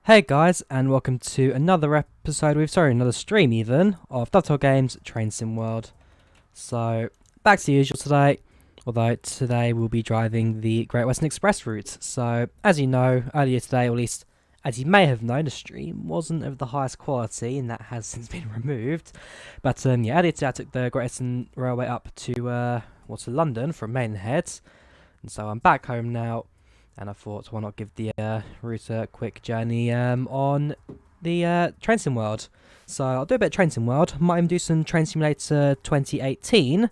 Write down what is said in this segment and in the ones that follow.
Hey guys, and welcome to another another stream even, of Dovetail Games Train Sim World. So, back to usual today, although today we'll be driving the Great Western Express route. So, as you know, earlier today, or at least as you may have known, the stream wasn't of the highest quality, and that has since been removed. But yeah, earlier today I took the Great Western Railway up to London from Maidenhead, and so I'm back home now. And I thought, why not give the route a quick journey on the Train Sim World. So I'll do a bit of Train Sim World. Might even do some Train Simulator 2018.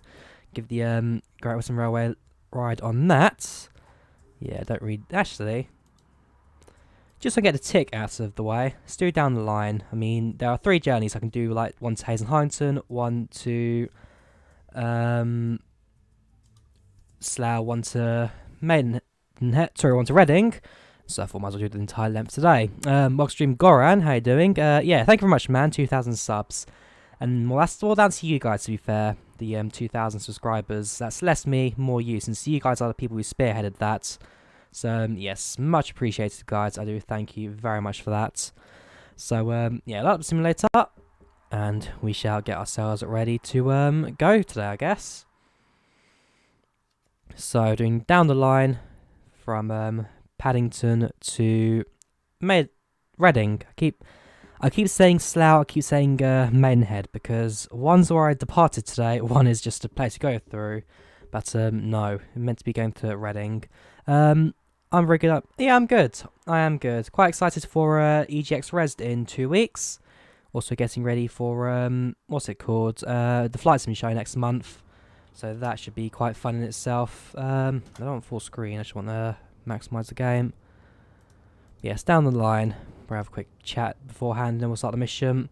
Give the Great Western Railway ride on that. Yeah, don't read. Actually, just to get the tick out of the way, let's do down the line. I mean, there are 3 journeys I can do, like one to Hazelhington, one to Slough, one to Maidenhead. One to Reading, so I thought I might as well do the entire length today. Stream Goran, how you doing? Yeah, thank you very much, man. 2,000 subs, and well, that's all down to you guys. To be fair, the 2,000 subscribers. That's less me, more you, since you guys are the people who spearheaded that. So yes, much appreciated, guys. I do thank you very much for that. So yeah, load up the simulator, and we shall get ourselves ready to go today, I guess. So doing down the line from Paddington to Reading. I keep saying Slough, I keep saying Maidenhead, because one's where I departed today, one is just a place to go through. But no, I'm meant to be going to Reading. I'm very good. Yeah, I'm good. I am good. Quite excited for EGX Res in 2 weeks. Also getting ready for what's it called? The Flight Sim show next month. So that should be quite fun in itself. I don't want full screen, I just want to maximise the game. Yes, down the line. We'll have a quick chat beforehand and then we'll start the mission.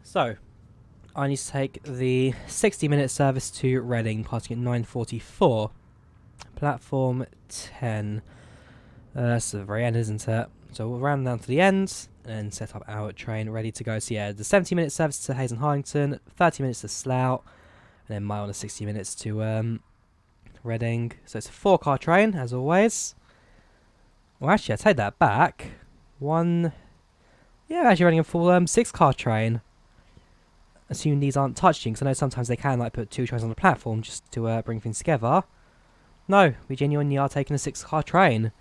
So, I need to take the 60-minute service to Reading, passing at 9:44. Platform 10. That's the very end, isn't it? So we'll round down to the end and set up our train ready to go. So yeah, the 70-minute service to Hazelhington, 30 minutes to Slough, and then my on the 60 minutes to Reading. So it's a 4-car train, as always. Well, actually, I take that back. Yeah, actually running a full 6-car train. Assuming these aren't touching, because I know sometimes they can like put 2 trains on the platform just to bring things together. No, we genuinely are taking a 6-car train.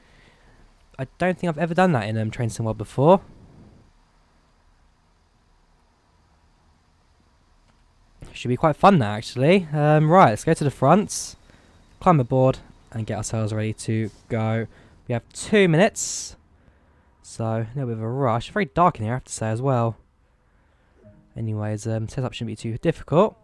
I don't think I've ever done that in Train Sim World before. Should be quite fun now, actually. Right, let's go to the front, climb aboard, and get ourselves ready to go. We have 2 minutes, so a little bit of a rush. Very dark in here, I have to say, as well. Anyways, setup shouldn't be too difficult.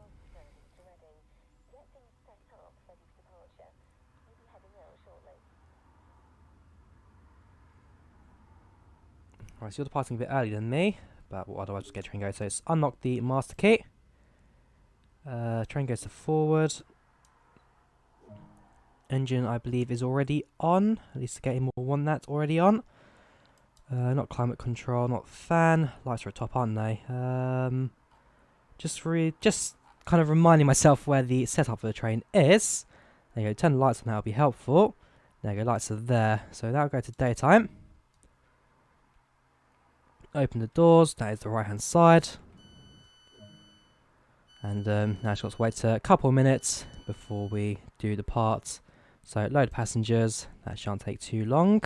Right, so you're departing a bit earlier than me, but we'll otherwise just get train go. So it's unlock the master key. Train goes to forward. Engine, I believe, is already on. At least the game will want that already on. Not climate control, not fan. Lights are at top, aren't they? Just kind of reminding myself where the setup for the train is. There you go, turn the lights on, that'll be helpful. There you go, lights are there. So that'll go to daytime. Open the doors, that is the right hand side. And now just got to wait a couple of minutes before we do the parts. So load passengers, that shan't take too long.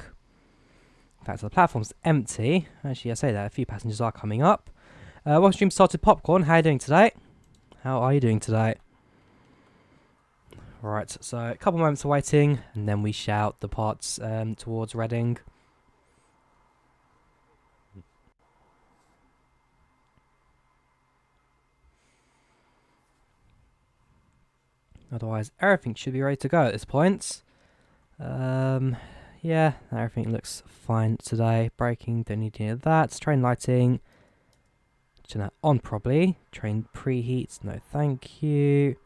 In fact, the platform's empty. Actually, I say that, a few passengers are coming up. Welcome stream started Popcorn, how are you doing today? How are you doing today? Right, so a couple moments of waiting, and then we shout the parts towards Reading. Otherwise, everything should be ready to go at this point. Yeah, everything looks fine today. Braking, don't need any of that. Train lighting, turn that on probably. Train preheats, no thank you.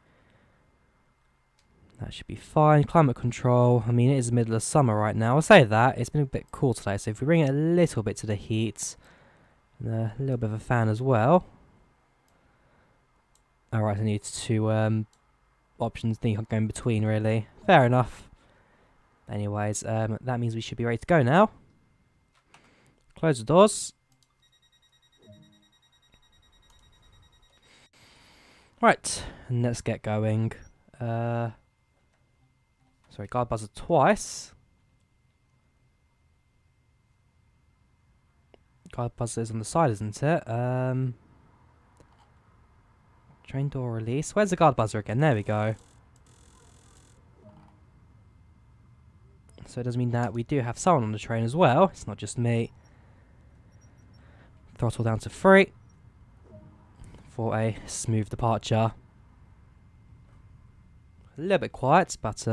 That should be fine. Climate control. I mean, it is the middle of summer right now. I'll say that. It's been a bit cool today. So if we bring it a little bit to the heat, and a little bit of a fan as well. Alright, I need two options I think go in between, really. Fair enough. Anyways, that means we should be ready to go now. Close the doors. Right, and let's get going. Sorry, guard buzzer twice. Guard buzzer is on the side, isn't it? Train door release. Where's the guard buzzer again? There we go. So it does mean that we do have someone on the train as well. It's not just me. Throttle down to 3 for a smooth departure. A little bit quiet, but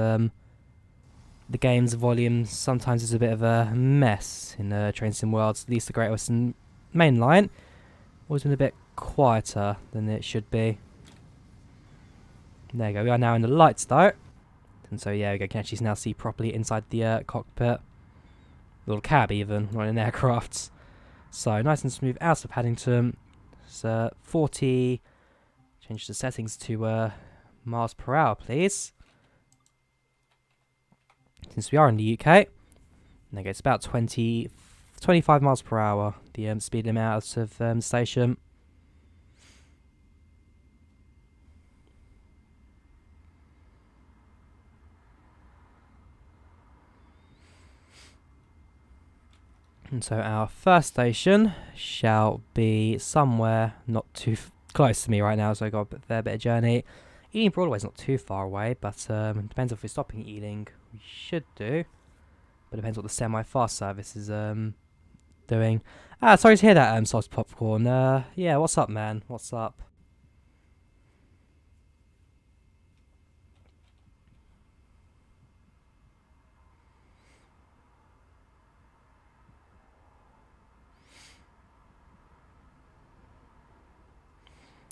the game's volume sometimes is a bit of a mess in Train Sim World. At least the Great Western Mainline always been a bit quieter than it should be. There you go. We are now in the lights though. And so yeah, we can actually now see properly inside the cockpit. Little cab even, not in aircraft. So nice and smooth out of Paddington. It's 40. Change the settings to miles per hour, please. Since we are in the UK, there you go, it's about 25 miles per hour. The speed limit out of the station. And so our first station shall be somewhere not too close to me right now, so I've got a fair bit of journey. Ealing Broadway is not too far away, but depends if we're stopping at Ealing. We should do, but depends what the semi-fast service is doing. Sorry to hear that, sauce popcorn. Yeah, what's up, man? What's up?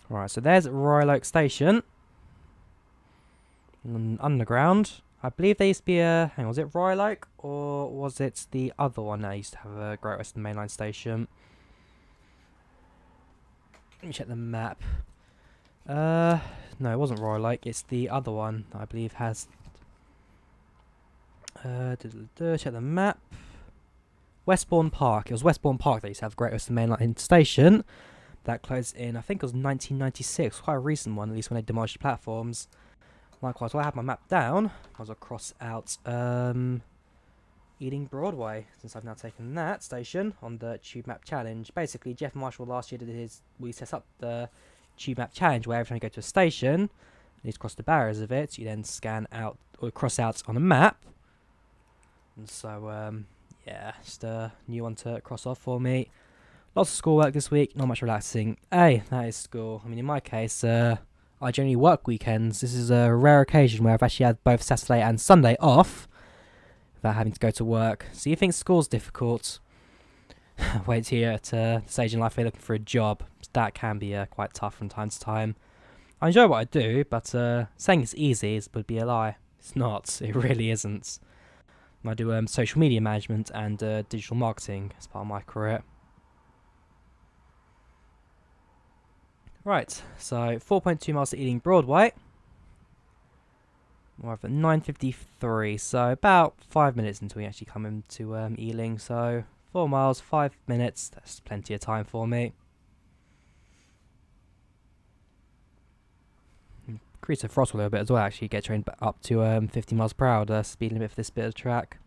Right, so there's Royal Oak Station. Underground. I believe there used to be a... Hang on, was it Royal Oak? Or was it the other one that used to have a Great Western Mainline station? Let me check the map. No, it wasn't Royal Oak. It's the other one that I believe has... check the map. Westbourne Park. It was Westbourne Park that used to have Great Western Mainline station. That closed in, I think it was 1996, quite a recent one, at least when they demolished the platforms. Likewise, while I had my map down, I was across out Ealing Broadway, since I've now taken that station on the Tube Map Challenge. Basically, Jeff Marshall last year we set up the Tube Map Challenge where every time you go to a station, you need to cross the barriers of it, you then scan out, or cross out on a map. And so, yeah, just a new one to cross off for me. Lots of schoolwork this week, not much relaxing. Hey, that is school. I mean, in my case, I generally work weekends. This is a rare occasion where I've actually had both Saturday and Sunday off without having to go to work. So you think school's difficult? Wait till you're at the stage in life where you're looking for a job. That can be quite tough from time to time. I enjoy what I do, but saying it's easy would be a lie. It's not. It really isn't. I do social media management and digital marketing as part of my career. Right, so 4.2 miles to Ealing Broadway. More of a 9:53, so about 5 minutes until we actually come into Ealing. So 4 miles, 5 minutes. That's plenty of time for me. Increase the throttle a little bit as well. Actually, get trained up to 50 miles per hour. The speed limit for this bit of track.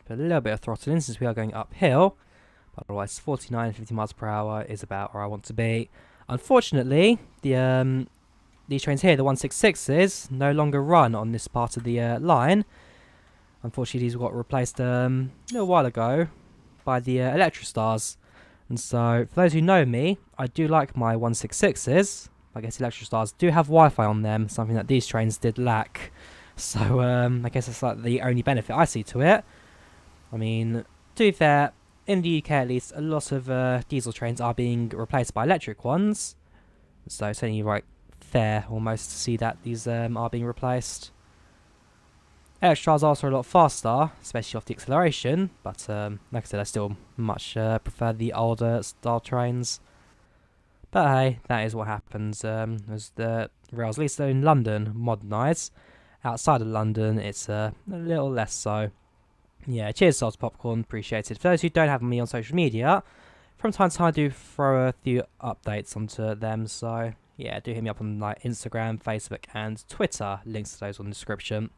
Put a little bit of throttle in since we are going uphill, but otherwise 49 and 50 miles per hour is about where I want to be. Unfortunately, these trains here, the 166s, no longer run on this part of the line. Unfortunately, these got replaced a little while ago by the Electrostars. And so, for those who know me, I do like my 166s. I guess Electrostars do have Wi-Fi on them, something that these trains did lack. So I guess that's like the only benefit I see to it. I mean, to be fair, in the UK at least, a lot of diesel trains are being replaced by electric ones. So it's only right fair almost to see that these are being replaced. Electric cars are also a lot faster, especially off the acceleration, but like I said, I still much prefer the older style trains. But hey, that is what happens as the rails, at least in London, modernise. Outside of London, it's a little less so. Yeah, cheers, Salted Popcorn, appreciated. For those who don't have me on social media, from time to time I do throw a few updates onto them, so yeah, do hit me up on like Instagram, Facebook and Twitter, links to those on the description.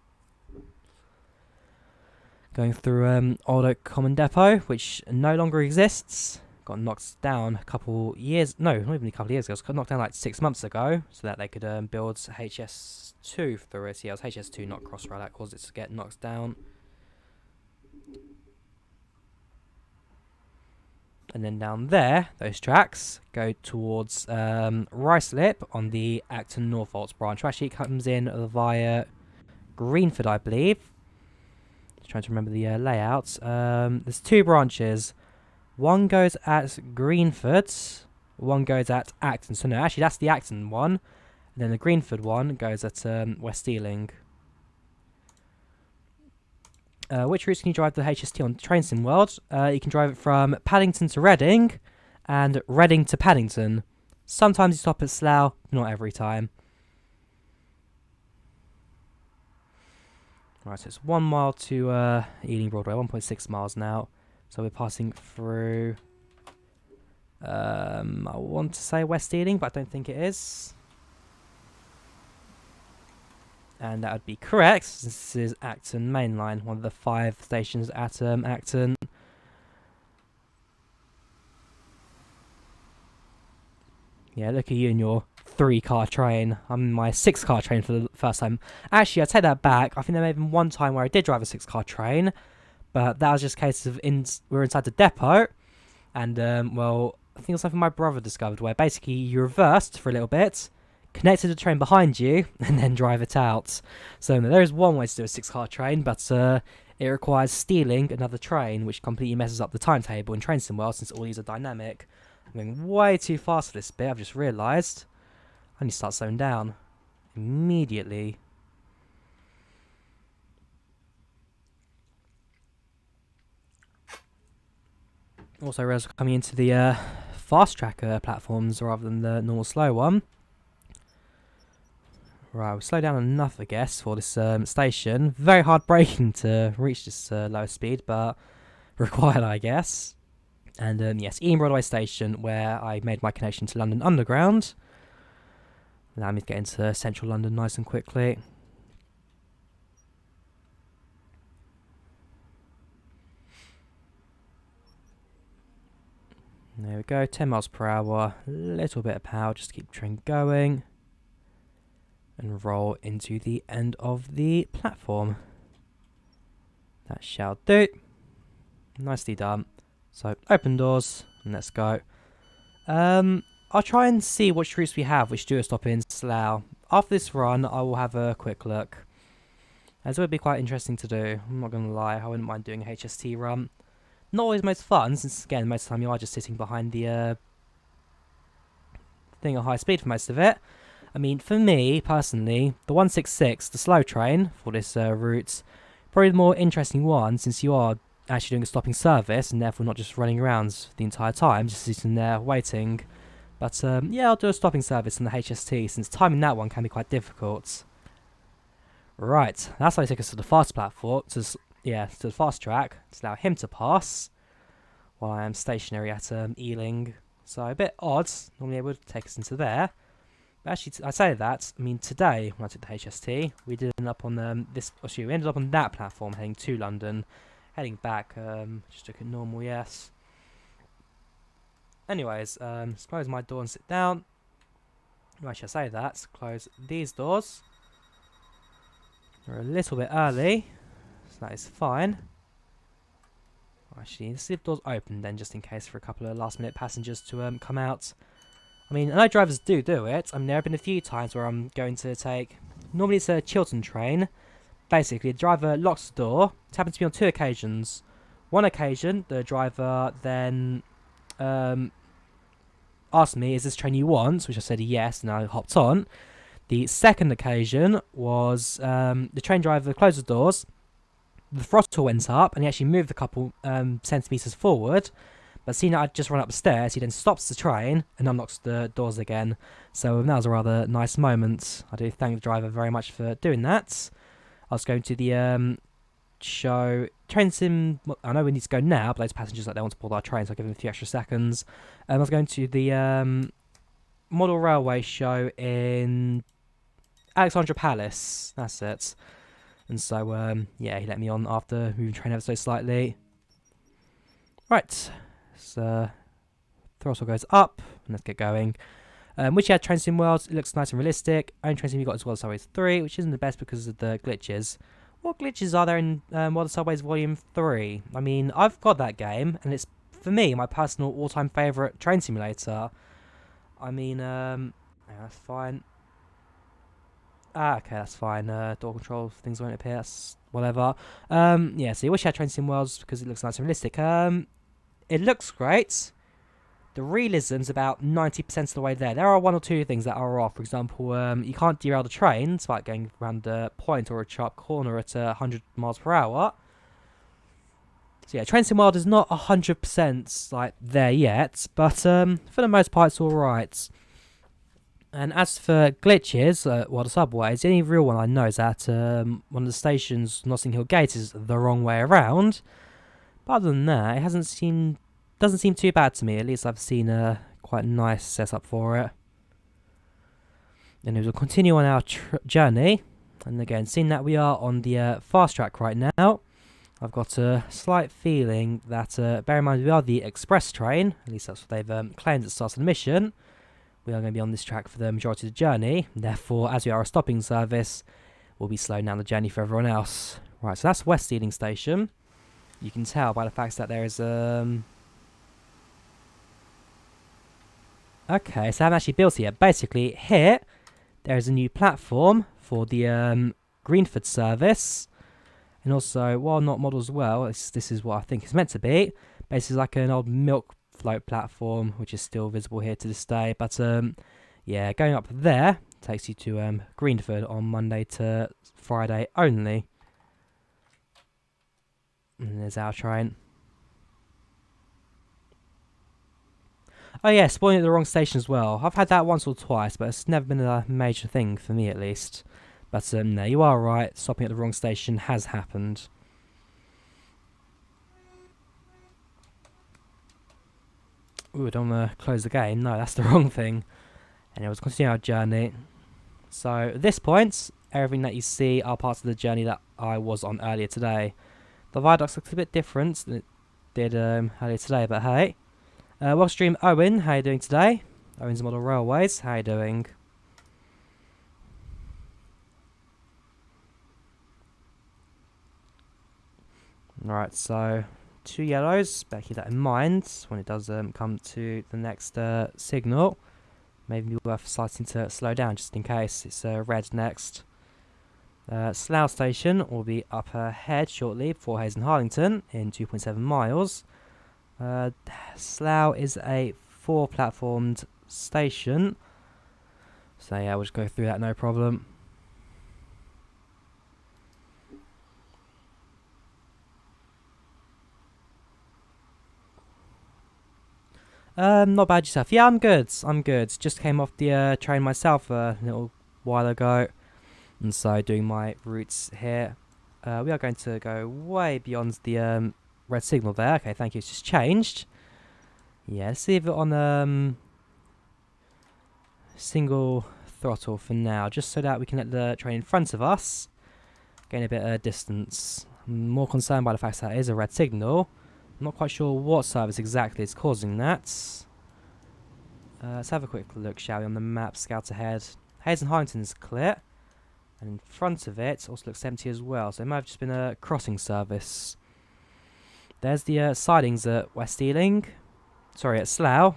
Going through Old Oak Common Depot, which no longer exists. Got knocked down a couple years, no, not even a couple of years ago, it got knocked down like 6 months ago, so that they could build HS2 through it. Yeah, it was HS2, not Crossrail, that caused it to get knocked down. And then down there, those tracks go towards Ruislip on the Acton Norfolk branch. Actually, it comes in via Greenford, I believe. Just trying to remember the layouts. There's 2 branches. One goes at Greenford, one goes at Acton. So no, actually that's the Acton one. And then the Greenford one goes at West Ealing. Which routes can you drive the HST on Train Sim World? You can drive it from Paddington to Reading and Reading to Paddington. Sometimes you stop at Slough, not every time. Right, so it's 1 mile to Ealing Broadway, 1.6 miles now. So we're passing through, I want to say West Ealing, but I don't think it is. And that would be correct, since this is Acton Mainline, one of the 5 stations at Acton. Yeah, look at you and your 3-car train. I'm in my 6-car train for the first time. Actually, I take that back. I think there may have been one time where I did drive a 6-car train. But that was just a case of we were inside the depot, and well, I think it was something my brother discovered, where basically you reversed for a little bit, connected the train behind you, and then drive it out. So there is one way to do a 6-car train, but it requires stealing another train, which completely messes up the timetable in Train Sim World, since all these are dynamic. I'm going way too fast for this bit, I've just realised. I need to start slowing down immediately. Also, we're coming into the fast track platforms rather than the normal slow one. Right, we'll slow down enough, I guess, for this station. Very hard braking to reach this low speed, but required, I guess. And yes, Ealing Broadway Station, where I made my connection to London Underground. Allow me to get into central London nice and quickly. There we go, 10 miles per hour, a little bit of power just to keep the train going. And roll into the end of the platform. That shall do. Nicely done. So, open doors, and let's go. I'll try and see which routes we have which do a stop in Slough. After this run, I will have a quick look. As it would be quite interesting to do, I'm not going to lie, I wouldn't mind doing a HST run. Not always most fun, since again, most of the time you are just sitting behind the thing at high speed for most of it. I mean, for me, personally, the 166, the slow train for this route, probably the more interesting one, since you are actually doing a stopping service, and therefore not just running around the entire time, just sitting there waiting. But yeah, I'll do a stopping service on the HST, since timing that one can be quite difficult. Right, that's how they take us to the fast platform, to the fast track, to allow him to pass, while I am stationary at Ealing. So a bit odd, normally it would take us into there. But actually, I say that, I mean today, when I took the HST, we did end up on we ended up on that platform heading to London. Heading back, just took it normal, yes. Anyways, let's close my door and sit down. Why should I say that? Let's close these doors. We're a little bit early, so that is fine. Actually, let's leave the doors open then, just in case for a couple of last-minute passengers to come out. I mean, I know drivers do it. I mean, there have been a few times where I'm going to take... Normally it's a Chiltern train, basically, the driver locks the door. It's happened to me on 2 occasions. One occasion, the driver then asked me, "Is this train you want?" Which I said yes, and I hopped on. The second occasion was the train driver closed the doors, the throttle went up, and he actually moved a couple centimetres forward. But seeing that I'd just run up the stairs, he then stops the train and unlocks the doors again. So that was a rather nice moment. I do thank the driver very much for doing that. I was going to the show train sim. I know we need to go now, but those passengers they want to board our train, so I'll give them a few extra seconds. I was going to the model railway show in Alexandra Palace. That's it. And so yeah, he let me on after moving the train ever so slightly. Right, so throttle goes up, and let's get going. Which had Train Sim World, it looks nice and realistic. Only Train Sim you got as well as Subways 3, which isn't the best because of the glitches. What glitches are there in World of Subways Volume 3? I mean, I've got that game, and it's, for me, my personal all-time favourite train simulator. I mean, yeah, that's fine. Okay, that's fine. Door control things won't appear, that's whatever. Yeah, so you wish you had Train Sim Worlds because it looks nice and realistic. It looks great. The realism's about 90% of the way there. There are 1 or 2 things that are off. For example, you can't derail the train despite going around a point or a sharp corner at 100 miles per hour. So yeah, Train Sim World is not 100% like there yet, but for the most part it's alright. And as for glitches, well, the subways, the only real one I know is that one of the stations, Notting Hill Gate, is the wrong way around. But other than that, it doesn't seem too bad to me. At least I've seen a quite nice setup for it. And we'll continue on our journey. And again, seeing that we are on the fast track right now, I've got a slight feeling that, bear in mind we are the express train, at least that's what they've claimed at the start of the mission. We are going to be on this track for the majority of the journey. Therefore, as we are a stopping service, we'll be slowing down the journey for everyone else. Right, so that's West Ealing Station. You can tell by the fact that there is okay, so I haven't actually built it yet. Basically, here, there is a new platform for the Greenford service. And also, while not model as well, this is what I think it's meant to be. Basically, like an old milk float platform, which is still visible here to this day. But, yeah, going up there takes you to Greenford on Monday to Friday only. And there's our train. Oh yeah, spawning at the wrong station as well. I've had that once or twice, but it's never been a major thing for me at least. But no, you are right. Stopping at the wrong station has happened. Ooh, I don't want to close the game. No, that's the wrong thing. Anyway, let's continue our journey. So at this point, everything that you see are parts of the journey that I was on earlier today. The viaducts looks a bit different than it did earlier today, but hey. Welcome stream Owen, how you doing today? Owen's Model Railways, how you doing? Right, so 2 yellows, better keep that in mind when it does come to the next signal. Maybe worth starting to slow down just in case it's red next. Slough Station will be up ahead shortly before Hayes and Harlington in 2.7 miles. Slough is a 4-platformed station, so yeah, we'll just go through that no problem. Not bad yourself. Yeah, I'm good. Just came off the train myself a little while ago, and so doing my routes here. We are going to go way beyond the red signal there. Okay, thank you. It's just changed. Yeah, let's leave it on single throttle for now, just so that we can let the train in front of us gain a bit of distance. I'm more concerned by the fact that it is a red signal. I'm not quite sure what service exactly is causing that. Let's have a quick look, shall we, on the map. Scout ahead. Hayes and Harlington is clear, and in front of it also looks empty as well, so it might have just been a crossing service. There's the sidings at West Ealing. Sorry, at Slough.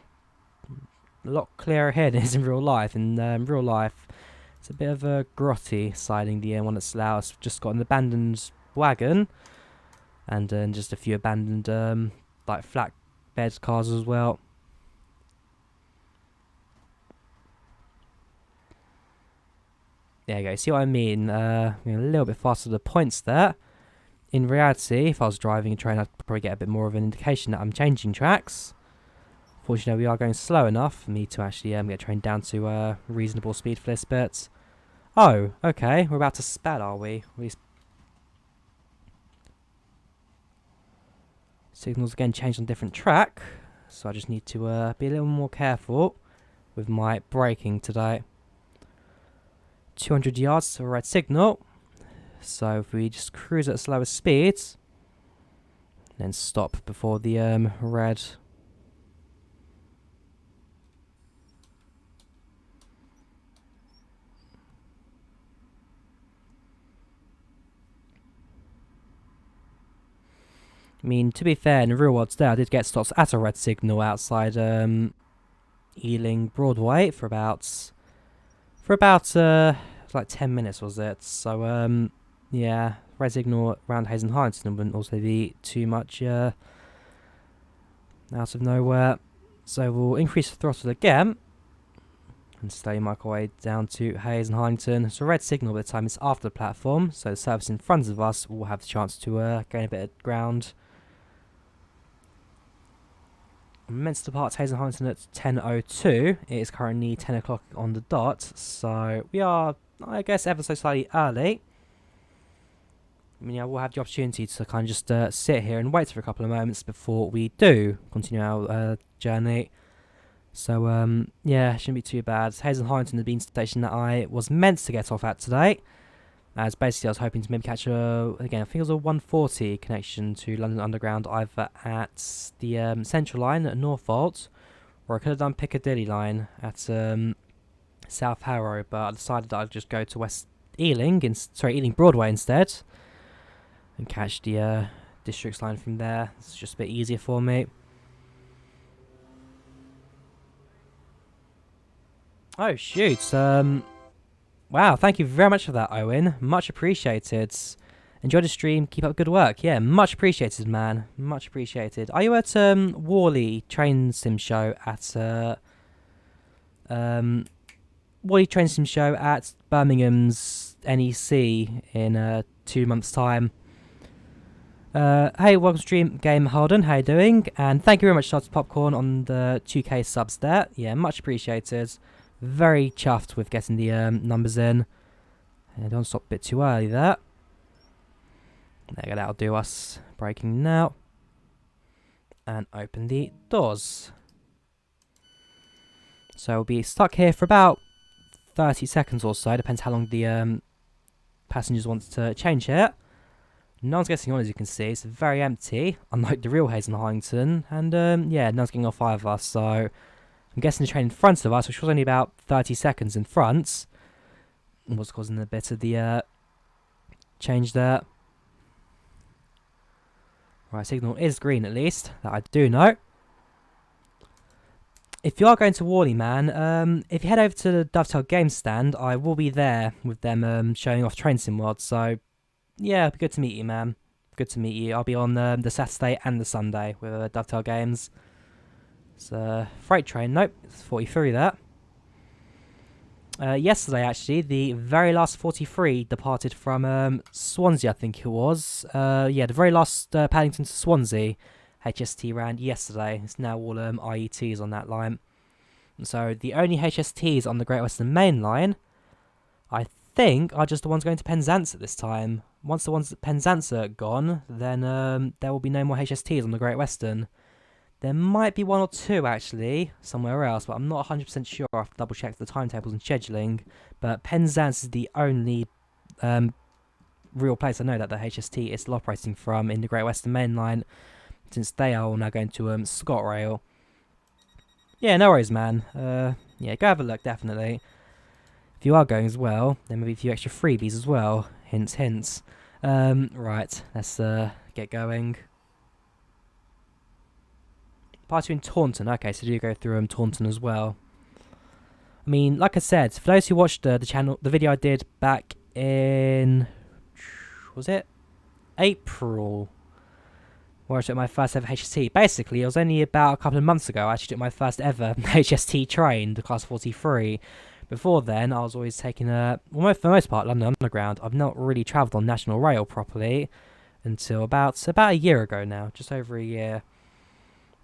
A lot clearer here than it is in real life. In real life, It's a bit of a grotty siding, the one that's loud. It's just got an abandoned wagon and just a few abandoned like flatbed cars as well. There you go, see what I mean? A little bit faster to the points there. In reality, if I was driving a train, I'd probably get a bit more of an indication that I'm changing tracks. Fortunately, we are going slow enough for me to actually get a train down to reasonable speed for this bit. Oh, okay, we're about to spell, are we? Signals again changed on different track, so I just need to be a little more careful with my braking today. 200 yards to a red signal, so if we just cruise at slower speeds, then stop before the red. I mean, to be fair, in the real world today, I did get stops at a red signal outside Ealing Broadway for about like 10 minutes, was it? So yeah, red signal around Hayes and Hindon wouldn't also be too much out of nowhere. So we'll increase the throttle again and slowly make our way down to Hayes and Hindon. So red signal by the time it's after the platform, so the service in front of us will have the chance to gain a bit of ground. I'm meant to depart Hayes and Hindon at 10:02. It is currently 10 o'clock on the dot, so we are, I guess, ever so slightly early. I mean, yeah, we'll have the opportunity to kind of just sit here and wait for a couple of moments before we do continue our journey. So, yeah, shouldn't be too bad. Hayes and Hindon had been the station that I was meant to get off at today. As basically I was hoping to maybe catch again, I think it was a 140 connection to London Underground, either at the Central Line at Northolt, or I could have done Piccadilly Line at South Harrow, but I decided that I'd just go to Ealing Broadway instead, and catch the Districts Line from there. It's just a bit easier for me. Oh shoot, wow, thank you very much for that, Owen. Much appreciated. Enjoy the stream. Keep up good work. Yeah, much appreciated, man. Much appreciated. Are you at Worley Train Sim Show at Worley Train Sim Show at Birmingham's NEC in 2 months' time? Hey, welcome to Stream Game Holden. How you doing? And thank you very much, Shots Popcorn, on the 2K subs there. Yeah, much appreciated. Very chuffed with getting the numbers in. And don't stop a bit too early there. There you go, that'll do us. Braking now. And open the doors. So we'll be stuck here for about 30 seconds or so. Depends how long the passengers want to change here. No one's getting on, as you can see. It's very empty, unlike the real Hayes and Hindon. And yeah, no one's getting off either. So I'm guessing the train in front of us, which was only about 30 seconds in front, was causing a bit of the change there. Right, signal is green at least, that I do know. If you are going to Worley, man, if you head over to the Dovetail Games stand, I will be there with them showing off Train Sim World. So yeah, it'll be good to meet you, man. Good to meet you. I'll be on the Saturday and the Sunday with Dovetail Games. It's a freight train. Nope, it's 43 there. Yesterday, actually, the very last 43 departed from Swansea, I think it was. Yeah, the very last Paddington to Swansea HST ran yesterday. It's now all IETs on that line. And so the only HSTs on the Great Western Main Line, I think, are just the ones going to Penzance at this time. Once the ones at Penzance are gone, then there will be no more HSTs on the Great Western. There might be one or two, actually, somewhere else, but I'm not 100% sure. I have to double check the timetables and scheduling. But Penzance is the only real place I know that the HST is still operating from in the Great Western Main Line, since they are all now going to ScotRail. Yeah, no worries, man. Yeah, go have a look, definitely. If you are going as well, then maybe a few extra freebies as well. Hints, hints. Right, let's get going. Party in Taunton. Okay, so do you go through Taunton as well? I mean, like I said, for those who watched the channel, the video I did back in, was it April, where I took my first ever HST. Basically, it was only about a couple of months ago I actually took my first ever HST train, the Class 43. Before then, I was always taking well, for the most part, London Underground. I've not really travelled on National Rail properly until about a year ago now, just over a year.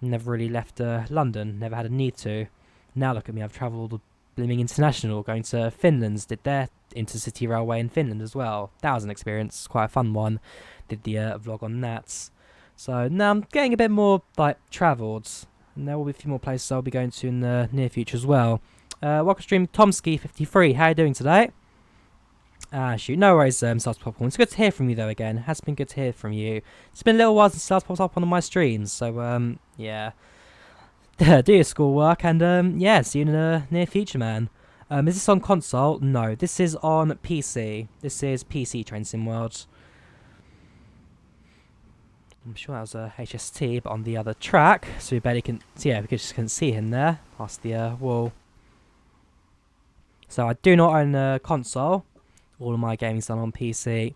Never really left London, never had a need to. Now look at me, I've travelled blooming international, going to Finland, did their intercity railway in Finland as well. That was an experience, quite a fun one. Did the vlog on that. So now I'm getting a bit more like travelled, and there will be a few more places I'll be going to in the near future as well. Welcome stream Tomsky53. How are you doing today? Shoot, no worries, Stars Popcorn. It's good to hear from you though again. It has been good to hear from you. It's been a little while since Stars popped up on my streams, so yeah. Do your schoolwork and yeah, see you in the near future, man. Is this on console? No, this is on PC. This is PC Train Sim World. I'm sure that was a HST, but on the other track, so we barely can. So yeah, we just couldn't see him there past the wall. So I do not own a console. All of my gaming's done on PC.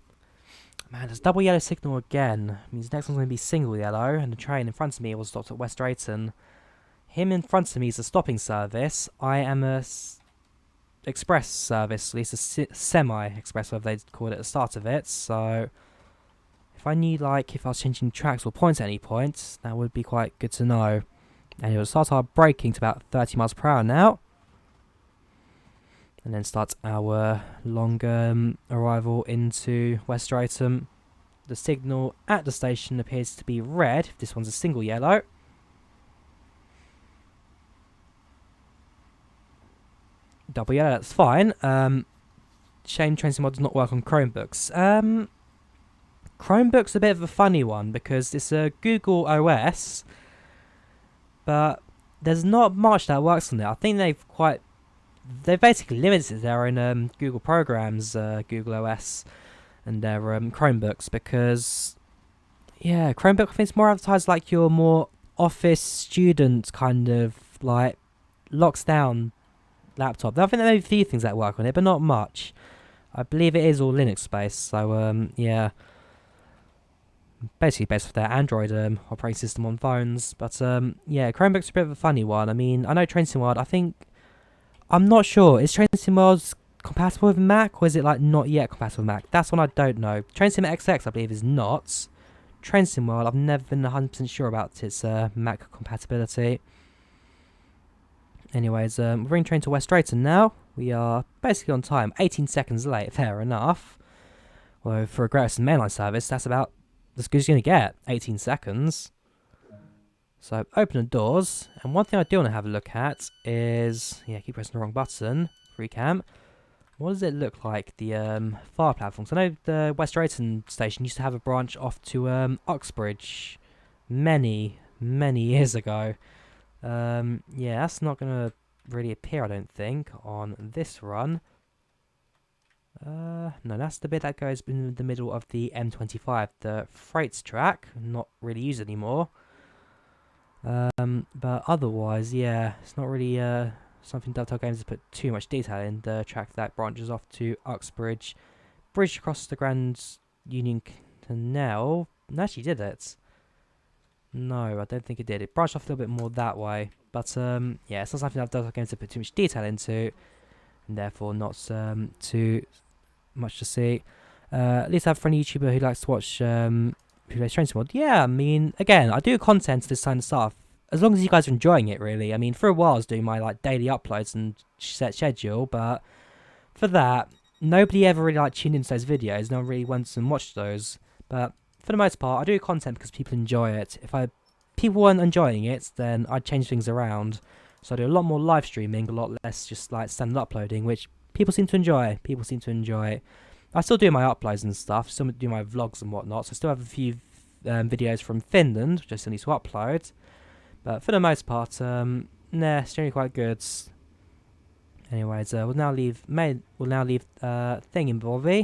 Man, there's double yellow signal again. Means next one's going to be single yellow, and the train in front of me was stopped at West Drayton. Him in front of me is a stopping service. I am a express service, at least a semi-express, whatever they called it at the start of it. So if I need, like, if I was changing tracks or points at any point, that would be quite good to know. And it will start our braking to about 30 miles per hour now. And then start our long arrival into West Drayton. The signal at the station appears to be red. This one's a single yellow. Double yellow, that's fine. Shame Train Sim Mod does not work on Chromebooks. Chromebook's a bit of a funny one because it's a Google OS, but there's not much that works on it. I think they've basically limited their own Google programs, Google OS, and their Chromebooks because, yeah, Chromebook I think it's more advertised like your more office student kind of like locks down laptop. I think there may be a few things that work on it, but not much. I believe it is all Linux based, so yeah. Basically based off their Android operating system on phones. But yeah, Chromebook's a bit of a funny one. I mean, I know Train Sim World, I'm not sure. Is Train Sim World compatible with Mac, or is it like not yet compatible with Mac? That's one I don't know. Train Sim XX I believe is not. Train Sim World, I've never been 100% sure about its Mac compatibility. Anyways, we're bringing train to West Drayton now. We are basically on time. 18 seconds late, fair enough. Well, for a Great Western Mainline service, that's about as good as you're going to get. 18 seconds. So, open the doors. And one thing I do want to have a look at is... Yeah, keep pressing the wrong button. Free cam. What does it look like, the fire platforms? I know the West Drayton station used to have a branch off to Uxbridge many years ago. Yeah, that's not going to really appear, I don't think, on this run. No, that's the bit that goes in the middle of the M25, the freight track, not really used anymore. But otherwise, yeah, it's not really something Dovetail Games has put too much detail in. The track that branches off to Uxbridge, bridge across the Grand Union Canal. No, actually did it. No, I don't think it did. It branched off a little bit more that way. But, yeah, it's not something that Dovetail Games have put too much detail into. And therefore not too much to see. At least I have a friend YouTuber who likes to watch who plays Train Sim World. Yeah, I mean, again, I do content this kind of stuff. As long as you guys are enjoying it, really. I mean, for a while I was doing my like daily uploads and set schedule, but for that, nobody ever really like tuned into those videos. No one really went and watched those. But for the most part, I do content because people enjoy it. If people weren't enjoying it, then I'd change things around. So I do a lot more live streaming, a lot less just like standard uploading, which people seem to enjoy. I still do my uploads and stuff, still do my vlogs and whatnot, so I still have a few videos from Finland, which I still need to upload. But for the most part, nah, it's generally quite good. Anyways, we'll now leave Thingamabobby,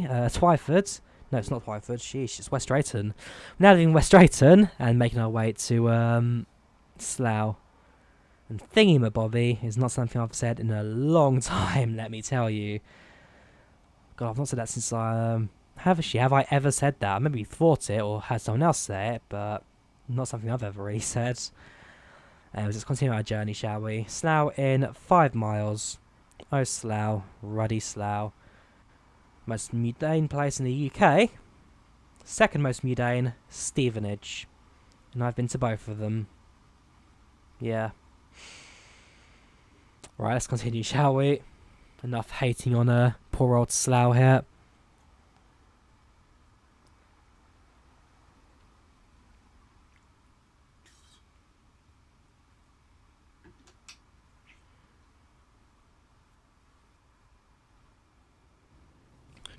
Twyford. No, it's not Twyford, sheesh, it's West Drayton. We're now leaving West Drayton and making our way to Slough. And thingy-mabobby is not something I've said in a long time, let me tell you. God, I've not said that since have I ever said that? Maybe thought it or had someone else say it, but not something I've ever really said. Let's continue our journey, shall we? Slough in 5 miles. Oh, Slough. Ruddy Slough. Most mundane place in the UK. Second most mundane, Stevenage. And I've been to both of them. Yeah. Right, let's continue, shall we? Enough hating on poor old Slough here.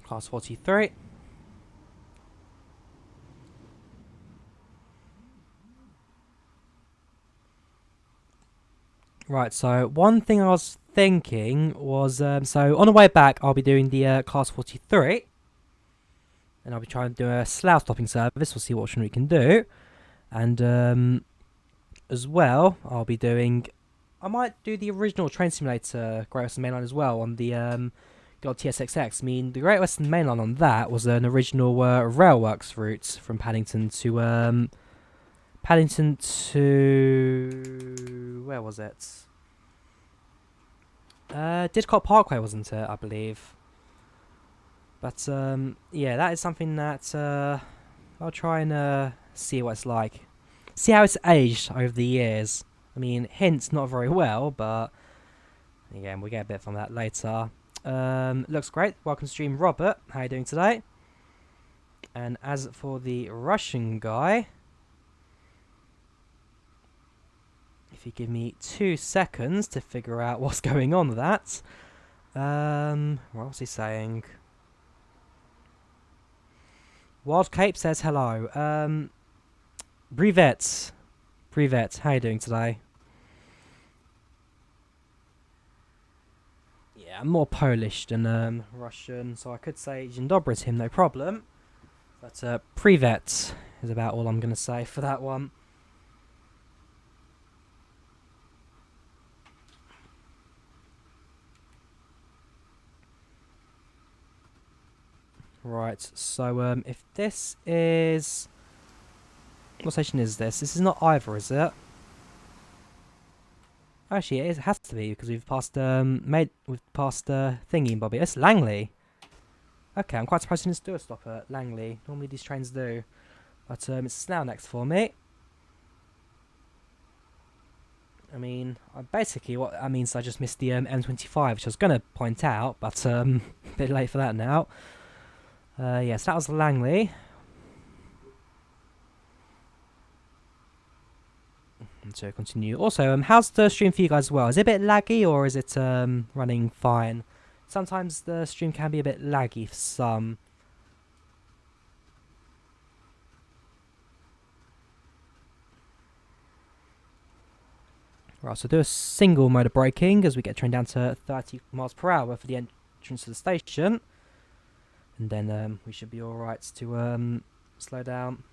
Class 43. Right, so one thing I was thinking was, so on the way back I'll be doing the Class 43. And I'll be trying to do a Slough stopping service, we'll see what option we can do. And as well, I'll be doing, I might do the original Train Simulator Great Western Mainline as well on the old TSXX. I mean, the Great Western Mainline on that was an original railworks route from Paddington to where was it? Didcot Parkway, wasn't it? I believe. But yeah, that is something that I'll try and see what it's like. See how it's aged over the years. I mean, hints not very well, but again, we'll get a bit from that later. Looks great. Welcome to stream, Robert. How are you doing today? And as for the Russian guy, if you give me 2 seconds to figure out what's going on with that. What was he saying? Wild Cape says hello. Privet. Privet, how are you doing today? Yeah, I'm more Polish than Russian, so I could say Dzień dobry to him, no problem. But Privet is about all I'm going to say for that one. Right, so if this is... What station is this? This is not either, is it? Actually, it has to be, because we've passed thingy, Bobby. It's Langley. Okay, I'm quite surprised it didn't do a stop at Langley. Normally these trains do. But it's Slough next for me. I mean, basically what that means, I just missed the M25, which I was going to point out, but a bit late for that now. Yes, that was Langley. And so continue. Also, how's the stream for you guys as well? Is it a bit laggy or is it running fine? Sometimes the stream can be a bit laggy for some. Right, so do a single mode of braking as we get trained down to 30 miles per hour for the entrance to the station. And then we should be alright to slow down.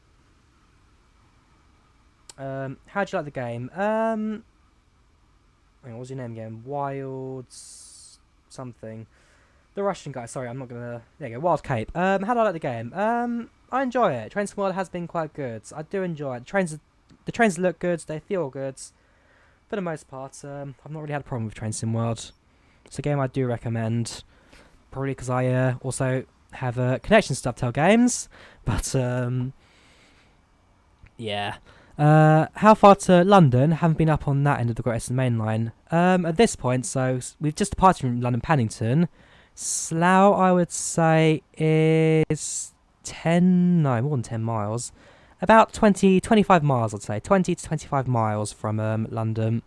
How'd you like the game? What was your name again? Wild something. The Russian guy, sorry, I'm not gonna... There you go, Wild Cape. How do I like the game? I enjoy it. Train Sim World has been quite good. I do enjoy it. The trains look good, they feel good. For the most part, I've not really had a problem with Train Sim World. It's a game I do recommend. Probably because I also have connections to Dovetail Games. But, yeah. How far to London? Haven't been up on that end of the Great Western Main Line. At this point, so we've just departed from London Paddington. Slough, I would say, is more than 10 miles. About 25 miles, I'd say. 20 to 25 miles from London.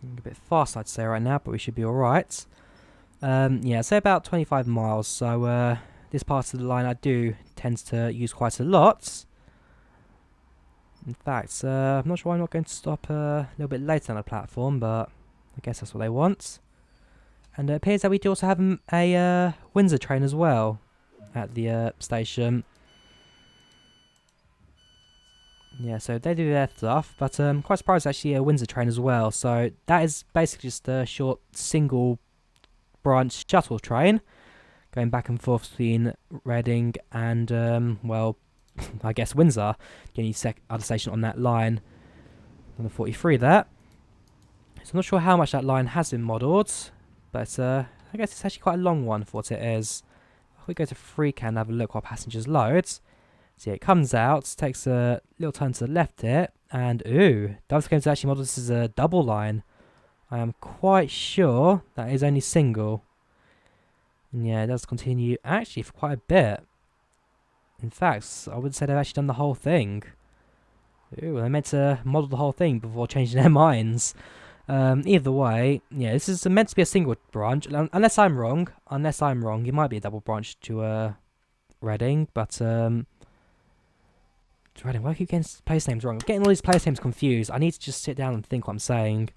A bit fast, I'd say, right now, but we should be alright. Yeah, say about 25 miles, so this part of the line I do tend to use quite a lot. In fact, I'm not sure why I'm not going to stop a little bit later on the platform, but I guess that's what they want. And it appears that we do also have a Windsor train as well. at the station. Yeah, so they do their stuff, but quite surprised actually a Windsor Train as well. So that is basically just a short single branch shuttle train going back and forth between Reading and well, I guess Windsor. The only other station on that line, on the 43 there. So I'm not sure how much that line has been modelled, but I guess it's actually quite a long one for what it is. If we go to Freecan and have a look while passengers load. So yeah, it comes out, takes a little turn to the left here, and ooh, Dove's going to actually model this as a double line. I am quite sure that is only single. And yeah, it does continue actually for quite a bit. In fact, I would say they've actually done the whole thing. Ooh, they meant to model the whole thing before changing their minds. Either way, yeah, this is meant to be a single branch, unless I'm wrong. It might be a double branch to Reading, but Reading, why do I keep getting place names wrong? I'm getting all these place names confused. I need to just sit down and think what I'm saying.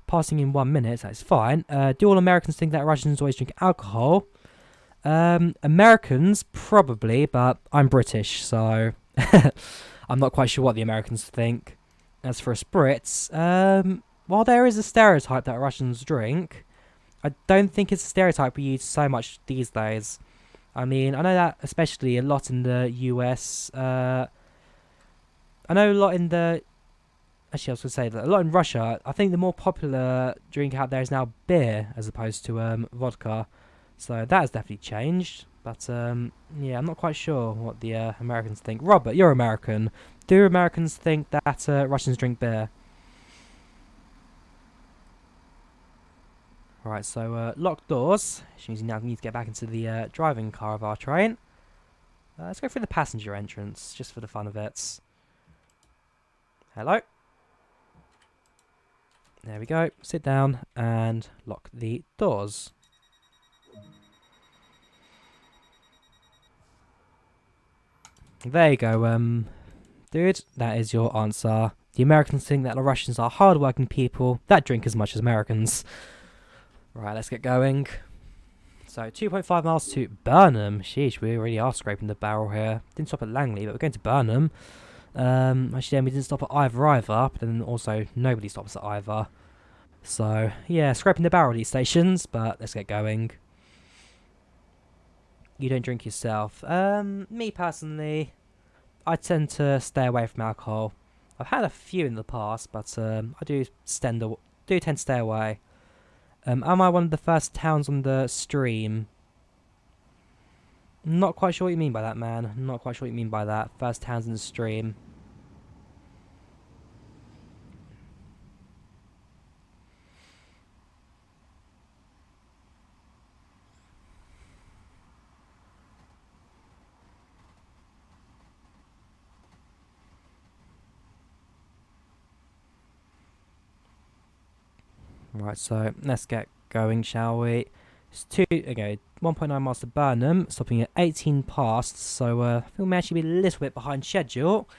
Passing in 1 minute, that's fine. Do all Americans think that Russians always drink alcohol? Americans, probably, but I'm British, so I'm not quite sure what the Americans think. As for spirits, while there is a stereotype that Russians drink, I don't think it's a stereotype we use so much these days. I mean, I know that especially a lot in the US, I know a lot in the... Actually, I was going to say that a lot in Russia, I think the more popular drink out there is now beer as opposed to vodka. So that has definitely changed. But yeah, I'm not quite sure what the Americans think. Robert, you're American. Do Americans think that Russians drink beer? Right, so locked doors, which means you now need to get back into the driving car of our train. Let's go through the passenger entrance, just for the fun of it. Hello. There we go. Sit down and lock the doors. There you go, dude. That is your answer. The Americans think that the Russians are hard-working people that drink as much as Americans. Right, let's get going. So, 2.5 miles to Burnham. Sheesh, we really are scraping the barrel here. Didn't stop at Langley, but we're going to Burnham. Actually, then we didn't stop at either, but then also nobody stops at either. So, yeah, scraping the barrel these stations, but let's get going. You don't drink yourself. Me personally, I tend to stay away from alcohol. I've had a few in the past, but I do tend to stay away. Am I one of the first towns on the stream? Not quite sure what you mean by that, man. Not quite sure what you mean by that. First towns in the stream. Right, so let's get going, shall we? It's 1.9 miles to Burnham, stopping at 18 past, so I think we may actually be a little bit behind schedule.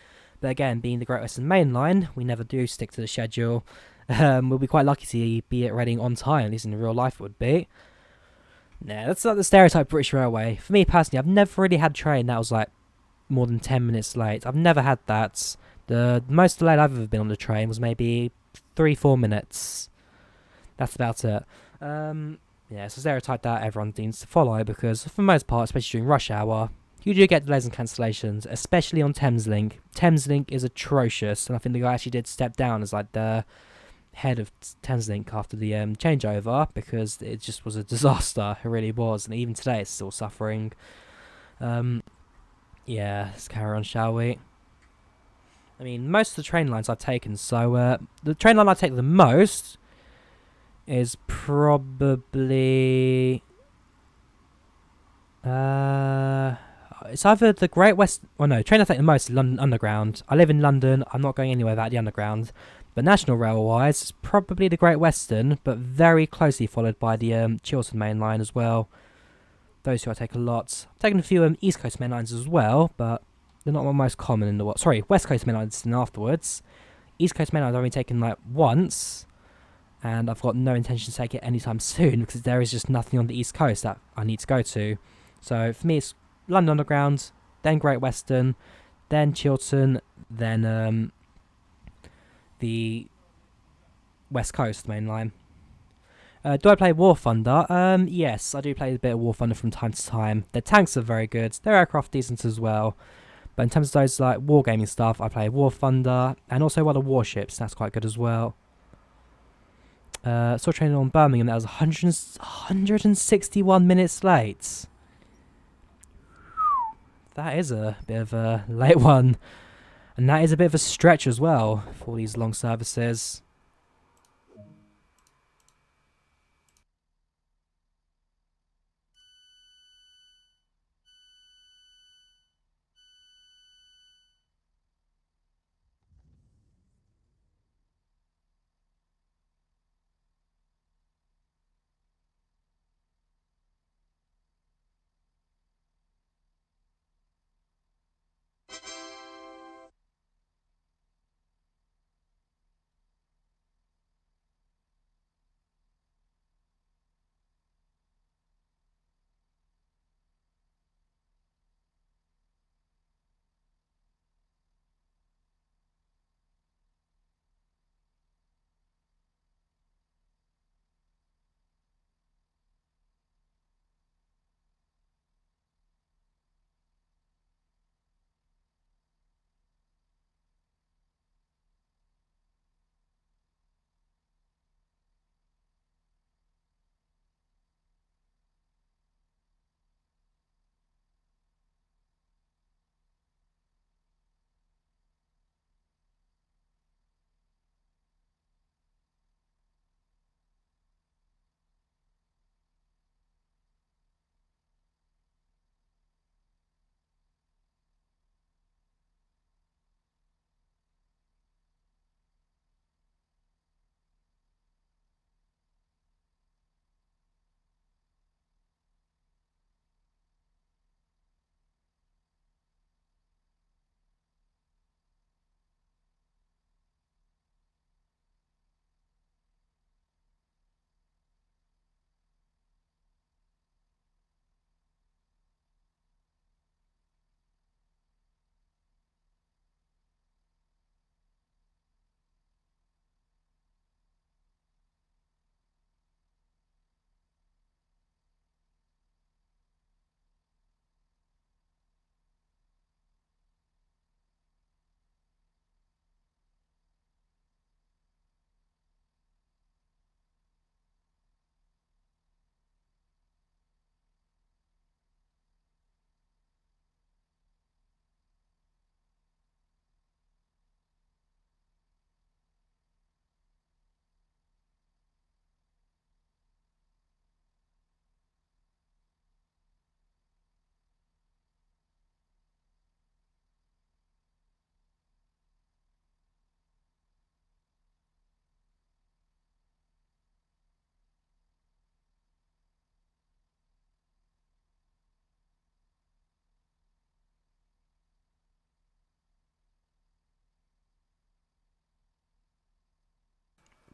But again, being the Great Western Mainline, we never do stick to the schedule. We'll be quite lucky to be at Reading on time, at least in real life it would be. Nah, that's like the stereotype British Railway. For me personally, I've never really had a train that was like more than 10 minutes late. I've never had that. The most delayed I've ever been on the train was maybe 3-4 minutes. That's about it. Yeah, it's a stereotype that everyone needs to follow because, for the most part, especially during rush hour, you do get delays and cancellations, especially on Thameslink. Thameslink is atrocious, and I think the guy actually did step down as like the head of Thameslink after the changeover because it just was a disaster. It really was, and even today it's still suffering. Yeah, let's carry on, shall we? I mean, most of the train lines I've taken, so the train line I take the most is probably it's either the Great West. Oh no, train I take the most is London Underground. I live in London. I'm not going anywhere without the Underground. But National Rail wise, it's probably the Great Western, but very closely followed by the Chiltern Main Line as well. Those two I take a lot. I've taken a few East Coast Main Lines as well, but they're not my most common in the world. Sorry, West Coast Main Lines and afterwards. East Coast Main Lines I've only taken like once. And I've got no intention to take it anytime soon because there is just nothing on the East Coast that I need to go to. So for me, it's London Underground, then Great Western, then Chiltern, then the West Coast main line. Do I play War Thunder? Yes, I do play a bit of War Thunder from time to time. Their tanks are very good. Their aircraft decent as well. But in terms of those like wargaming stuff, I play War Thunder and also other warships. That's quite good as well. Saw training on Birmingham. That was 161 minutes late. That is a bit of a late one. And that is a bit of a stretch as well for these long services.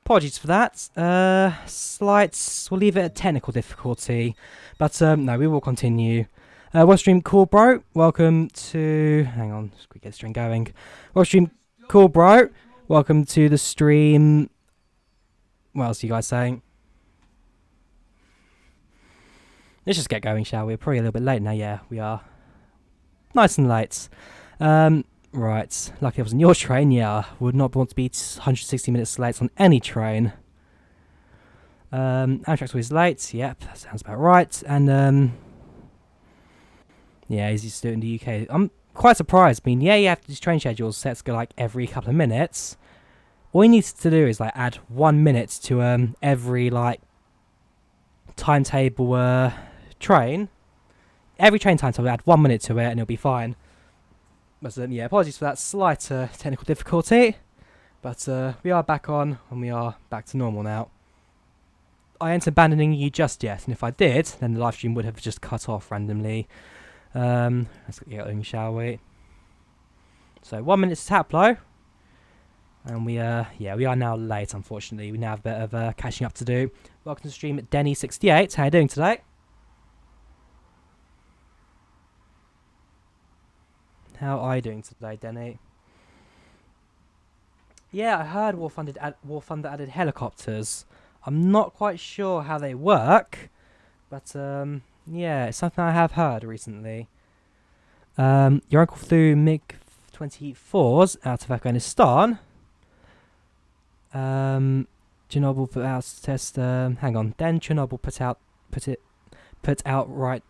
Apologies for that. We'll leave it at technical difficulty. But no, we will continue. What's stream cool, bro? Welcome to... Hang on, just quick get the stream going. What's stream cool, bro? Welcome to the stream. What else are you guys saying? Let's just get going, shall we? We're probably a little bit late now. Yeah, we are. Nice and late. Right, lucky I was on your train, yeah. Would not want to be 160 minutes late on any train. Amtrak's always late, yep, that sounds about right. And, yeah, he's used to do it in the UK. I'm quite surprised. I mean, yeah, you have these train schedules set to go, like, every couple of minutes. All you need to do is, like, add 1 minute to, every, like, timetable, train. Every train timetable, add 1 minute to it, and it'll be fine. But yeah, apologies for that slight technical difficulty. But we are back on, and we are back to normal now. I ain't abandoning you just yet, and if I did, then the live stream would have just cut off randomly. Let's get going, shall we? So 1 minute to Taplow. And we are now late, unfortunately. We now have a bit of catching up to do. Welcome to the stream at Denny68. How are you doing today? How are you doing today, Denny? Yeah, I heard War Thunder added helicopters. I'm not quite sure how they work, but yeah, it's something I have heard recently. Your uncle flew MiG-24s out of Afghanistan. Chernobyl put out test. Hang on. Then Chernobyl put out right.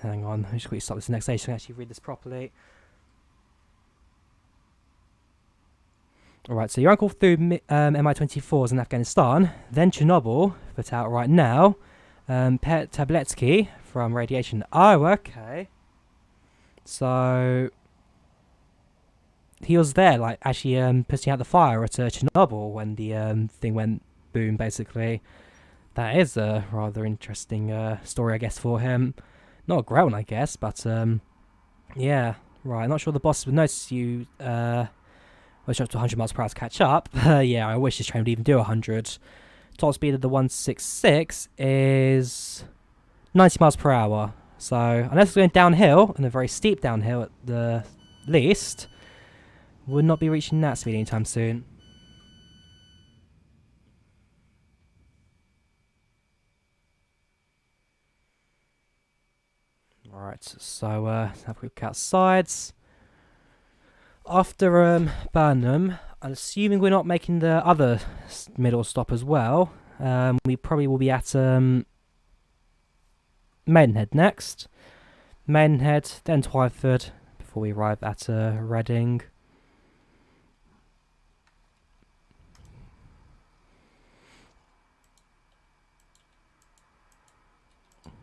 Hang on. I just quickly stop this next stage so I can actually read this properly. Alright, so your uncle flew Mi-24s in Afghanistan. Then Chernobyl put out right now. Tabletsky from Radiation. Oh, okay. So he was there, like actually putting out the fire at Chernobyl when the thing went boom. Basically, that is a rather interesting story, I guess, for him. Not a great one, I guess, but yeah, right. I'm not sure the boss would notice you. Wish up to 100 miles per hour to catch up. Yeah, I wish this train would even do 100. Top speed of the 166 is 90 miles per hour. So, unless it's going downhill, and a very steep downhill at the least, would not be reaching that speed anytime soon. Alright, so let's have a quick outside. After Burnham, I'm assuming we're not making the other middle stop as well. We probably will be at Maidenhead next. Maidenhead, then Twyford, before we arrive at Reading.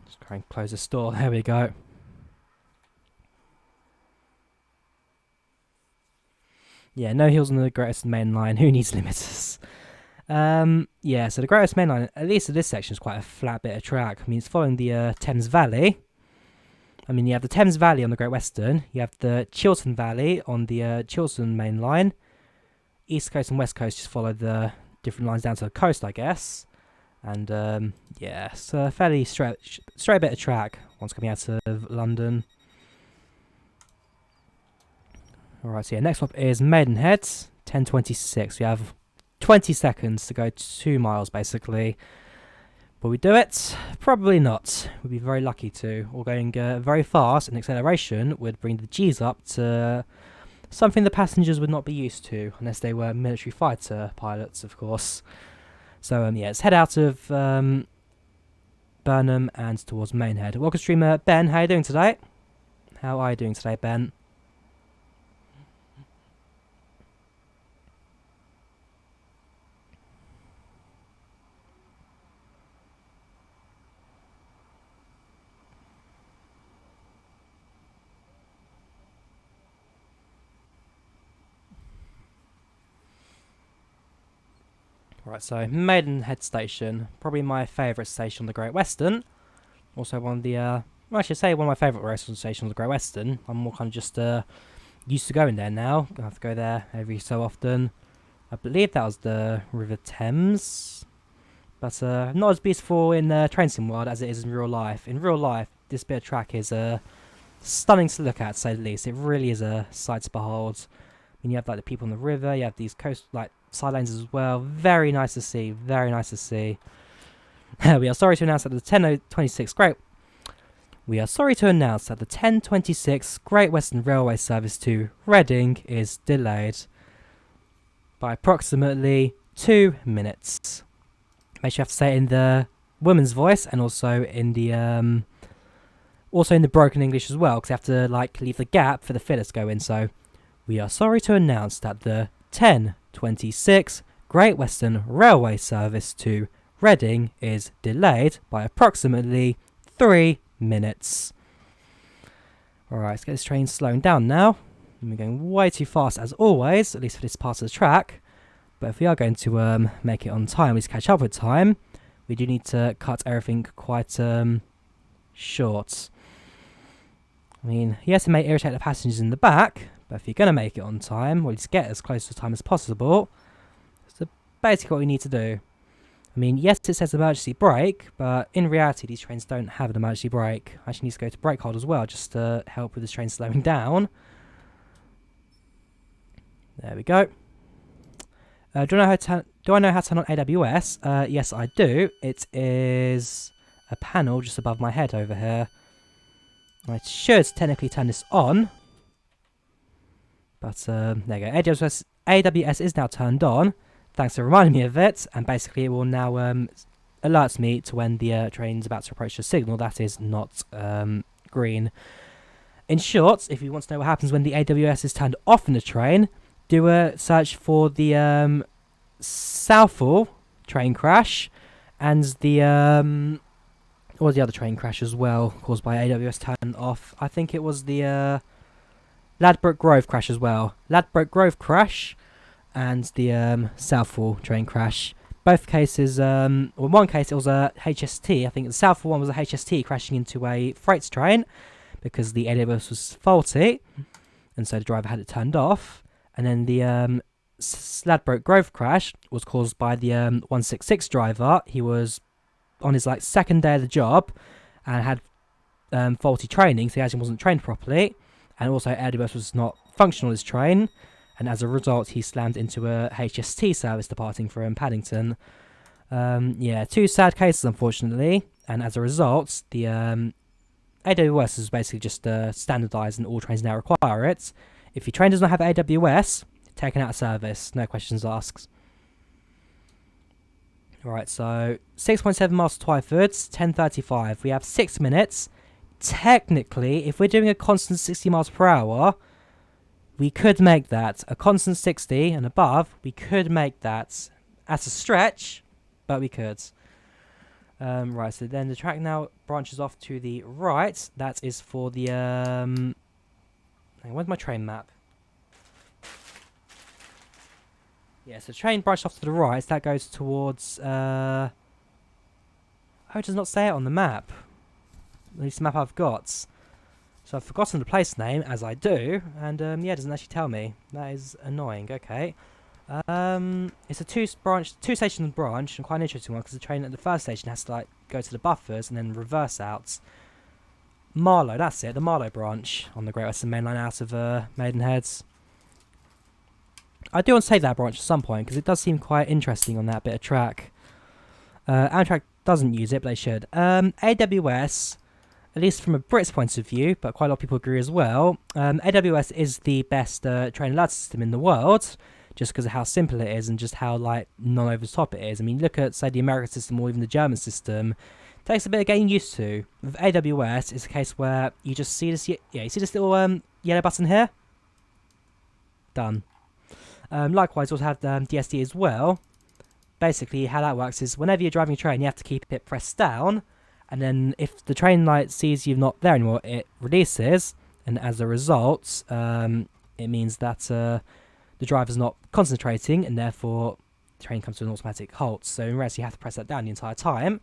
Just try and close the store. There we go. Yeah, no hills on the Greatest Mainline. Who needs limiters? Yeah, so the Greatest Mainline, at least in this section, is quite a flat bit of track. I mean, it's following the Thames Valley. I mean, you have the Thames Valley on the Great Western. You have the Chiltern Valley on the Chiltern Main Line. East Coast and West Coast just follow the different lines down to the coast, I guess. And, yeah, it's a fairly straight bit of track once coming out of London. Alright, so yeah, next up is Maidenhead, 10:26. We have 20 seconds to go 2 miles, basically. Will we do it? Probably not. We'd be very lucky to. Or going very fast, and acceleration would bring the G's up to something the passengers would not be used to, unless they were military fighter pilots, of course. So, yeah, let's head out of Burnham and towards Maidenhead. Welcome, streamer Ben. How are you doing today? How are you doing today, Ben? Right, so Maidenhead Station, probably my favourite station on the Great Western. Also one of the, well, I should say one of my favourite restaurant stations on the Great Western. I'm more kind of just used to going there now. I have to go there every so often. I believe that was the River Thames. But not as beautiful in Train Sim World as it is in real life. In real life, this bit of track is stunning to look at, to say the least. It really is a sight to behold. I mean, you have like the people on the river, you have these coast, like, side lanes as well. Very nice to see. Very nice to see. We are sorry to announce that the 10:26 Great Western Railway service to Reading is delayed by approximately 2 minutes. Make sure you have to say it in the woman's voice and also in the broken English as well, because you have to like leave the gap for the fillers to go in. So we are sorry to announce that the 10:26 Great Western Railway service to Reading is delayed by approximately 3 minutes. Alright, let's get this train slowing down now. We're going way too fast as always, at least for this part of the track. But if we are going to make it on time, at least catch up with time, we do need to cut everything quite short. I mean, yes, it may irritate the passengers in the back, but if you're going to make it on time, or just get as close to time as possible, that's basically what you need to do. I mean, yes, it says emergency brake, but in reality, these trains don't have an emergency brake. I actually need to go to brake hold as well, just to help with this train slowing down. There we go. Do I know how to turn on AWS? Yes, I do. It is a panel just above my head over here. I should technically turn this on. But there you go. AWS is now turned on. Thanks for reminding me of it. And basically it will now alerts me to when the train's about to approach the signal that is not green. In short, if you want to know what happens when the AWS is turned off in the train, do a search for the Southall train crash and the or the other train crash as well caused by AWS turn off. I think it was the Ladbroke Grove crash as well. Ladbroke Grove crash and the Southall train crash. Both cases, well, in one case it was a HST. I think the Southall one was a HST crashing into a freight train because the AWS was faulty, and so the driver had it turned off. And then the Ladbroke Grove crash was caused by the 166 driver. He was on his second day of the job and had faulty training, so he actually wasn't trained properly. And also AWS was not functional on his train, and as a result he slammed into a HST service departing from Paddington. Yeah, two sad cases unfortunately, and as a result the AWS is basically just standardised and all trains now require it. If your train does not have AWS, taken out of service, no questions asked. Right, so 6.7 miles to Twyford, 10:35. We have 6 minutes. Technically, if we're doing a constant 60 miles per hour, we could make that. A constant 60 and above, we could make that. That's a stretch, but we could. Right, so then the track now branches off to the right. That is for the... where's my train map? Yeah, so train branched off to the right. That goes towards... oh, it does not say it on the map. At least the map I've got. So I've forgotten the place name, as I do, and yeah, it doesn't actually tell me. That is annoying. Okay. It's a two-station branch, and quite an interesting one, because the train at the first station has to go to the buffers and then reverse out. Marlow, that's it, the Marlow branch on the Great Western Main Line out of Maidenhead. I do want to take that branch at some point, because it does seem quite interesting on that bit of track. Amtrak doesn't use it, but they should. AWS, at least from a Brit's point of view, but quite a lot of people agree as well, AWS is the best train alert system in the world, just because of how simple it is and just how non-over the top it is. I mean, look at, say, the American system or even the German system. It takes a bit of getting used to. With AWS, it's a case where you just see this, you see this little yellow button here? Done. Likewise, we also have DSD as well. Basically, how that works is whenever you're driving a train, you have to keep it pressed down, and then if the train light sees you're not there anymore, it releases, and as a result, it means that the driver's not concentrating, and therefore the train comes to an automatic halt. So in rest, you have to press that down the entire time.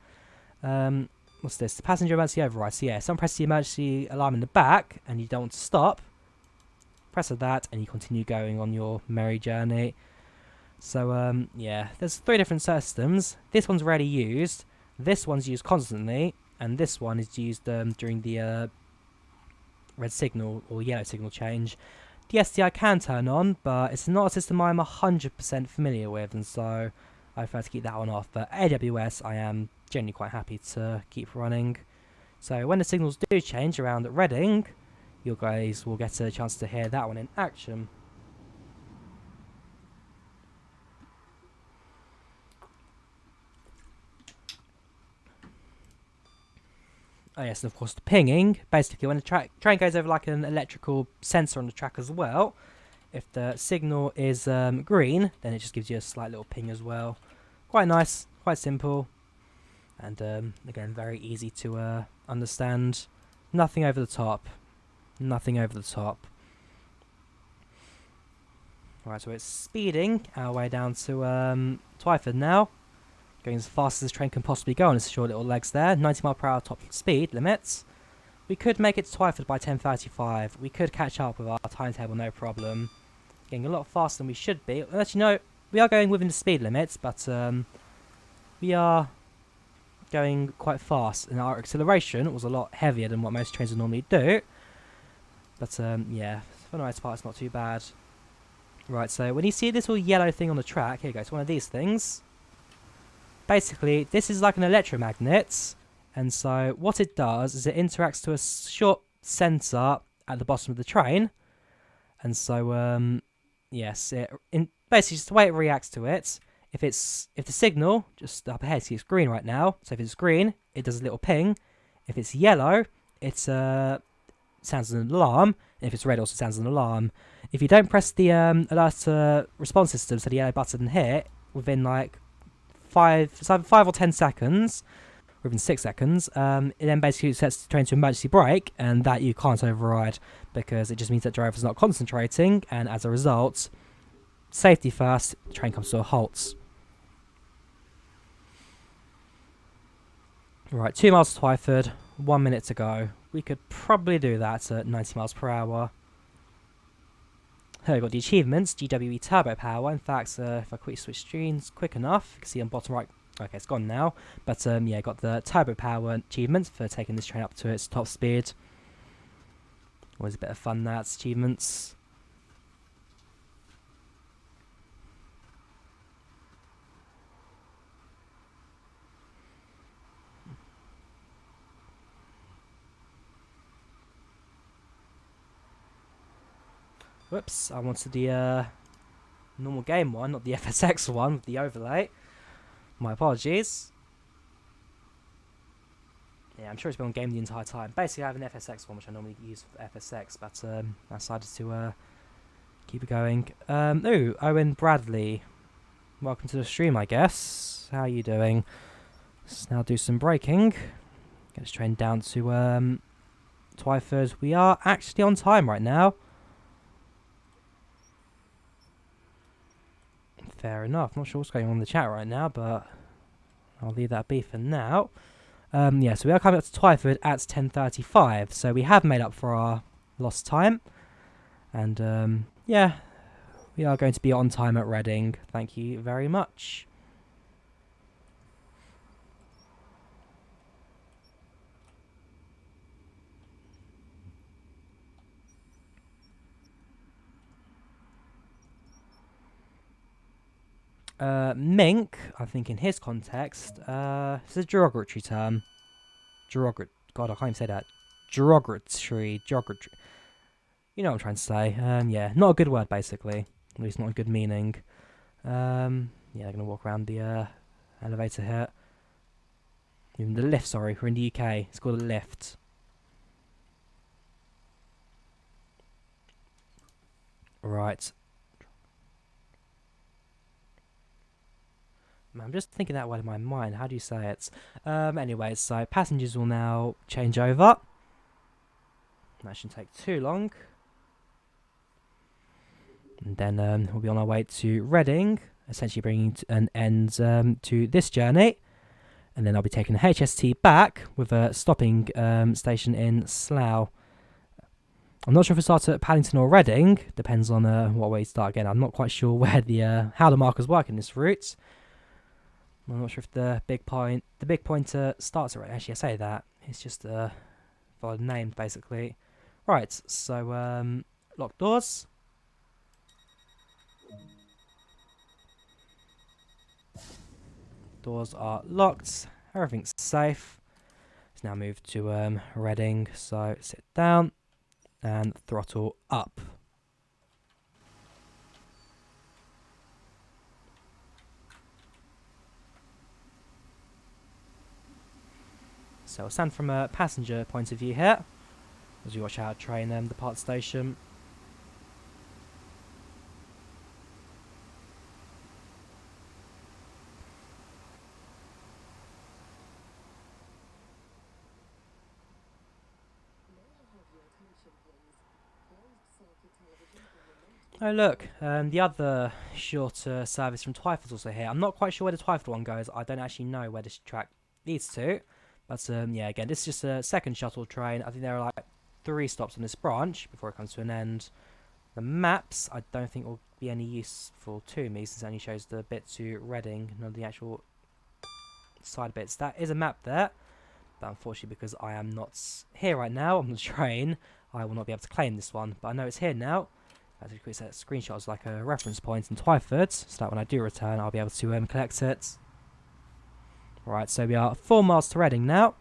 What's this? The passenger emergency override. So yeah, if someone presses the emergency alarm in the back, and you don't want to stop, press that, and you continue going on your merry journey. So yeah, there's 3 different systems. This one's rarely used. This one's used constantly, and this one is used during the red signal or yellow signal change. The SDI can turn on, but it's not a system I'm 100% familiar with, and so I prefer to keep that one off. But AWS, I am generally quite happy to keep running. So when the signals do change around at Reading, you guys will get a chance to hear that one in action. Oh yes, and of course the pinging. Basically, when the train goes over an electrical sensor on the track as well, if the signal is green, then it just gives you a slight little ping as well. Quite nice, quite simple, and again, very easy to understand. Nothing over the top. Nothing over the top. Alright, so it's speeding our way down to Twyford now. Going as fast as this train can possibly go on its short little legs there. 90 mile per hour top speed limits. We could make it to Twyford by 10:35. We could catch up with our timetable, no problem. Getting a lot faster than we should be. Actually, no, we are going within the speed limits, but we are going quite fast. And our acceleration was a lot heavier than what most trains would normally do. But yeah, for the most part, it's not too bad. Right, so when you see this little yellow thing on the track, here goes one of these things. Basically, this is like an electromagnet, and so what it does is it interacts to a short sensor at the bottom of the train, and so yes, basically just the way it reacts to it. If the signal just up ahead, see it's green right now, so if it's green, it does a little ping. If it's yellow, it sounds an alarm, and if it's red, it also sounds an alarm. If you don't press the alert response system, so the yellow button here, within like 5 or 10 seconds, within 6 seconds, it then basically sets the train to emergency brake, and that you can't override because it just means that the driver's not concentrating, and as a result, safety first, the train comes to a halt. Right, 2 miles to Twyford, 1 minute to go. We could probably do that at 90 miles per hour. Here we've got the achievements, GWE Turbo Power. In fact, if I quickly switch screens quick enough, you can see on bottom right, okay, it's gone now. But yeah, got the Turbo Power achievement for taking this train up to its top speed. Always a bit of fun, that's achievements. Whoops, I wanted the normal game one, not the FSX one with the overlay. My apologies. Yeah, I'm sure it's been on game the entire time. Basically, I have an FSX one, which I normally use for FSX, but I decided to keep it going. Ooh, Owen Bradley. Welcome to the stream, I guess. How are you doing? Let's now do some braking. Get this train down to Twyford. We are actually on time right now. Fair enough. Not sure what's going on in the chat right now, but I'll leave that be for now. Yeah, so we are coming up to Twyford at 10:35, so we have made up for our lost time. And yeah, we are going to be on time at Reading. Thank you very much. Mink, I think in his context, it's a derogatory term. God, I can't even say that. Derogatory. You know what I'm trying to say. Yeah, not a good word, basically. At least not a good meaning. Yeah, I'm going to walk around the elevator here. Even the lift, sorry. We're in the UK. It's called a lift. Right. I'm just thinking that word in my mind. How do you say it? Anyway, so passengers will now change over. That shouldn't take too long. And then we'll be on our way to Reading, essentially bringing an end to this journey. And then I'll be taking the HST back with a stopping station in Slough. I'm not sure if we start at Paddington or Reading. Depends on what way you start. Again, I'm not quite sure where the how the markers work in this route. I'm not sure if the big pointer starts at Reading. Actually, I say that. It's just follow the name, basically. Right, so lock doors. Doors are locked. Everything's safe. Let's now move to Reading. So sit down and throttle up. So we'll stand from a passenger point of view here as we watch our train depart the station. Oh look, the other shorter service from Twyford's also here. I'm not quite sure where the Twyford one goes. I don't actually know where this track leads to. But yeah, again, this is just a second shuttle train. I think there are like 3 stops on this branch before it comes to an end. The maps, I don't think will be any useful to me since it only shows the bit to Reading, not the actual side bits. That is a map there, but unfortunately because I am not here right now on the train, I will not be able to claim this one. But I know it's here now. As a quick set screenshot as like a reference point in Twyford, so that when I do return, I'll be able to collect it. Right, so we are 4 miles to Reading now.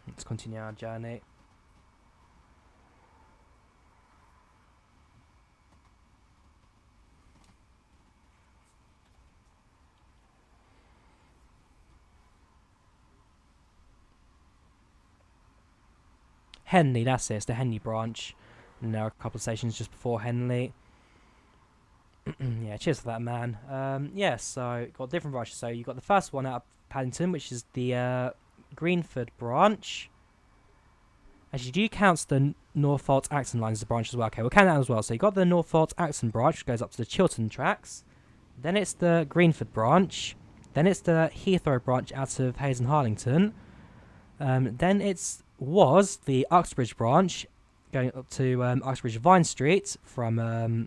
Let's continue our journey. Henley, that's it, it's the Henley branch. And there are a couple of stations just before Henley. Yeah, cheers for that, man. Yeah, so got different branches. So you got the first one out of Paddington, which is the Greenford branch. Actually, do you count the Norfolk Acton line as a branch as well? Okay, we'll count that as well. So you got the Norfolk Acton branch, which goes up to the Chiltern tracks. Then it's the Greenford branch. Then it's the Heathrow branch out of Hayes and Harlington. Then was the Uxbridge branch going up to Uxbridge Vine Street from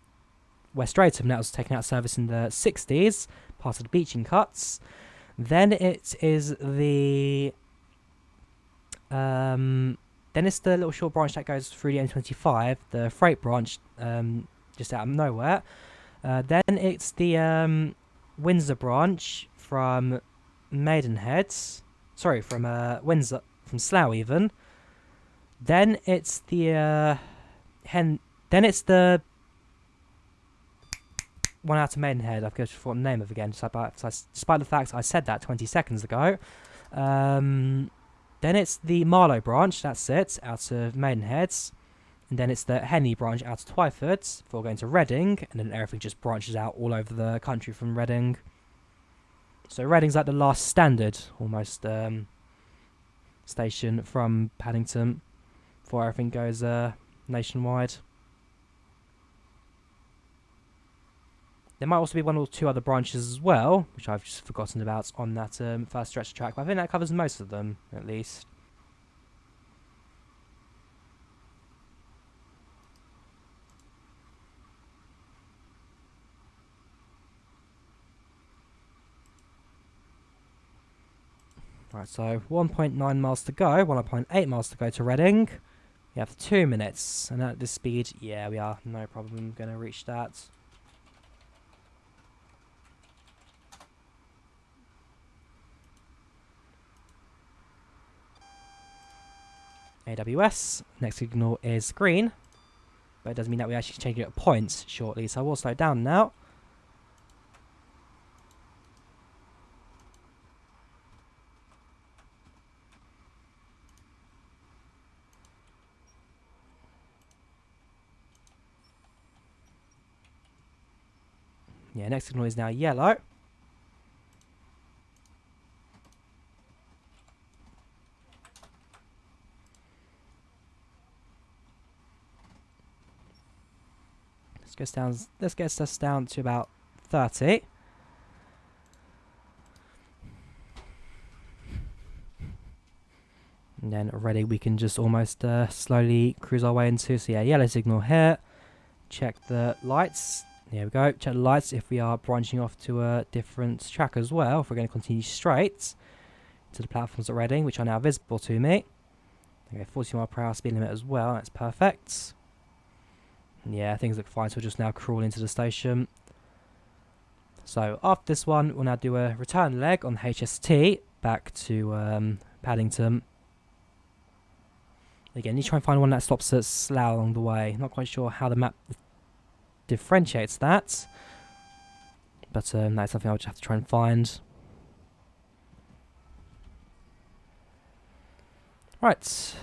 West Drayton. That was taken out of service in the 60s, part of the Beeching Cuts. Then it is the little short branch that goes through the M25, the freight branch, just out of nowhere. Then it's the Windsor branch from Maidenhead. Sorry, from Windsor, from Slough even. Then it's the then it's the one out of Maidenhead. I've just forgotten the name of it again, despite the fact I said that 20 seconds ago. Then it's the Marlow branch, that's it, out of Maidenhead. And then it's the Henley branch out of Twyford before going to Reading. And then everything just branches out all over the country from Reading. So Reading's like the last standard, almost, station from Paddington before everything goes nationwide. There might also be 1 or 2 other branches as well, which I've just forgotten about on that first stretch of track, but I think that covers most of them, at least. Right, so 1.9 miles to go, 1.8 miles to go to Reading. We have 2 minutes, and at this speed, yeah, we are no problem going to reach that. AWS, next signal is green, but it doesn't mean that we actually change it at points shortly, so I will slow down now. Yeah, next signal is now yellow. This gets us down to about 30. And then already we can just almost slowly cruise our way into. So yeah, yellow signal here. Check the lights. There we go. Check the lights if we are branching off to a different track as well. If we're going to continue straight to the platforms at Reading, which are now visible to me. Okay, 40 mile per hour speed limit as well. That's perfect. Yeah, things look fine, so we'll just now crawl into the station. So after this one, we'll now do a return leg on HST back to Paddington. Again, you try and find one that stops at Slough along the way. Not quite sure how the map differentiates that, but that's something I'll just have to try and find. Right,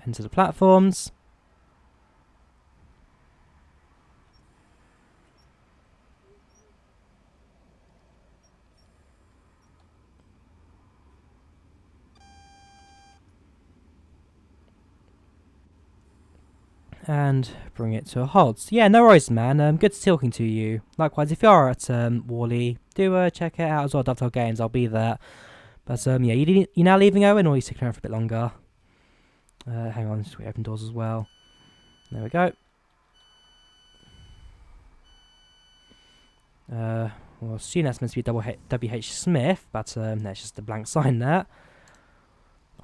into the platforms. And bring it to a halt. Yeah, no worries, man. Good talking to you. Likewise, if you are at Worley, do check it out as well. Dovetail Games, I'll be there. But yeah, you now leaving, Owen, or are you sticking around for a bit longer? Hang on, just open doors as well. There we go. Well, soon that's meant to be WH Smith, but that's just a blank sign there.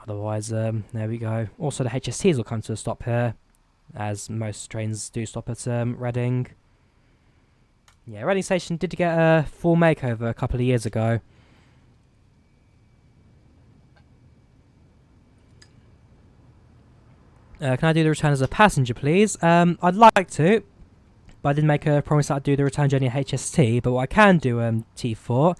Otherwise, there we go. Also, the HSTs will come to a stop here. as most trains do stop at Reading. Yeah, Reading Station did get a full makeover a couple of years ago. Can I do the return as a passenger, please? I'd like to, but I did make a promise that I'd do the return journey at HST. But what I can do, T4,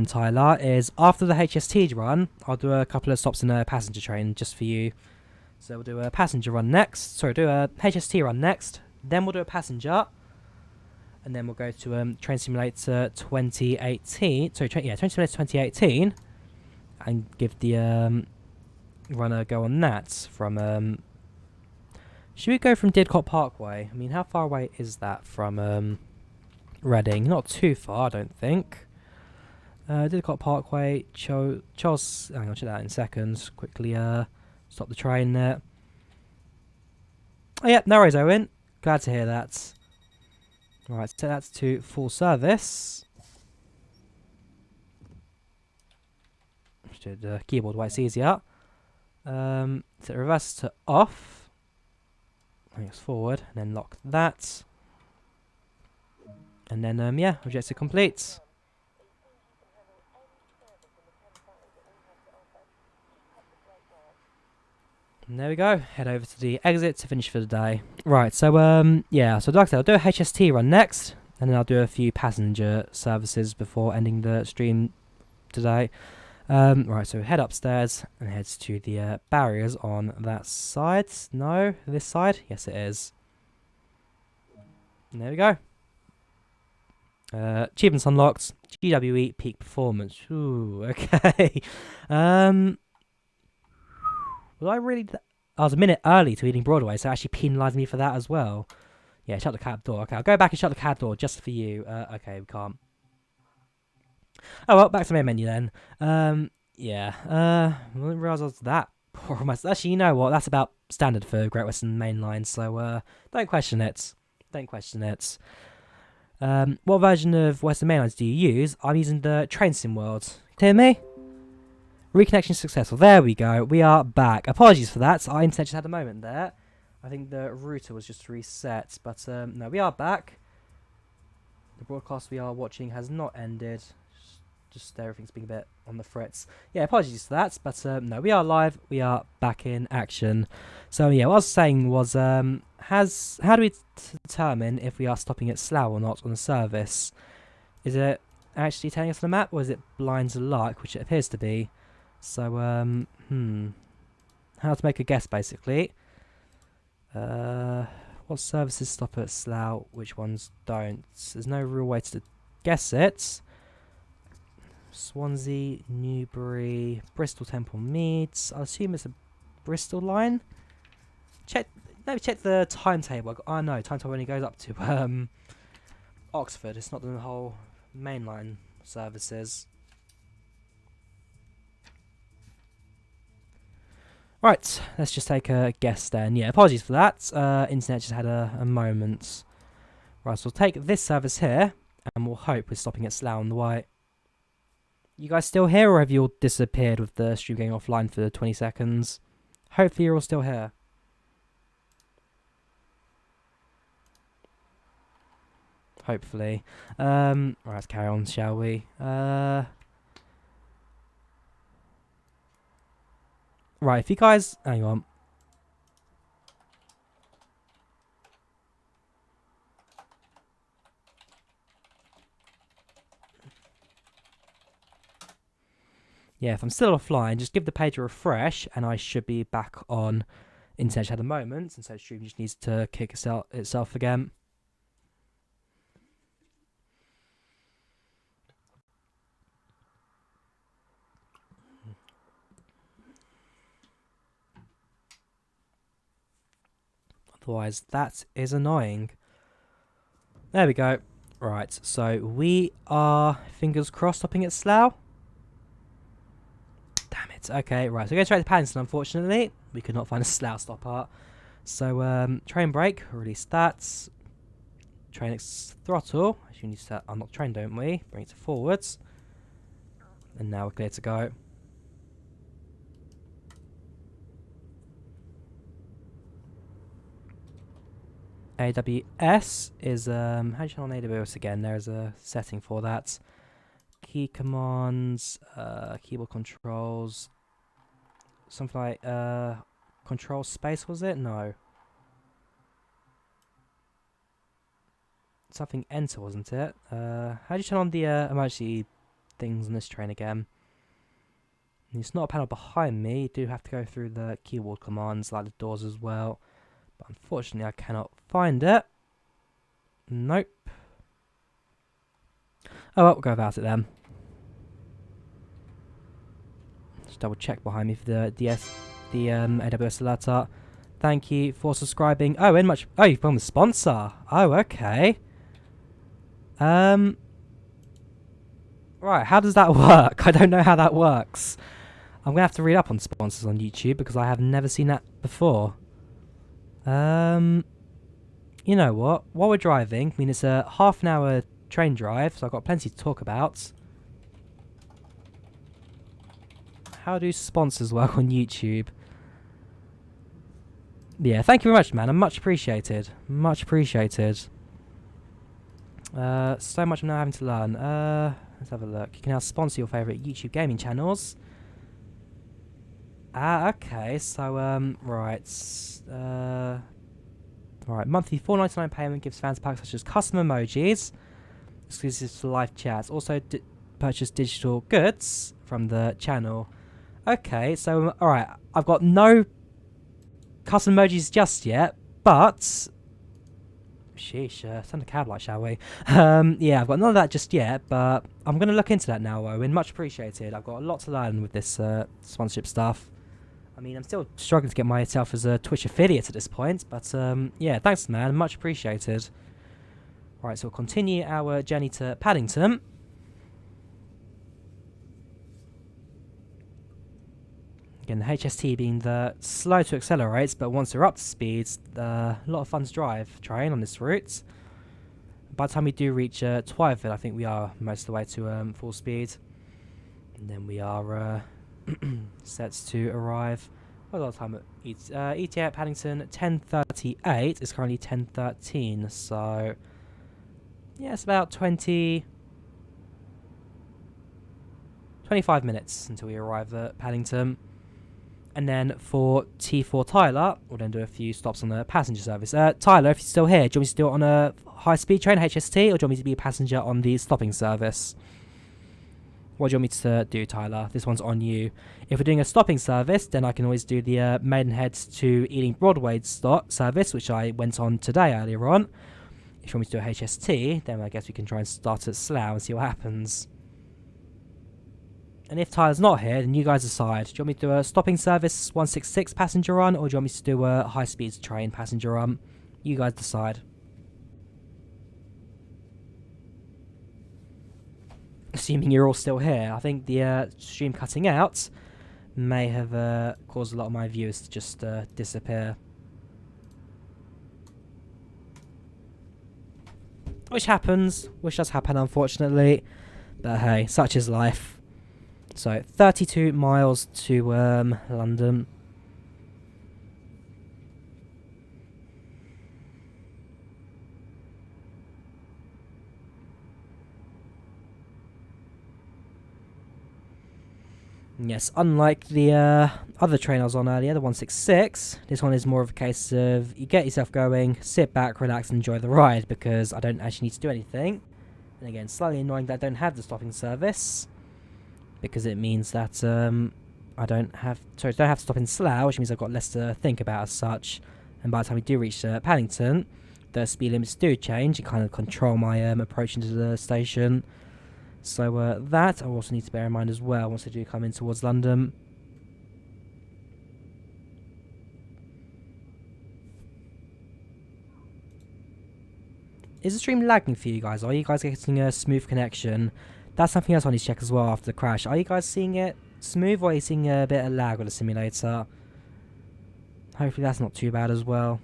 Tyler, is after the HST run, I'll do a couple of stops in a passenger train just for you. So we'll do a passenger run next. Sorry, do a HST run next. Then we'll do a passenger. And then we'll go to Train Simulator 2018. Sorry, Train Simulator 2018. And give the run a go on that from... should we go from Didcot Parkway? I mean, how far away is that from Reading? Not too far, I don't think. Didcot Parkway, Charles... Hang on, check that out in seconds. Quickly stop the train there. Oh yeah, no worries, Owen. Glad to hear that. Right, so that's to full service. Just do the keyboard while it's easier. Set reverse to off. I think it's forward, and then lock that. And then, yeah, objective complete. And there we go. Head over to the exit to finish for the day. Right, so, yeah, so like I said, I'll do a HST run next, and then I'll do a few passenger services before ending the stream today. Right, so head upstairs and heads to the barriers on that side. No, this side? Yes, it is. And there we go. Achievements unlocked. GWE peak performance. Ooh, okay. Will I really... I was a minute early to Ealing Broadway, so it actually penalised me for that as well. Yeah, shut the cab door. Okay, I'll go back and shut the cab door just for you. Okay, we can't. Oh, well, back to my menu then. Yeah. I didn't realise I was that poor on myself. Actually, you know what? That's about standard for Great Western Mainline, so don't question it. Don't question it. What version of Western Mainlines do you use? I'm using the Train Sim World. Hear me? Reconnection successful. There we go. We are back. Apologies for that. Our internet just had a moment there. I think the router was just reset. But no, we are back. The broadcast we are watching has not ended. Just everything's being a bit on the fritz. Yeah, apologies for that. But no, we are live. We are back in action. So yeah, what I was saying was, how do we determine if we are stopping at Slough or not on the service? Is it actually telling us on the map, or is it blind as luck, which it appears to be? So, how to make a guess, basically. What services stop at Slough, which ones don't? There's no real way to guess it. Swansea, Newbury, Bristol Temple Meads. I assume it's a Bristol line. Let me check the timetable. Oh no, timetable only goes up to Oxford. It's not the whole mainline services. Right, let's just take a guess then. Yeah, apologies for that. Internet just had a moment. Right, so we'll take this service here, and we'll hope we're stopping at Slough on the way. You guys still here, or have you all disappeared with the stream going offline for 20 seconds? Hopefully you're all still here. Hopefully. Right, let's carry on, shall we? Right, if you guys... Hang on. Yeah, if I'm still offline, just give the page a refresh, and I should be back on internet at the moment, and so the stream just needs to kick itself again. Otherwise, that is annoying. There we go. Right, so we are, fingers crossed, stopping at Slough. Damn it. Okay, right, so we're going straight to Paddington, unfortunately. We could not find a Slough stopper. So, train brake, release that. Train throttle. Actually, we need to unlock train, don't we? Bring it to forwards. And now we're clear to go. AWS is how do you turn on AWS again? There's a setting for that. Key commands, keyboard controls, something like control space, was it? No. Something enter, wasn't it? How do you turn on the emergency things on this train again? It's not a panel behind me. You do have to go through the keyboard commands, like the doors as well. But unfortunately, I cannot find it. Nope. Oh well, we'll go without it then. Just double check behind me for the AWS alert. Thank you for subscribing. Oh, and much. Oh, you've become a sponsor. Oh, okay. Right, how does that work? I don't know how that works. I'm gonna have to read up on sponsors on YouTube because I have never seen that before. You know what? While we're driving, I mean it's a half an hour train drive, so I've got plenty to talk about. How do sponsors work on YouTube? Yeah, thank you very much, man. I'm much appreciated. Much appreciated. So much I'm now having to learn. Let's have a look. You can now sponsor your favourite YouTube gaming channels. Okay. So, right. Right. Monthly $4.99 payment gives fans packs such as custom emojis, exclusive to live chats. Also, purchase digital goods from the channel. Okay. So, alright. I've got no custom emojis just yet, but... Sheesh, send a cab light, shall we? Yeah, I've got none of that just yet, but I'm going to look into that now, Owen. Much appreciated. I've got a lot to learn with this sponsorship stuff. I mean, I'm still struggling to get myself as a Twitch affiliate at this point, but yeah, thanks, man. Much appreciated. Right, so we'll continue our journey to Paddington. Again, the HST being the slow to accelerate, but once we're up to speed, a lot of fun to drive train on this route. By the time we do reach Twyford, I think we are most of the way to full speed. And then we are set to arrive. What other time? ETA at Paddington, 10:38. It's currently 10:13, so yeah, it's about 25 minutes until we arrive at Paddington. And then for T4 Tyler, we'll then do a few stops on the passenger service. Tyler, if you're still here, do you want me to do it on a high-speed train, HST, or do you want me to be a passenger on the stopping service? What do you want me to do, Tyler? This one's on you. If we're doing a stopping service, then I can always do the Maidenhead to Ealing Broadway service, which I went on today earlier on. If you want me to do a HST, then I guess we can try and start at Slough and see what happens. And if Tyler's not here, then you guys decide. Do you want me to do a stopping service 166 passenger run, or do you want me to do a high-speed train passenger run? You guys decide. Assuming you're all still here. I think the stream cutting out may have caused a lot of my viewers to just disappear. Which happens. Which does happen, unfortunately. But hey, such is life. So, 32 miles to London. Yes, unlike the other train I was on earlier, the 166, this one is more of a case of you get yourself going, sit back, relax, and enjoy the ride, because I don't actually need to do anything. And again, slightly annoying that I don't have the stopping service, because it means that I don't have to stop in Slough, which means I've got less to think about as such. And by the time we do reach Paddington, the speed limits do change and kind of control my approach into the station. So that I also need to bear in mind as well once I do come in towards London. Is the stream lagging for you guys? Are you guys getting a smooth connection? That's something else I need to check as well after the crash. Are you guys seeing it smooth, or are you seeing a bit of lag on the simulator? Hopefully that's not too bad as well.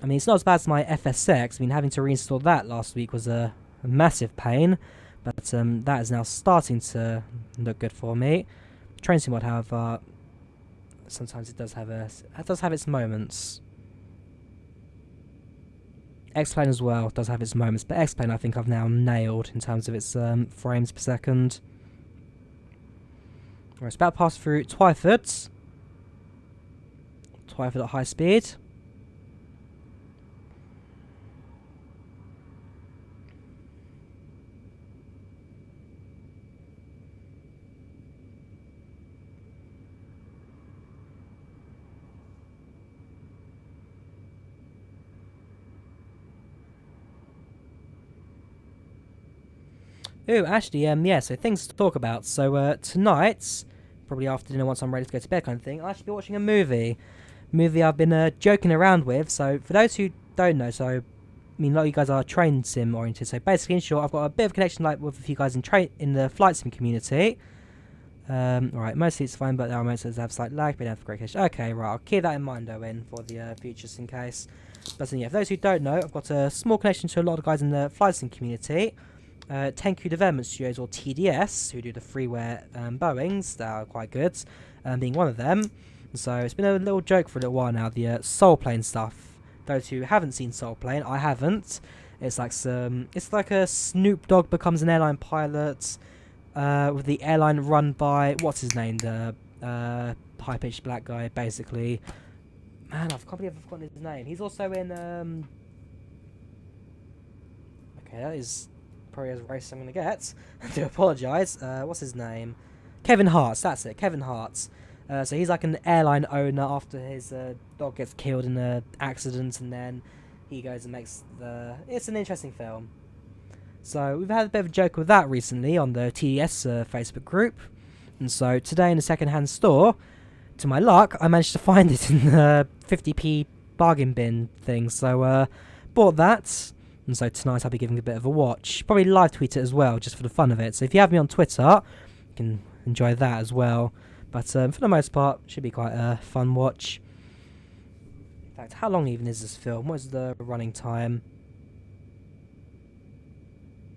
I mean, it's not as bad as my FSX. I mean, having to reinstall that last week was a massive pain. But that is now starting to look good for me. Train sim mod, however, sometimes it does have its moments. X-Plane as well does have its moments, but X-Plane I think I've now nailed in terms of its frames per second. Right, it's about to pass through Twyford. Twyford at high speed. Ooh, actually, yeah, so things to talk about. So, tonight, probably after dinner once I'm ready to go to bed kind of thing, I'll actually be watching a movie. Movie I've been joking around with. So, for those who don't know, so, I mean, a lot of you guys are train sim oriented. So, basically, in short, I've got a bit of a connection like with a few guys in the flight sim community. Alright, mostly it's fine, but there are moments that have slight lag, but don't have great connection. Okay, right, I'll keep that in mind, Owen, for the future just in case. But yeah, for those who don't know, I've got a small connection to a lot of guys in the flight sim community. Tenku Development Studios, or TDS, who do the freeware Boeings, that are quite good, being one of them. So it's been a little joke for a little while now, the Soul Plane stuff. Those who haven't seen Soul Plane, I haven't. It's like a Snoop Dogg becomes an airline pilot, with the airline run by, what's his name, the high-pitched black guy, basically. Man, I can't believe I've forgotten his name. He's also in, okay, that is probably as racist I'm going to get. I do apologise. What's his name? Kevin Hart's, that's it, Kevin Hart's. So he's like an airline owner after his dog gets killed in an accident, and then he goes and makes the... It's an interesting film. So we've had a bit of a joke with that recently on the TDS Facebook group. And so today in the second-hand store, to my luck, I managed to find it in the 50p bargain bin thing. So bought that. And so tonight I'll be giving a bit of a watch. Probably live tweet it as well, just for the fun of it. So if you have me on Twitter, you can enjoy that as well. But for the most part, should be quite a fun watch. In fact, how long even is this film? What is the running time?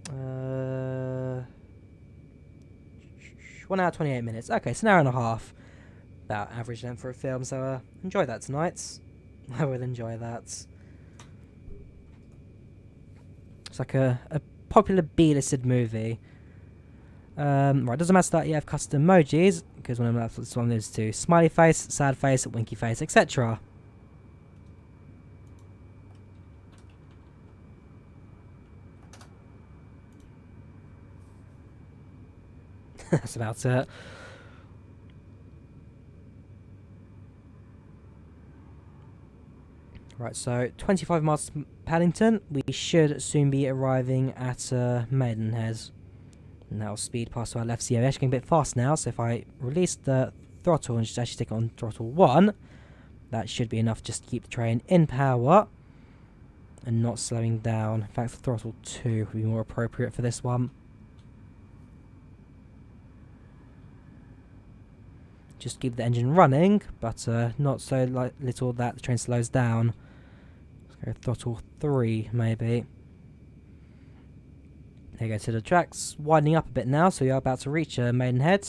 1 hour 28 minutes. Okay, so an hour and a half. About average length for a film. So enjoy that tonight. I will enjoy that. It's like a popular B-listed movie. Right, doesn't matter that you have custom emojis, because one of them, that's what this one is to. Smiley face, sad face, winky face, etc. That's about it. Right, so 25 miles to Paddington. We should soon be arriving at Maidenhead. And that'll speed past our left. So yeah, we're actually getting a bit fast now. So if I release the throttle and just actually stick it on throttle 1, that should be enough just to keep the train in power and not slowing down. In fact, throttle 2 would be more appropriate for this one. Just keep the engine running, but not so little that the train slows down. Let's go throttle 3, maybe. There you go, so the track's widening up a bit now, so we are about to reach Maidenhead.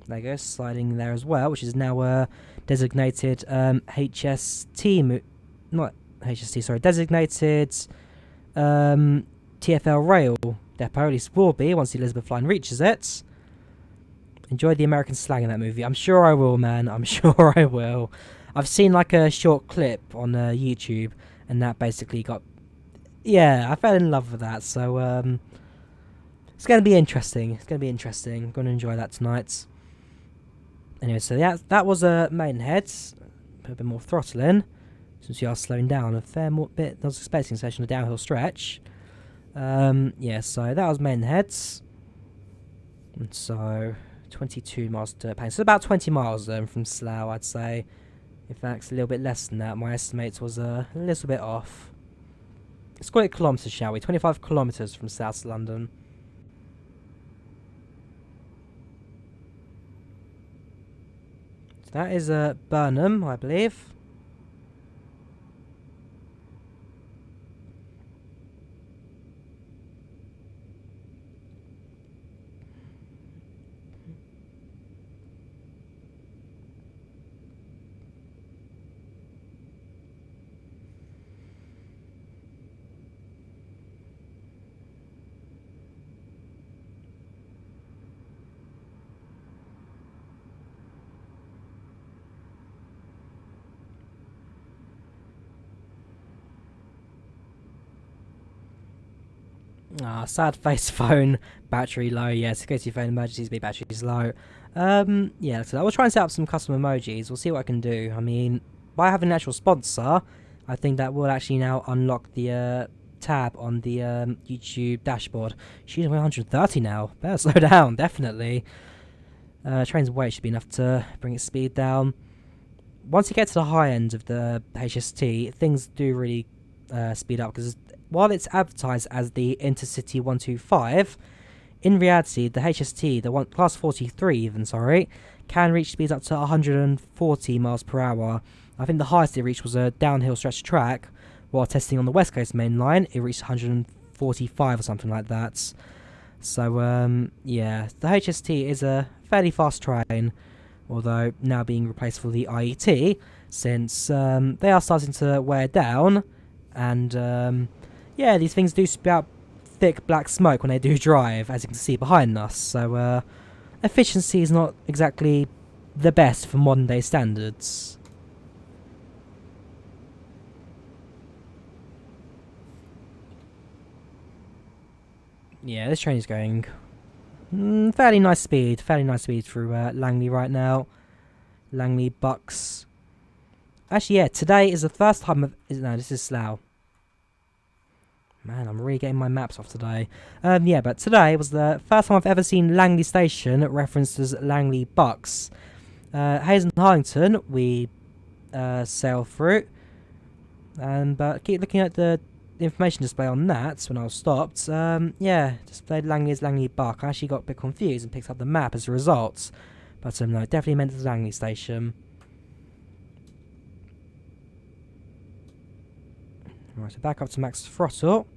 There you go, sliding there as well, which is now designated HST, not HST, sorry, designated TfL rail depot, at least will be, once the Elizabeth line reaches it. Enjoy the American slang in that movie. I'm sure I will, man. I'm sure I will. I've seen like a short clip on YouTube, and that basically got... Yeah, I fell in love with that, so it's going to be interesting. It's going to be interesting. I'm going to enjoy that tonight. Anyway, so yeah, that was Maidenhead. Put a bit more throttle in, since we are slowing down a fair bit. I was expecting such a downhill stretch. Yeah, so that was Maidenhead. And so... 22 miles to Paddington. So about 20 miles from Slough, I'd say. In fact, a little bit less than that. My estimate was a little bit off. Let's call it kilometres, shall we? 25 kilometres from South to London. So that is Burnham, I believe. Ah, sad face phone, battery low. Yeah, security phone emergencies, be batteries low. Yeah, so I will try and set up some custom emojis. We'll see what I can do. I mean, by having an actual sponsor, I think that will actually now unlock the tab on the YouTube dashboard. She's 130 now. Better slow down, definitely. Train's weight should be enough to bring its speed down. Once you get to the high end of the HST, things do really speed up, because while it's advertised as the Intercity 125, in reality, the HST, class 43 even, sorry, can reach speeds up to 140 miles per hour. I think the highest it reached was a downhill stretch track, while testing on the West Coast main line, it reached 145 or something like that. So, yeah, the HST is a fairly fast train, although now being replaced for the IET, since they are starting to wear down, and yeah, these things do spout thick black smoke when they do drive, as you can see behind us. So efficiency is not exactly the best for modern day standards. Yeah, this train is going fairly nice speed through Langley right now. Langley Bucks. Actually, yeah, today is the first time no, this is Slough. Man, I'm really getting my maps off today. Yeah, but today was the first time I've ever seen Langley Station referenced as Langley Bucks. Hayes and Harlington, we sail through. But keep looking at the information display on that when I was stopped. Yeah, displayed Langley as Langley Buck. I actually got a bit confused and picked up the map as a result. But no, it definitely meant the Langley Station. Right, so back up to max throttle.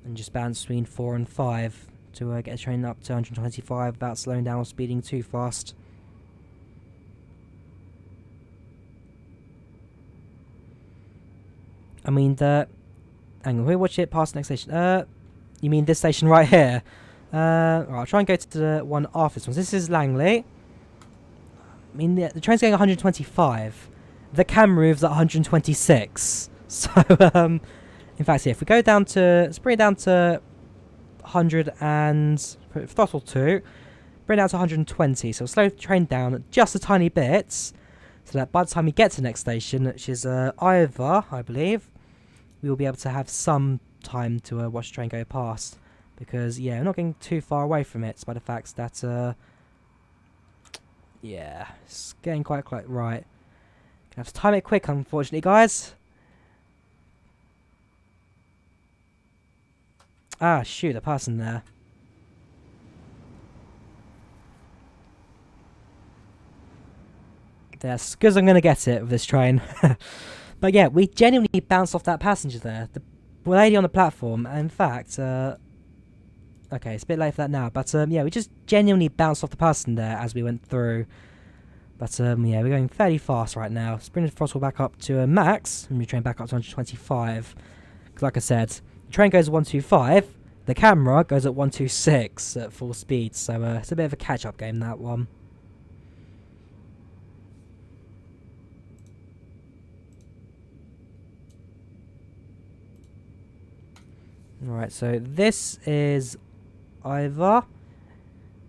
And just bounce between 4 and 5 to get the train up to 125 without slowing down or speeding too fast. I mean, hang on, we'll watch it past the next station. You mean this station right here? Right, I'll try and go to the one after this one. This is Langley. I mean, the train's going 125. The camera moves at 126. So, in fact, yeah, if we go down to, let's bring it down to 100 and put throttle 2, bring it down to 120. So we'll slow the train down just a tiny bit, so that by the time we get to the next station, which is Ivor, I believe, we will be able to have some time to watch the train go past. Because, yeah, we're not getting too far away from it, by the fact that, yeah, it's getting quite right. Gonna have to time it quick, unfortunately, guys. Ah, shoot, a person there. That's because I'm going to get it with this train. But yeah, we genuinely bounced off that passenger there. The lady on the platform, in fact, okay, it's a bit late for that now, but yeah, we just genuinely bounced off the person there as we went through. But yeah, we're going fairly fast right now. Let's bring the throttle back up to a max, and we train back up to 125. Because like I said, the train goes 125, the camera goes at 126 at full speed, so it's a bit of a catch-up game, that one. Right, so this is Ivor.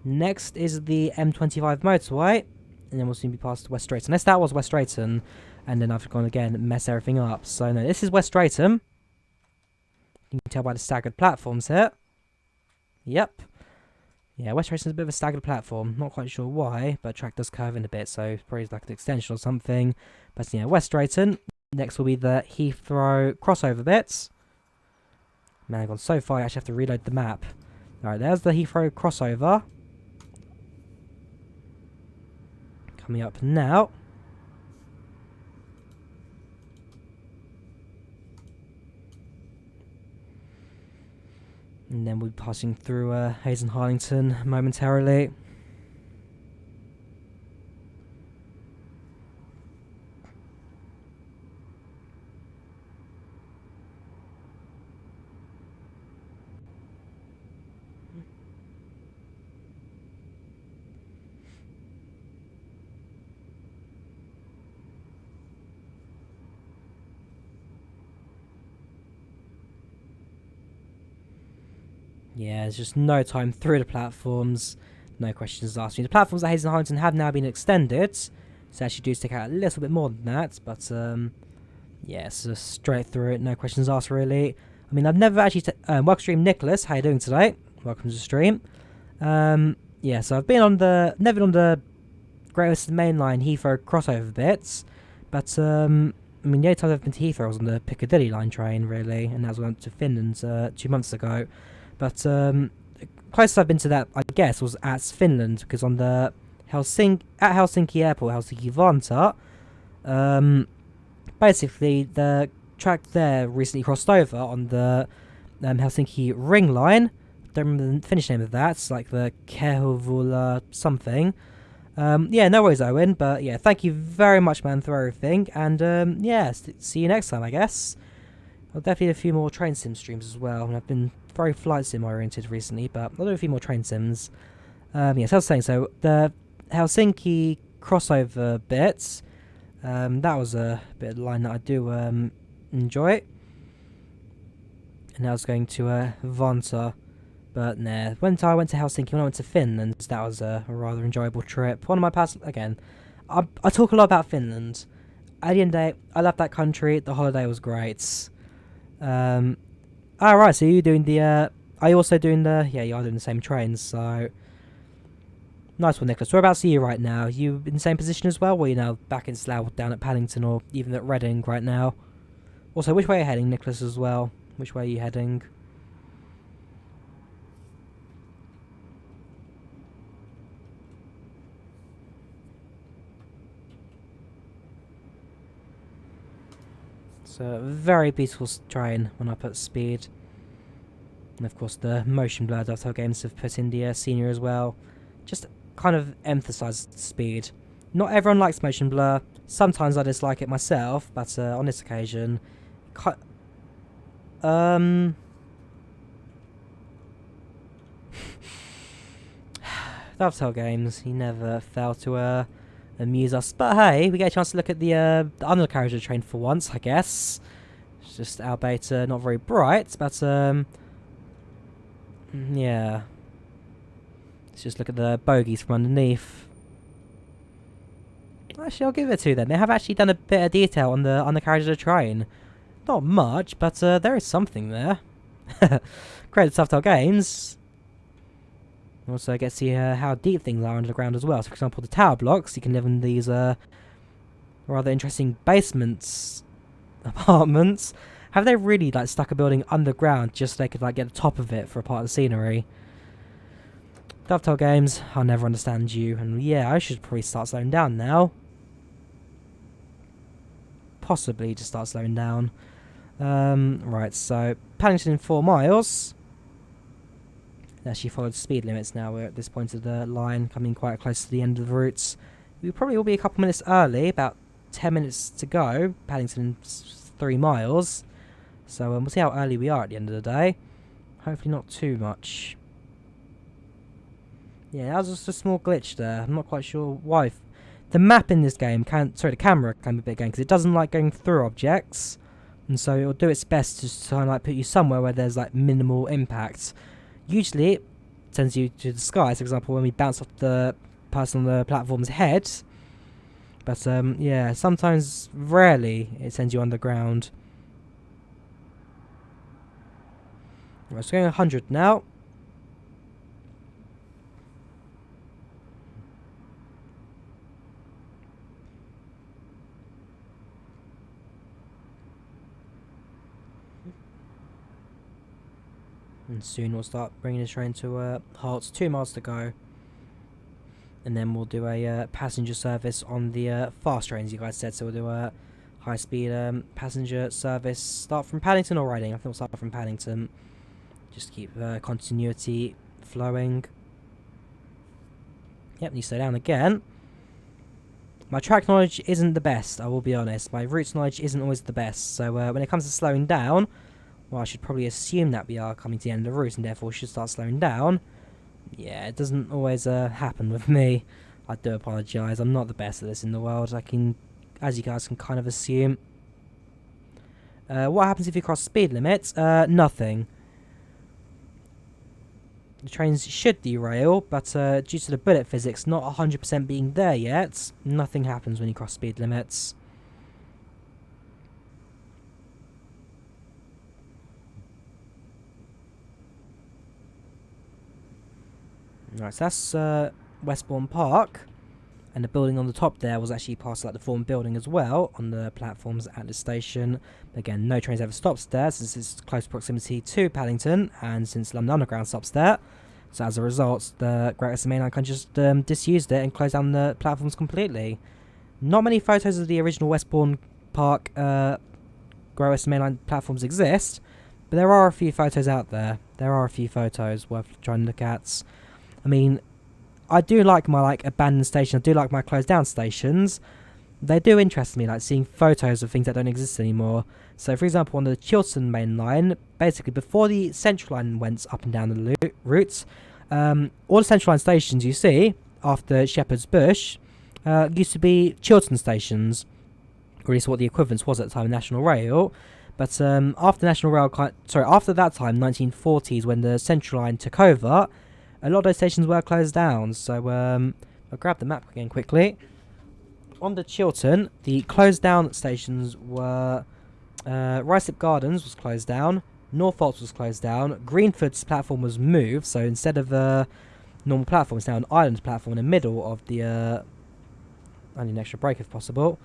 Next is the M25 motorway, and then we'll soon be past West Drayton. Unless that was West Drayton, and then I've gone again and mess everything up. So no, this is West Drayton. You can tell by the staggered platforms here. Yep. Yeah, West Drayton's a bit of a staggered platform. Not quite sure why, but the track does curve in a bit, so probably like an extension or something. But yeah, West Drayton. Next will be the Heathrow crossover bits. Man, I've gone so far I actually have to reload the map. Alright, there's the Heathrow crossover. Coming up now. And then we'll be passing through Hayes and Harlington momentarily. Yeah, there's just no time through the platforms. No questions asked. The platforms at Hayes and Huntington have now been extended, so actually do stick out a little bit more than that. But yeah, it's just straight through it. No questions asked really. I mean, I've never actually welcome stream Nicholas. How you doing today? Welcome to the stream. Yeah, so I've been on the never been on the Great Western Mainline Heathrow crossover bits, but I mean the only time I've been to Heathrow was on the Piccadilly line train really, and that was when I went to Finland 2 months ago. But closest I've been to that, I guess, was at Finland, because on the Helsinki Airport, Helsinki Vantaa, basically the track there recently crossed over on the Helsinki Ring Line. Don't remember the Finnish name of that. It's like the Kehuvula something. Yeah, no worries, Owen. But yeah, thank you very much, man, for everything. And yeah, see you next time, I guess. I'll definitely do a few more train sim streams as well. I've been very flight sim oriented recently, but I'll do a few more train sims. Yes, I was saying, so the Helsinki crossover bits, that was a bit of the line that I do enjoy. And I was going to Vantaa, but nah. When I went to Helsinki, when I went to Finland, that was a rather enjoyable trip. One of my past, again, I talk a lot about Finland. At the end of the day, I love that country. The holiday was great. Alright, so you're doing the, are you also doing the, yeah, you are doing the same trains, so, nice one, Nicholas. Whereabouts are you right now? You in the same position as well, or are you now back in Slough, down at Paddington, or even at Reading right now? Also, which way are you heading, Nicholas, as well? Which way are you heading? It's a very beautiful train when I put speed. And of course the motion blur Dovetail Games have put in the senior as well. Just kind of emphasise speed. Not everyone likes motion blur. Sometimes I dislike it myself, but on this occasion... Dovetail Games, you never fail to amuse us. But hey, we get a chance to look at the Undercarriage of the train for once, I guess. It's just albeit not very bright, but yeah. Let's just look at the bogies from underneath. Actually, I'll give it to them. They have actually done a bit of detail on the Undercarriage of the train. Not much, but there is something there. Credit to Dovetail Games. Also get to see how deep things are underground as well. So for example, the tower blocks, you can live in these rather interesting basements, apartments. Have they really like stuck a building underground just so they could like get the top of it for a part of the scenery? Dovetail Games, I'll never understand you. And yeah, I should probably start slowing down now. Possibly to start slowing down. Right, so Paddington in 4 miles. Actually followed speed limits now. We're at this point of the line, coming quite close to the end of the routes. We probably will be a couple minutes early, about 10 minutes to go. Paddington 3 miles. So we'll see how early we are at the end of the day. Hopefully not too much. Yeah, that was just a small glitch there. I'm not quite sure why. The map in this game the camera can be a bit going because it doesn't like going through objects, and so it'll do its best to try and like put you somewhere where there's like minimal impact. Usually it sends you to the sky. For example, when we bounce off the person on the platform's head. But yeah, sometimes, rarely, it sends you underground. Right, so going 100 now. And soon we'll start bringing the train to halt. 2 miles to go. And then we'll do a passenger service on the fast trains, you guys said. So we'll do a high-speed passenger service. Start from Paddington or Reading? I think we'll start from Paddington. Just keep continuity flowing. Yep, you slow down again. My track knowledge isn't the best, I will be honest. My routes knowledge isn't always the best. So when it comes to slowing down, well, I should probably assume that we are coming to the end of the route and therefore should start slowing down. Yeah, it doesn't always happen with me. I do apologise. I'm not the best at this in the world. I can, as you guys can kind of assume. What happens if you cross speed limits? Nothing. the trains should derail, but due to the bullet physics not 100% being there yet, nothing happens when you cross speed limits. Right, so that's Westbourne Park. And the building on the top there was actually part of like the former building as well on the platforms at the station. Again, no trains ever stops there since it's close proximity to Paddington and since London Underground stops there. So as a result, the Great Western Mainline can just disused it and closed down the platforms completely. Not many photos of the original Westbourne Park Great Western Mainline platforms exist, but there are a few photos out there. There are a few photos worth trying to look at. I mean, I do like my abandoned stations. I do like my closed down stations. They do interest me, like seeing photos of things that don't exist anymore. So, for example, on the Chiltern main line, basically before the Central line went up and down the routes, all the Central line stations you see after Shepherd's Bush used to be Chiltern stations, or at least what the equivalence was at the time of National Rail. But after after that time, 1940s, when the Central line took over, a lot of those stations were closed down. So I'll grab the map again quickly. On the Chiltern, the closed down stations were Ruislip Gardens was closed down, Norfolk was closed down, Greenford's platform was moved, so instead of a normal platform, it's now an island platform in the middle of the I need an extra break if possible.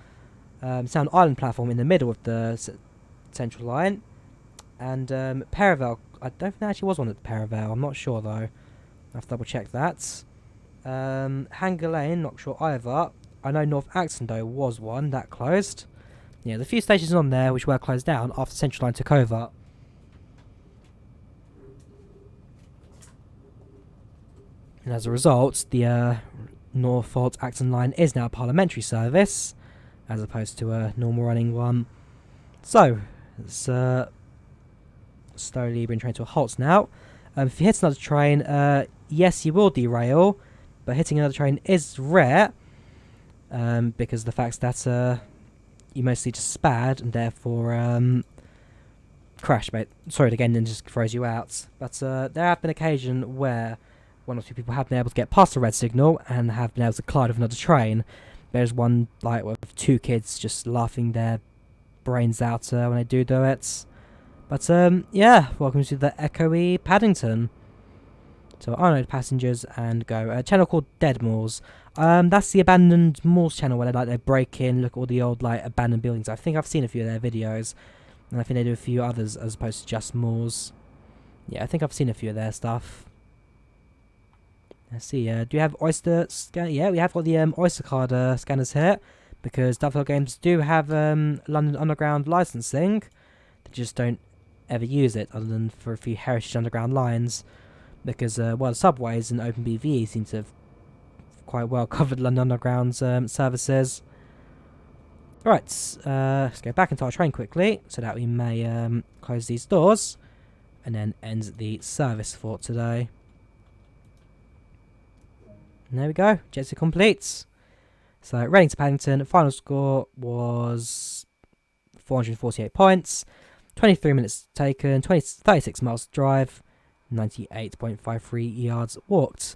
It's now an island platform in the middle of the Central line. And Perivale, I don't think there actually was one at Perivale, I'm not sure though. I have to double check that. Hanger Lane, not sure either. I know North Acton though was one that closed. Yeah, there's a few stations on there which were closed down after Central Line took over. And as a result, the Norfolk Acton line is now a parliamentary service as opposed to a normal running one. So, it's slowly being trained to a halt now. If you hit another train, yes, you will derail, but hitting another train is rare because the fact that you mostly just spad and therefore crash. Sorry again, and just throws you out. But there have been occasions where one or two people have been able to get past the red signal and have been able to collide with another train. There's one with two kids just laughing their brains out when they do it. But yeah, welcome to the echoey Paddington. So unload passengers and go. A channel called Dead Malls. That's the abandoned malls channel where they break in, look at all the old abandoned buildings. I think I've seen a few of their videos, and I think they do a few others as opposed to just malls. Yeah, I think I've seen a few of their stuff. Let's see. Do you have Oyster scan? Yeah, we have got the Oyster card scanners here because Dovetail Games do have London Underground licensing. They just don't ever use it other than for a few heritage underground lines because the subways and OpenBV seem to have quite well covered London Underground services. Right, let's go back into our train quickly so that we may close these doors and then end the service for today. And there we go, jets are complete. So Reading to Paddington, final score was 448 points. 23 minutes taken, 36 miles drive, 98.53 yards walked.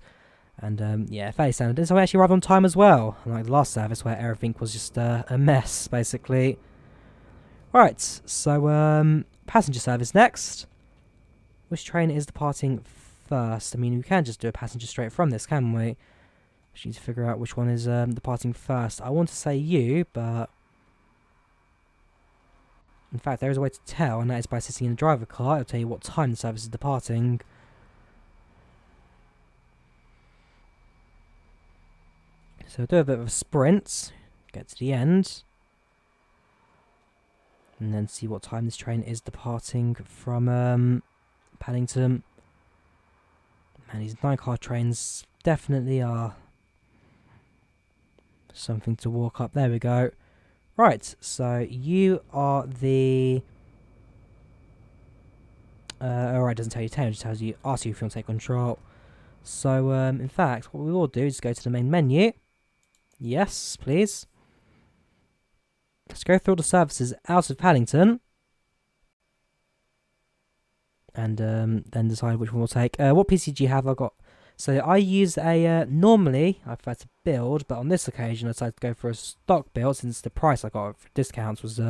And yeah, fairly standard. So we actually arrived on time as well, unlike the last service where everything was just a mess, basically. Right, so passenger service next. Which train is departing first? I mean, we can just do a passenger straight from this, can we? We need to figure out which one is departing first. I want to say you, but in fact, there is a way to tell, and that is by sitting in the driver car. It'll tell you what time the service is departing. So we'll do a bit of a sprint, get to the end, and then see what time this train is departing from Paddington. Man, these 9-car trains definitely are something to walk up. There we go. Right, so you are the... alright, it doesn't tell you 10, it just tells you, asks you if you want to take control. So, in fact, what we will do is go to the main menu. Yes, please. Let's go through all the services out of Paddington. and then decide which one we'll take. What PC do you have? So I use a normally I've had to build, but on this occasion I decided to go for a stock build since the price I got for discounts was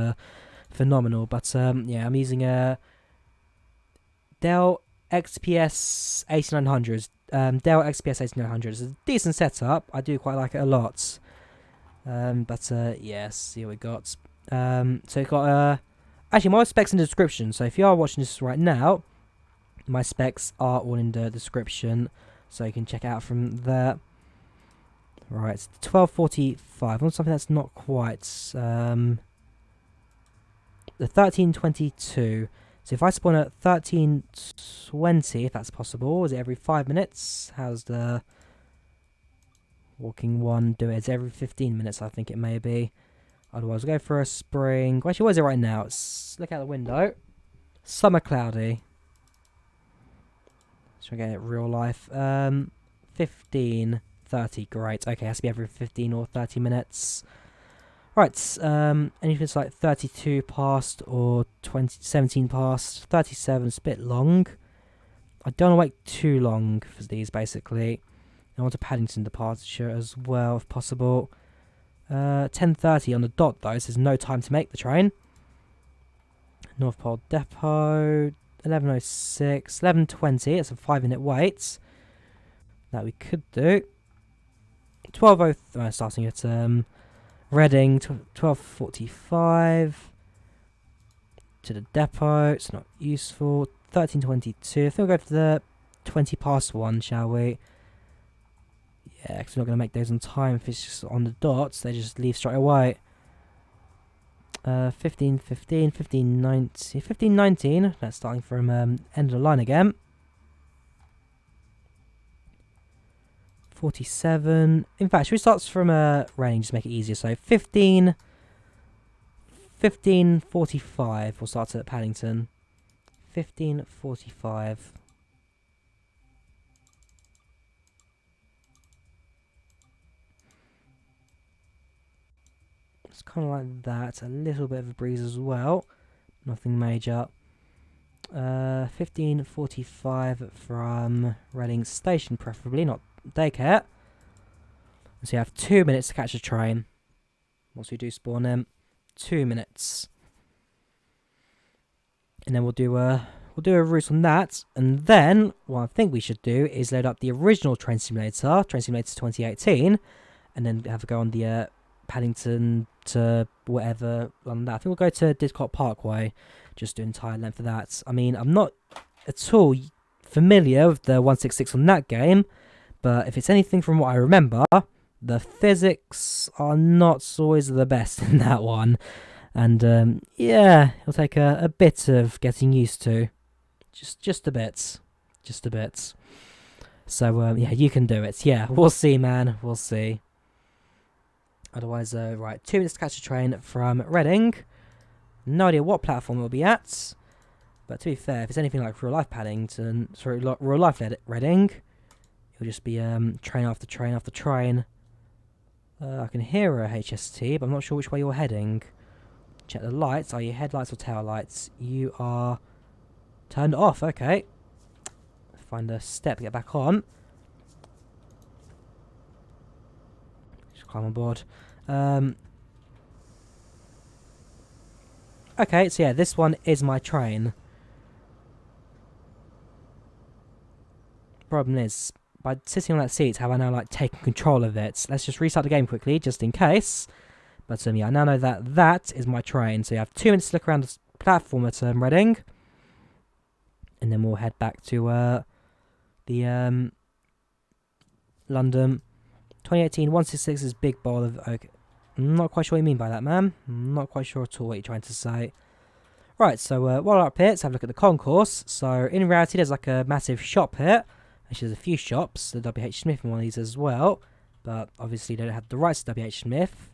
phenomenal. But yeah, I'm using a Dell XPS 8900. Dell XPS 8900 is a decent setup. I do quite like it a lot. But yes, see what we got. So it got actually my specs in the description. So if you are watching this right now, my specs are all in the description, so you can check it out from there. Right, it's 1245. I want something that's not quite the 1322. So if I spawn at 1320, if that's possible, is it every 5 minutes? How's the walking one do it? It's every 15 minutes, I think it may be. Otherwise, we'll go for a spring. Actually, what is it right now? Look out the window. Summer cloudy. Let's try to get it real life. 15, 30. Great. Okay, has to be every 15 or 30 minutes. Right. Anything that's like 32 past or 17 past. 37 is a bit long. I don't want to wait too long for these, basically. I want a Paddington departure as well, if possible. 10:30 on the dot, though, so there's no time to make the train. North Pole Depot. 11:06. 11:20. It's a 5-minute wait. That we could do. 12:03. Starting at Reading. 12:45. To the depot. It's not useful. 13:22. I think we'll go for the 20 past one, shall we? Yeah, because we're not going to make those on time if it's just on the dots. They just leave straight away. 15:15, 15:19, 15:19. That's starting from end of the line again. 47. In fact, should we start from Reading, just make it easier? So 15:45. We'll start at Paddington. 15:45. It's kind of like that. A little bit of a breeze as well. Nothing major. 15:45 from Reading Station, preferably, not daycare. So you have 2 minutes to catch a train. Once we do spawn them, 2 minutes. And then we'll do a route on that. And then what I think we should do is load up the original Train Simulator 2018, and then have a go on the Paddington to whatever on that. I think we'll go to Didcot Parkway, just do entire length of that. I mean, I'm not at all familiar with the 166 on that game, but if it's anything from what I remember, the physics are not always the best in that one. And yeah, it'll take a bit of getting used to. Just a bit. Just a bit. So yeah, you can do it. Yeah, we'll see, man. We'll see. Otherwise, right, 2 minutes to catch a train from Reading. No idea what platform it'll be at. But to be fair, if it's anything like real life Paddington, sorry, real life Reading, it'll just be train after train after train. I can hear a HST, but I'm not sure which way you're heading. Check the lights. Are you headlights or tail lights? You are turned off. Okay. Find a step to get back on. Just climb on board. Okay, so yeah, this one is my train. Problem is, by sitting on that seat, have I now like taken control of it? Let's just restart the game quickly, just in case. But yeah, I now know that that is my train. So you have 2 minutes to look around the platform at Reading, and then we'll head back to the London. 2018 166 is big bowl of. Okay, I'm not quite sure what you mean by that, man. I'm not quite sure at all what you're trying to say. Right, so while we're up here, let's have a look at the concourse. So in reality, there's like a massive shop here. Actually, there's a few shops. The WH Smith in one of these as well, but obviously they don't have the rights to WH Smith.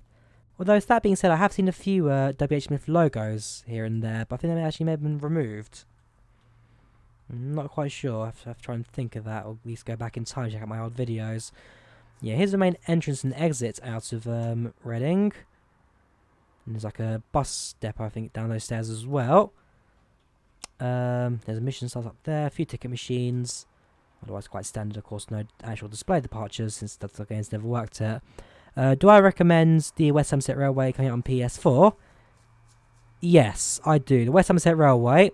Although, that being said, I have seen a few WH Smith logos here and there, but I think they actually may have been removed. I'm not quite sure. I have to try and think of that, or at least go back in time and check out my old videos. Yeah, here's the main entrance and exit out of Reading. And there's like a bus depot, I think, down those stairs as well. There's a mission starts up there, a few ticket machines. Otherwise, quite standard, of course. No actual display departures since that's game's never worked it. Do I recommend the West Somerset Railway coming out on PS4? Yes, I do. The West Somerset Railway,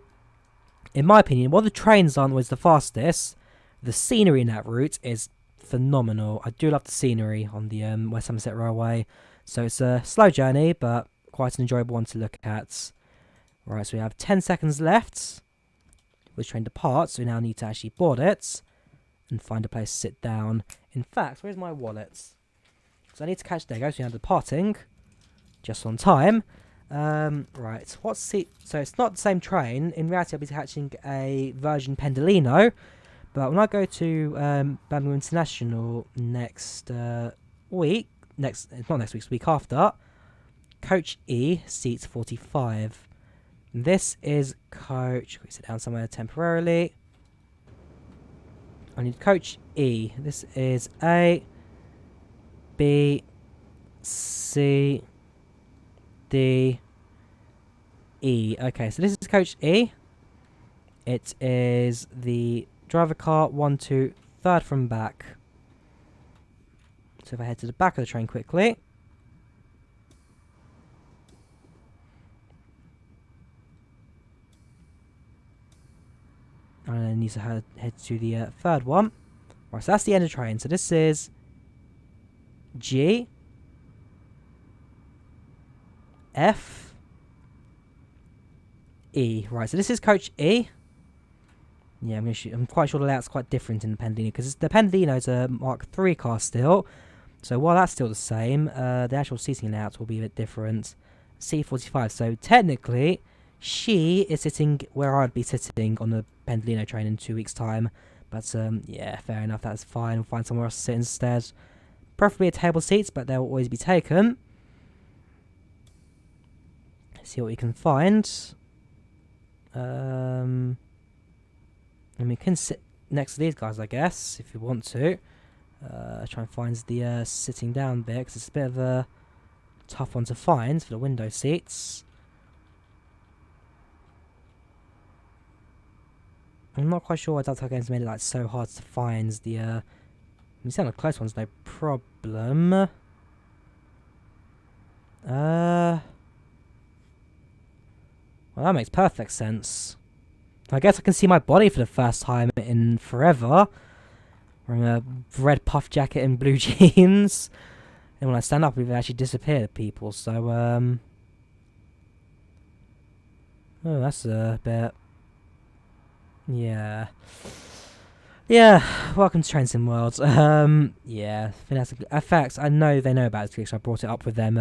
in my opinion, while the trains aren't always the fastest, the scenery in that route is phenomenal. I do love the scenery on the West Somerset Railway. So it's a slow journey, but quite an enjoyable one to look at. Right, so we have 10 seconds left. Which train departs, so we now need to actually board it and find a place to sit down. In fact, where's my wallet? So I need to catch, there goes, we are departing. Just on time. Right, what's seat? So it's not the same train. In reality, I'll be catching a Virgin Pendolino. But when I go to Birmingham International next week, it's not next week, it's the week after, Coach E, seats 45. This is coach. Can we sit down somewhere temporarily? I need coach E. This is A, B, C, D, E. Okay, so this is coach E. It is the driver car 1, 2, third from back. So if I head to the back of the train quickly. And then need to head to the third one. Right, so that's the end of the train. So this is G, F, E. Right, so this is coach E. Yeah, I'm quite sure the layout's quite different in the Pendolino because the Pendolino's a Mark III car still. So while that's still the same, the actual seating layout will be a bit different. C45. So technically, she is sitting where I'd be sitting on the Pendolino train in 2 weeks' time. But yeah, fair enough. That's fine. We'll find somewhere else to sit instead. Preferably a table seats, but they'll always be taken. See what we can find. And we can sit next to these guys, I guess, if you want to. Try and find the sitting down bit, because it's a bit of a tough one to find for the window seats. I'm not quite sure why Untitled Games made it like so hard to find the. You sound like close ones, no problem. Well, that makes perfect sense. I guess I can see my body for the first time in forever. Wearing a red puff jacket and blue jeans. And when I stand up, we've actually disappeared people. So, oh, that's a bit. Yeah. Yeah, welcome to Train Sim World. Yeah, fantastic. In fact, I know they know about it because I brought it up with them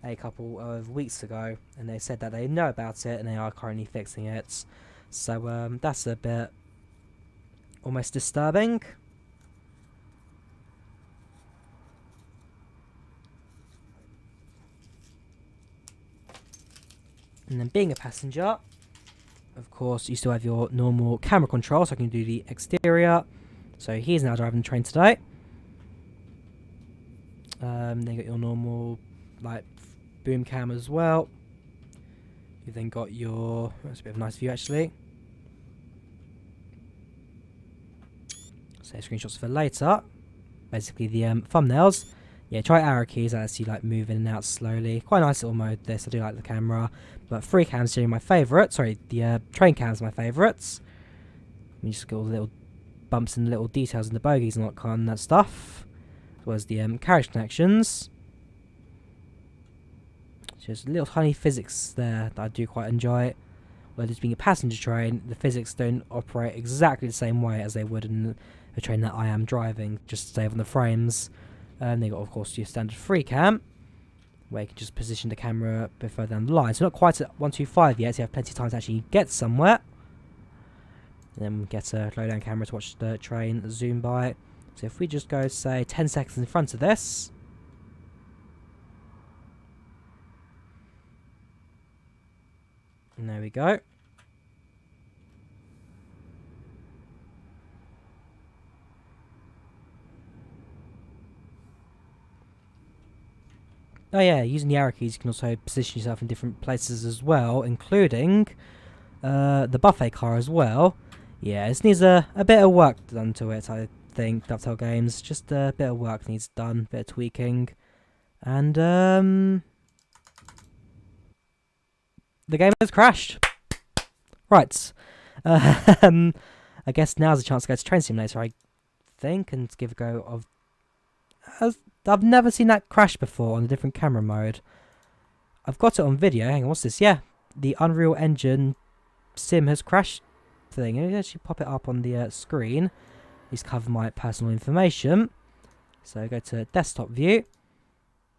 a couple of weeks ago, and they said that they know about it and they are currently fixing it. So that's a bit almost disturbing. And then being a passenger, of course, you still have your normal camera control, so I can do the exterior. So he's now driving the train today. Then you got your normal, like, boom cam as well. You've then got your, that's a bit of a nice view actually. So screenshots for later. Basically the thumbnails. Yeah, try arrow keys as you like move in and out slowly. Quite a nice little mode this, I do like the camera. But free cams are my favourite. Sorry, the train cams are my favourites. You just get all the little bumps and little details in the bogies and that stuff. As well as the carriage connections. Just little tiny physics there that I do quite enjoy. Where this being a passenger train, the physics don't operate exactly the same way as they would in a train that I am driving, just to save on the frames. They got, of course, your standard free cam, where you can just position the camera a bit further down the line. So not quite at 125 yet, so you have plenty of time to actually get somewhere. And then get a low down camera to watch the train zoom by. So if we just go, say, 10 seconds in front of this. And there we go. Oh yeah, using the arrow keys you can also position yourself in different places as well, including the buffet car as well. Yeah, this needs a bit of work done to it, I think. Dovetail Games, just a bit of work needs done, bit of tweaking. And, the game has crashed. Right. I guess now's a chance to go to Train Simulator, I think, and give a go of... I've never seen that crash before on a different camera mode. I've got it on video. Hang on, what's this? Yeah, the Unreal Engine sim has crashed thing. Let me actually pop it up on the screen. These cover my personal information. So go to desktop view.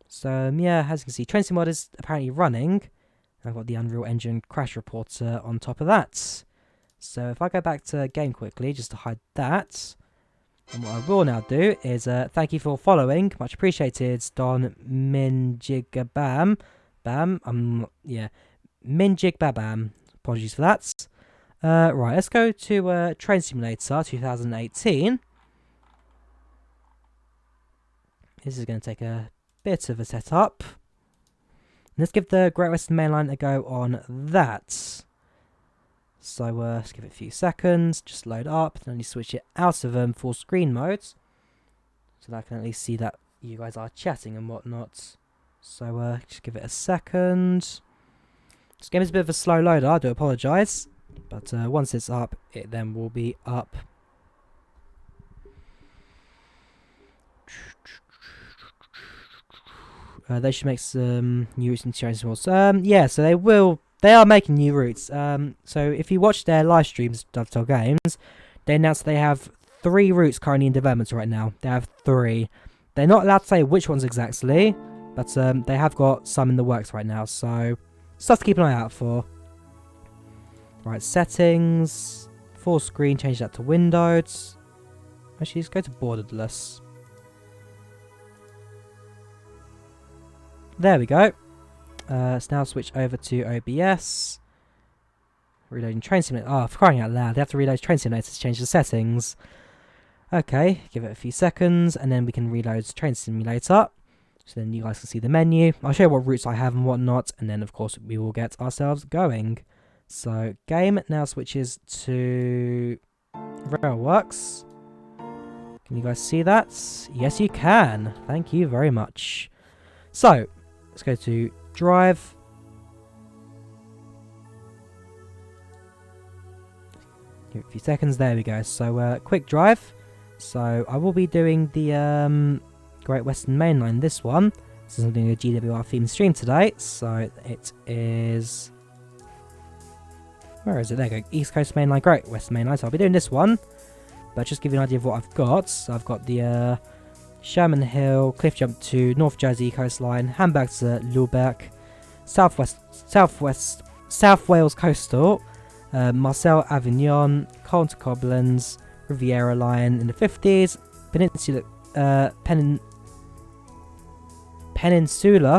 So yeah, as you can see, Train Sim Mod is apparently running. I've got the Unreal Engine crash reporter on top of that. So if I go back to game quickly, just to hide that. And what I will now do is thank you for following. Much appreciated, Don Minjigabam. Yeah. Minjigbabam. Apologies for that. Right, let's go to Train Simulator 2018. This is going to take a bit of a setup. Let's give the Great Western Main Line a go on that. So let's give it a few seconds, just load up, then you switch it out of full screen mode. So that I can at least see that you guys are chatting and whatnot. So just give it a second. This game is a bit of a slow loader, I do apologise. But once it's up, it then will be up. They should make some new routes into Train Sim. Yeah, so they will. They are making new routes. So if you watch their live streams, Dovetail Games, they announced they have 3 routes currently in development right now. They have 3. They're not allowed to say which ones exactly, but they have got some in the works right now. So stuff to keep an eye out for. Right, settings, full screen, change that to Windows. Actually, let's go to borderless. There we go. Let's now switch over to OBS. Reloading Train Simulator. Oh, for crying out loud, they have to reload Train Simulator to change the settings. Okay, give it a few seconds, and then we can reload Train Simulator. So then you guys can see the menu. I'll show you what routes I have and whatnot, and then of course we will get ourselves going. So game now switches to Railworks. Can you guys see that? Yes, you can. Thank you very much. So let's go to Drive. Give it a few seconds. There we go. So quick drive. So I will be doing the Great Western Main Line. This one. Since I'm doing a GWR theme stream today. So it is. Where is it? There you go. East Coast Main Line, Great Western Main Line. So I'll be doing this one. But just give you an idea of what I've got. So I've got the Sherman Hill, Cliff Jump to North Jersey coastline, Hamburg to Lubeck, South Wales coastal, Marseille Avignon, Colne to Koblenz, Riviera line in the 50s, Peninsula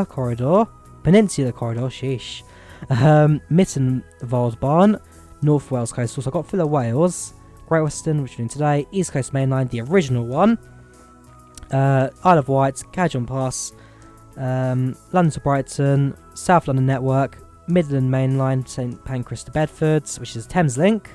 Corridor, sheesh, Mittenwaldbahn, North Wales coastal, so I've got Filler Wales, Great Western, which we're doing today, East Coast Main Line, the original one, Isle of Wight, Cadjon Pass, London to Brighton, South London Network, Midland Main Line, St Pancras to Bedford, which is Thames Link,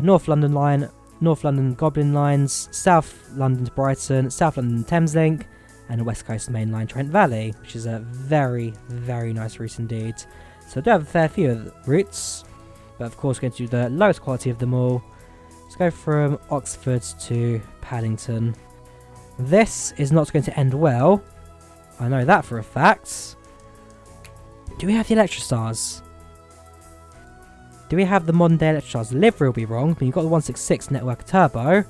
North London Line, North London Goblin Lines, South London to Brighton, South London Thames Link, and the West Coast Main Line Trent Valley, which is a very, very nice route indeed. So I do have a fair few of the routes, but of course we're going to do the lowest quality of them all. Let's go from Oxford to Paddington. This is not going to end well. I know that for a fact. Do we have the Electrostars? Do we have the modern day Electrostars? The livery will be wrong, but you've got the 166 Network Turbo.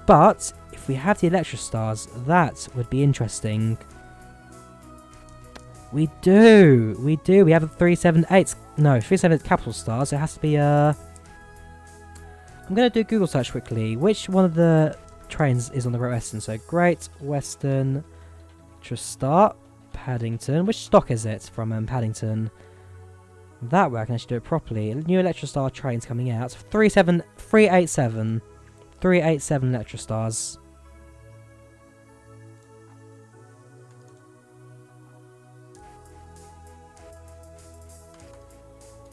But if we have the Electrostars, that would be interesting. We do. We have a 378. No, 378 Capital Stars. So it has to be I'm going to do a Google search quickly. Which one of the trains is on the Great Western? So Great Western Electrostar Paddington. Which stock is it from Paddington? That way I can actually do it properly. New Electrostar trains coming out. 387 Electrostars.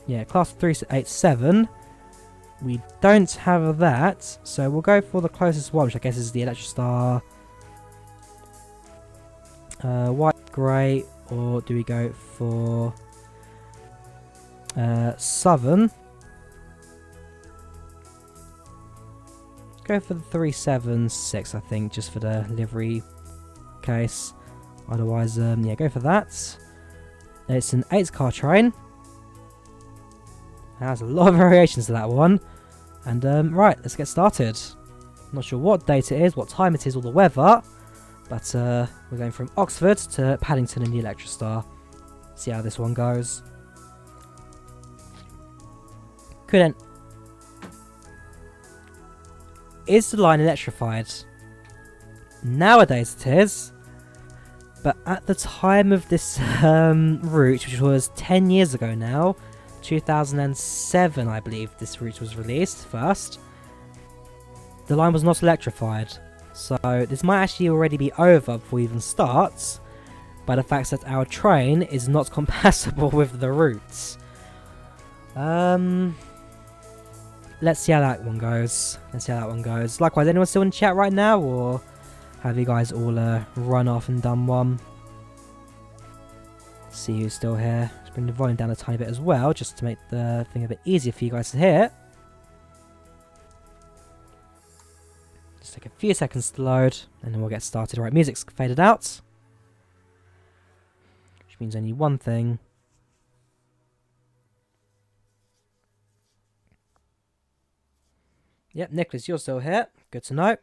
Yeah, class 387. We don't have that, so we'll go for the closest one, which I guess is the Electrostar. White, grey, or do we go for Southern? Go for the 376, I think, just for the livery case. Otherwise, yeah, go for that. It's an 8-car train. There's a lot of variations to that one. And, right, let's get started. Not sure what date it is, what time it is, or the weather. But, we're going from Oxford to Paddington in the Electrostar. See how this one goes. Couldn't. Is the line electrified? Nowadays it is. But at the time of this route, which was 10 years ago now, 2007 I believe this route was released first, the line was not electrified. So this might actually already be over before it even starts, by the fact that our train is not compatible with the routes. Let's see how that one goes. Likewise, anyone still in chat right now, or have you guys all run off and done one? See who's still here. Just bring the volume down a tiny bit as well, just to make the thing a bit easier for you guys to hear. Just take a few seconds to load, and then we'll get started. Right, music's faded out, which means only one thing. Yep, Nicholas, you're still here. Good to know.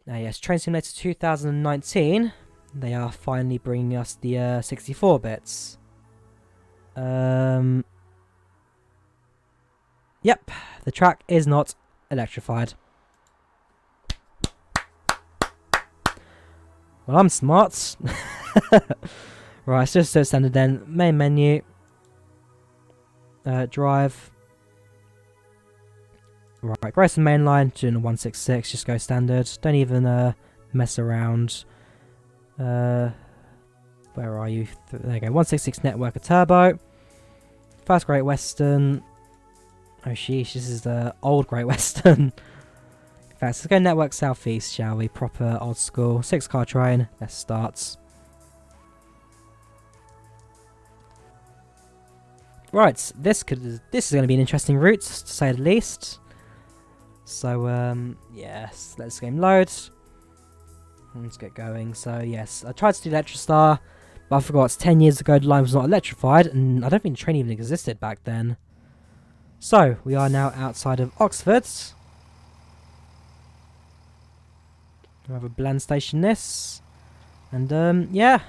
Yes, Train Simulator 2019. They are finally bringing us the 64 bits. Yep, the track is not electrified. Well, I'm smart. Right, it's just so standard then. Main menu. Drive. Right, Grayson Mainline, doing a 166, just go standard. Don't even mess around. Where are you? There you go, 166 Networker Turbo. First Great Western. Oh sheesh, this is the old Great Western. In fact, let's go Network Southeast, shall we? Proper old school. 6-car train, let's start. Right, this is going to be an interesting route, to say the least. So, yes, let's game load. Let's get going. So, yes, I tried to do Electrostar, but I forgot it's 10 years ago the line was not electrified, and I don't think the train even existed back then. So, we are now outside of Oxford. We have a Bland station this. And, yeah.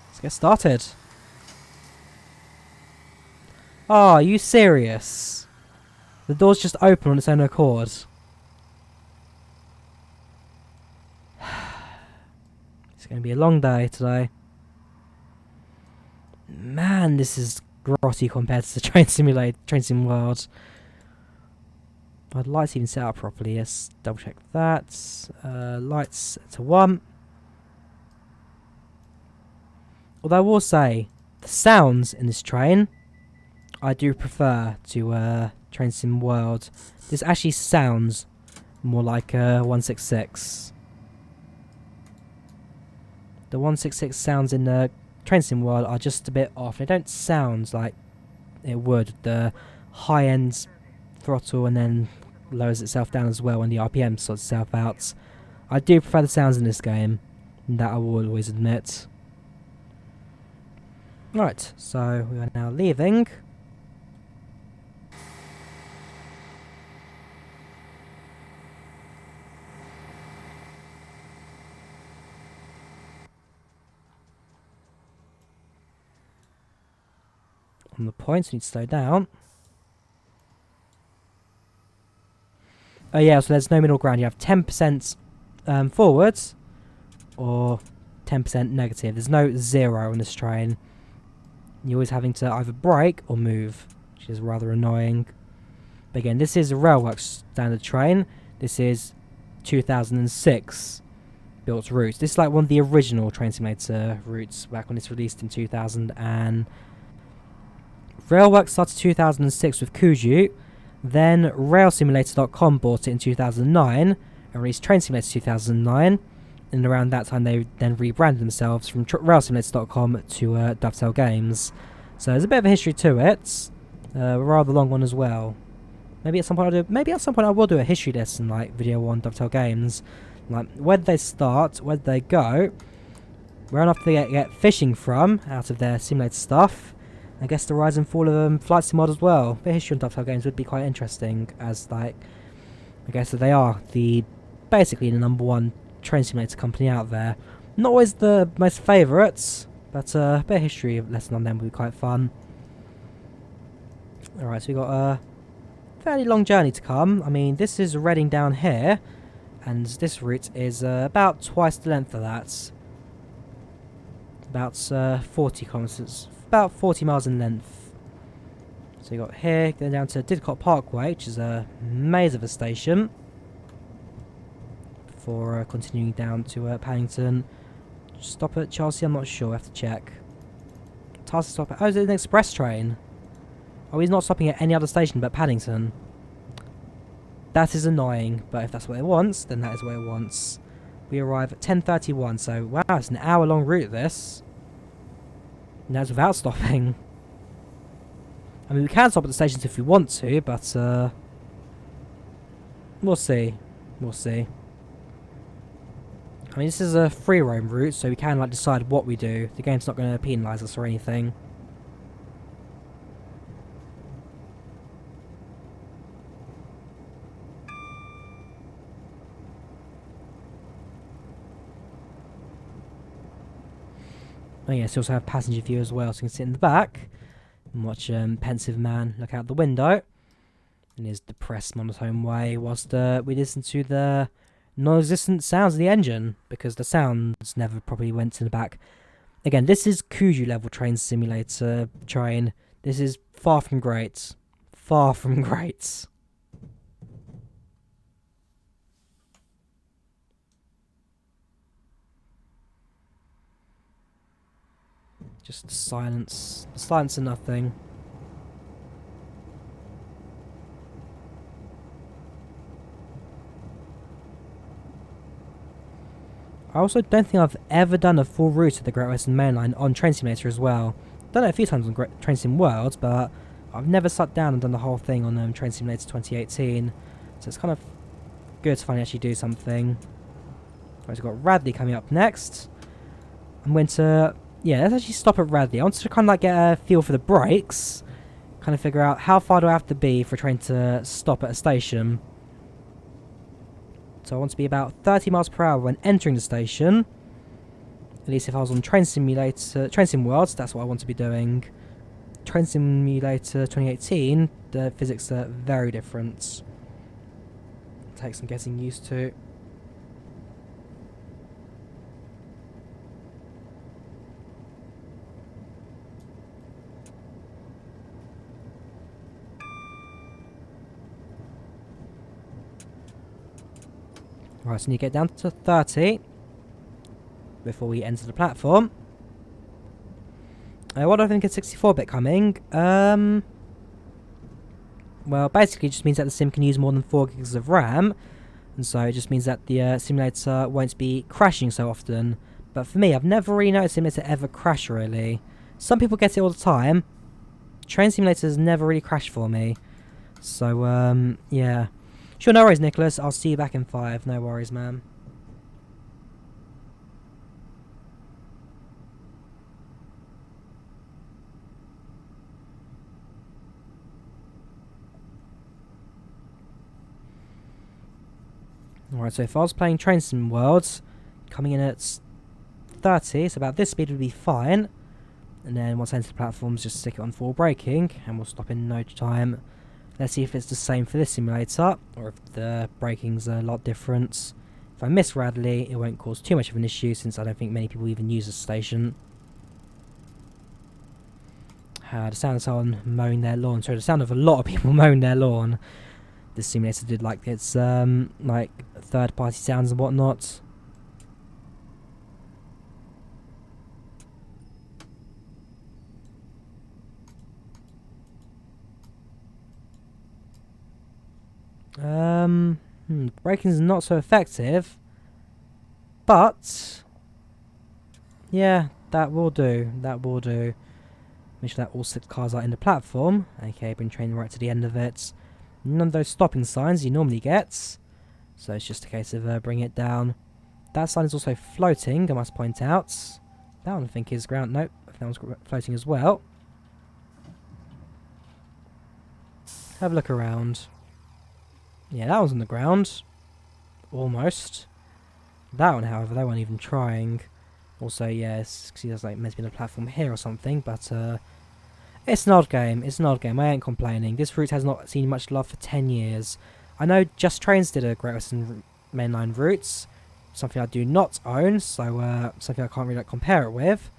Let's get started. Oh, are you serious? The door's just open on its own accord. It's going to be a long day today. Man, this is grotty compared to the Train Sim World. I'd lights even set up properly. Yes, double check that. Lights to 1. Although I will say, the sounds in this train, I do prefer to Train Sim World. This actually sounds more like a 166. The 166 sounds in the Train Sim World are just a bit off. They don't sound like it would. The high-end throttle and then lowers itself down as well when the RPM sorts itself out. I do prefer the sounds in this game. That I will always admit. Right, so we are now leaving. On the points, we need to slow down. Oh yeah, so there's no middle ground. You have 10% forwards or 10% negative. There's no 0 on this train. You're always having to either brake or move, which is rather annoying. But again, this is a Railworks standard train. This is 2006. built routes. This is like one of the original Train Simulator routes back when it's released in 2000. And Railworks started 2006 with Kuju. Then RailSimulator.com bought it in 2009 and released Train Simulator 2009. And around that time they then rebranded themselves from RailSimulator.com to Dovetail Games. So there's a bit of a history to it. A rather long one as well. Maybe at some point I will do a history lesson like video on Dovetail Games. Like where did they start, where did they go, where enough they get fishing from out of their simulator stuff. I guess the rise and fall of Flight Sim mod as well. The history on Dovetail Games would be quite interesting, as like I guess that they are basically the #1 train simulator company out there. Not always the most favourites, but a bit of history lesson on them would be quite fun. Alright, so we got a fairly long journey to come. I mean, this is Reading down here, and this route is about twice the length of that. About 40 kilometres, about 40 miles in length. So you got here, going down to Didcot Parkway, which is a maze of a station. Before continuing down to Paddington. Stop at Chelsea, I'm not sure, I have to check. Task stop at, oh, is it an express train? Oh, he's not stopping at any other station but Paddington. That is annoying, but if that's what it wants, then that is what it wants. We arrive at 10:31, so wow, it's an hour-long route, this. And that's without stopping. I mean, we can stop at the stations if we want to, but we'll see. We'll see. I mean, this is a free roam route, so we can like decide what we do. The game's not going to penalise us or anything. Oh yes, you also have passenger view as well, so you can sit in the back and watch pensive man look out the window in his depressed monotone way whilst we listen to the non-existent sounds of the engine, because the sounds never properly went to the back. Again, this is Kuju level train simulator train. This is far from great. Far from great. Just silence. Silence and nothing. I also don't think I've ever done a full route of the Great Western Mainline on Train Simulator as well. Done it a few times on Train Sim World, but I've never sat down and done the whole thing on Train Simulator 2018. So it's kind of good to finally actually do something. Right, we've got Radley coming up next. I'm going to... yeah, let's actually stop at Radley. I want to kind of like get a feel for the brakes. Kind of figure out how far do I have to be for a train to stop at a station. So I want to be about 30 miles per hour when entering the station. At least if I was on Train Sim World, that's what I want to be doing. Train Simulator 2018, the physics are very different. Takes some getting used to. Right, so you get down to 30 before we enter the platform. What do I think of 64-bit coming? Well, basically it just means that the sim can use more than 4 gigs of RAM, and so it just means that the simulator won't be crashing so often. But for me, I've never really noticed simulator ever crash, really. Some people get it all the time. Train simulators never really crash for me. So, yeah. Sure, no worries, Nicholas. I'll see you back in 5. No worries, man. Alright, so if I was playing Train Sim World, coming in at 30, so about this speed would be fine. And then once I enter the platforms, just stick it on full braking, and we'll stop in no time. Let's see if it's the same for this simulator, or if the braking's a lot different. If I miss Radley, it won't cause too much of an issue, since I don't think many people even use the station. The sound of someone mowing their lawn. Sorry, the sound of a lot of people mowing their lawn. This simulator did like its like third-party sounds and whatnot. Braking is not so effective, but yeah, that will do. That will do. Make sure that all 6 cars are in the platform. Okay, bring train right to the end of it. None of those stopping signs you normally get, so it's just a case of bringing it down. That sign is also floating, I must point out. That one I think is ground. Nope, that one's floating as well. Have a look around. Yeah, that one's on the ground. Almost. That one, however, they weren't even trying. Also, yes, because he does like meant to be on a platform here or something, but it's an odd game. It's an odd game. I ain't complaining. This route has not seen much love for 10 years. I know Just Trains did a Great Western Mainline routes, something I do not own, so something I can't really compare it with.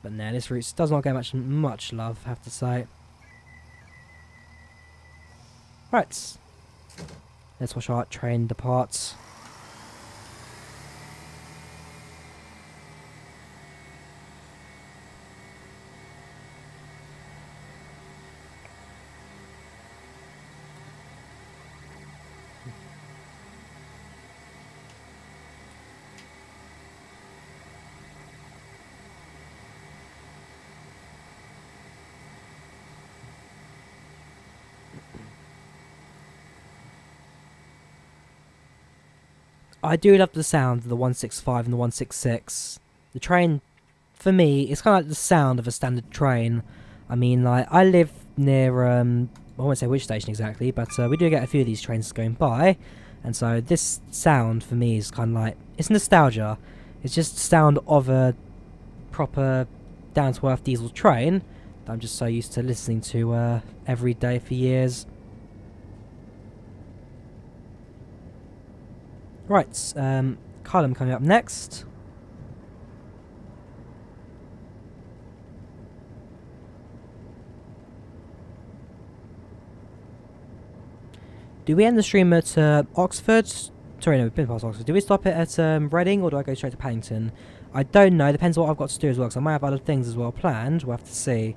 But no, this route does not get much love, I have to say. Right, let's watch our train depart. I do love the sound of the 165 and the 166. The train, for me, it's kind of like the sound of a standard train. I mean, like, I live near, I won't say which station exactly, but we do get a few of these trains going by. And so this sound, for me, is kind of like, it's nostalgia. It's just the sound of a proper down-to-earth diesel train that I'm just so used to listening to every day for years. Right, Callum coming up next. Do we end the stream at Oxford? Sorry, no, we've been past Oxford. Do we stop it at Reading, or do I go straight to Paddington? I don't know. Depends on what I've got to do as well, because I might have other things as well planned. We'll have to see.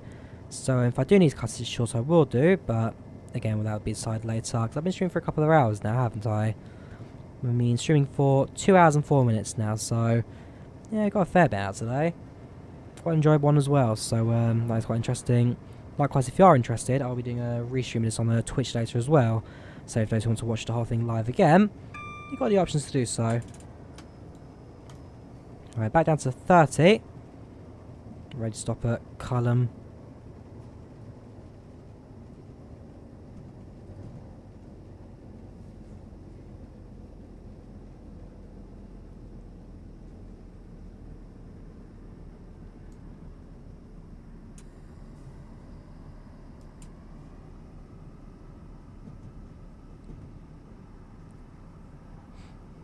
So if I do need to cut it short, I will do. But again, well, that'll be decided later. Because I've been streaming for a couple of hours now, haven't I? I mean, streaming for 2 hours and 4 minutes now, so yeah, I got a fair bit out today. Quite enjoyed one as well, so that's quite interesting. Likewise, if you are interested, I'll be doing a restream of this on Twitch later as well. So if those who want to watch the whole thing live again, you've got the options to do so. Alright, back down to 30. Ready to stop at Cullum.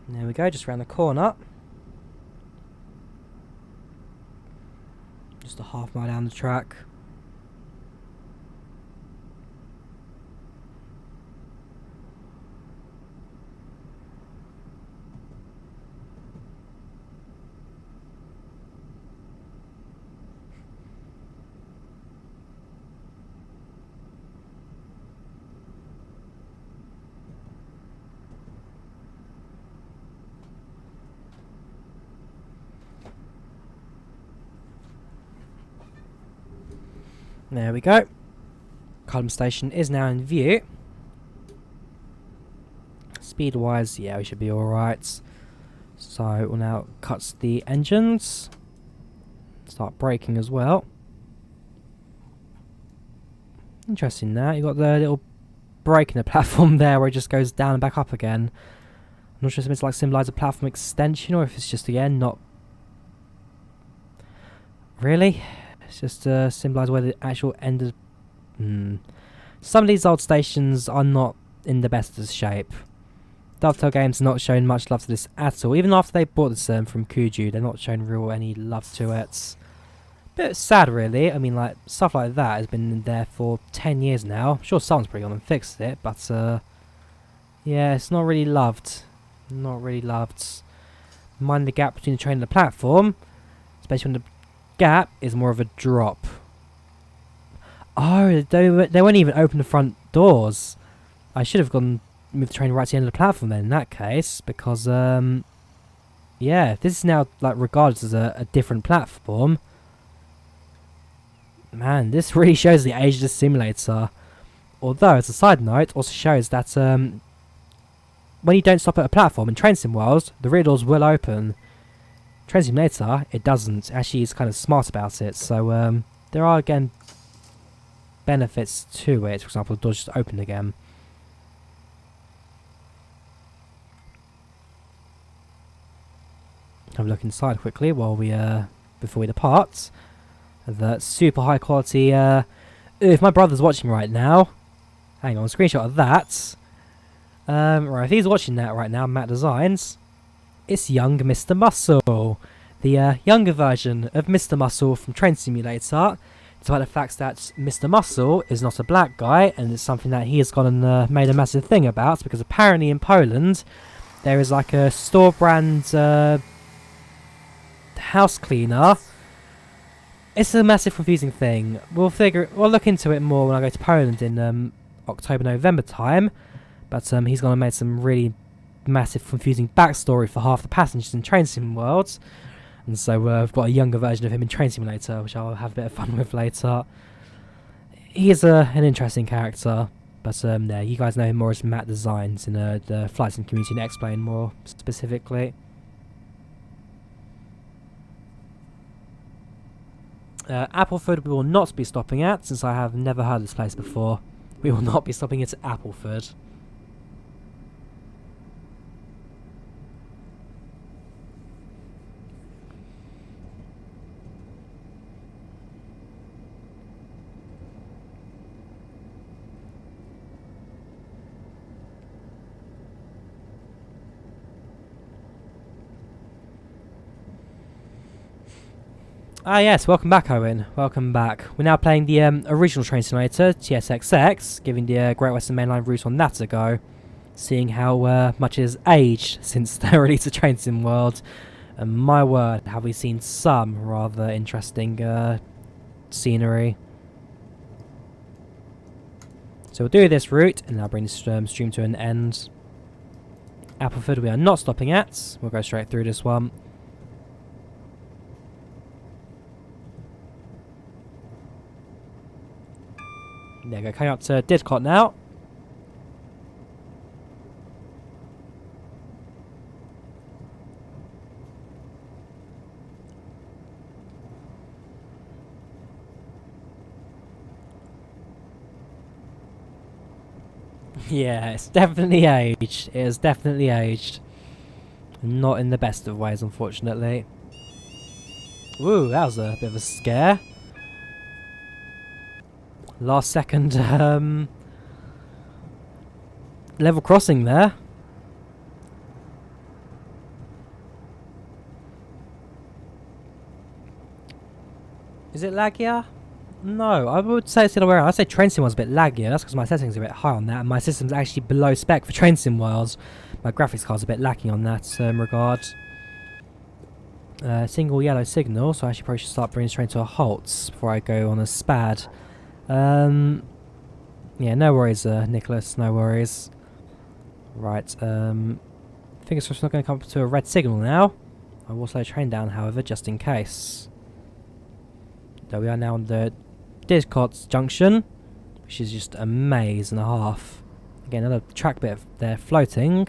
There we go, just around the corner. Just a half mile down the track. There we go. Cullum Station is now in view. Speed wise, yeah, we should be alright. So we'll now cut the engines. Start braking as well. Interesting now. You've got the little break in the platform there where it just goes down and back up again. I'm not sure if it's like symbolise a platform extension or if it's just again not really. It's just to symbolise where the actual end of... Some of these old stations are not in the best of shape. Dovetail Games not showing much love to this at all. Even after they bought this from Kuju, they're not showing any love to it. Bit sad, really. I mean, like, stuff like that has been there for 10 years now. I'm sure someone's probably gone and fixed it, but yeah, it's not really loved. Not really loved. Mind the gap between the train and the platform, especially when the gap is more of a drop. Oh, they won't even open the front doors. I should have gone move the train right to the end of the platform then in that case, because yeah, this is now like regarded as a different platform. Man, this really shows the age of the simulator. Although, as a side note, also shows that when you don't stop at a platform in Train Sim World, the rear doors will open. Train Simulator, it doesn't. Actually, it's kind of smart about it. So there are again benefits to it. For example, the doors just open again. Have a look inside quickly while we before we depart. The super high quality. If my brother's watching right now, hang on, screenshot of that. Right, if he's watching that right now, Matt Designs, it's young Mr. Muscle, the younger version of Mr. Muscle from Train Simulator. Despite the fact that Mr. Muscle is not a black guy, and it's something that he has gone and made a massive thing about, because apparently in Poland there is like a store brand house cleaner. It's a massive confusing thing. We'll look into it more when I go to Poland in October, November time. But he's gone and made some really massive confusing backstory for half the passengers in Train Sim World. And so I've got a younger version of him in Train Simulator, which I'll have a bit of fun with later. He is an interesting character. But yeah, you guys know him more as Matt Designs in the Flight Sim community, and explain more specifically. Appleford we will not be stopping at, since I have never heard of this place before. We will not be stopping at Appleford. Ah yes, welcome back Owen, welcome back. We're now playing the original Train Simulator, TSXX, giving the Great Western Mainline route on that a go. Seeing how much it has aged since the release of Train Sim World. And my word, have we seen some rather interesting scenery. So we'll do this route, and I'll bring this stream to an end. Appleford we are not stopping at, we'll go straight through this one. There we go, coming up to Didcot now. Yeah, it's definitely aged. It has definitely aged. Not in the best of ways, unfortunately. Ooh, that was a bit of a scare. Last second level crossing there. Is it laggier? No, I would say it's the other way around. I'd say Train Sim was a bit laggier. That's because my settings are a bit high on that, and my system's actually below spec for Train Sim Worlds. My graphics card's a bit lacking on that regard. Single yellow signal, so I actually probably should start bringing this train to a halt before I go on a spad. Yeah, no worries, Nicholas, no worries. Right, fingers crossed we're not going to come up to a red signal now. I will slow the train down, however, just in case. There we are now on the Didcot junction, which is just a maze and a half. Again, another track bit there floating.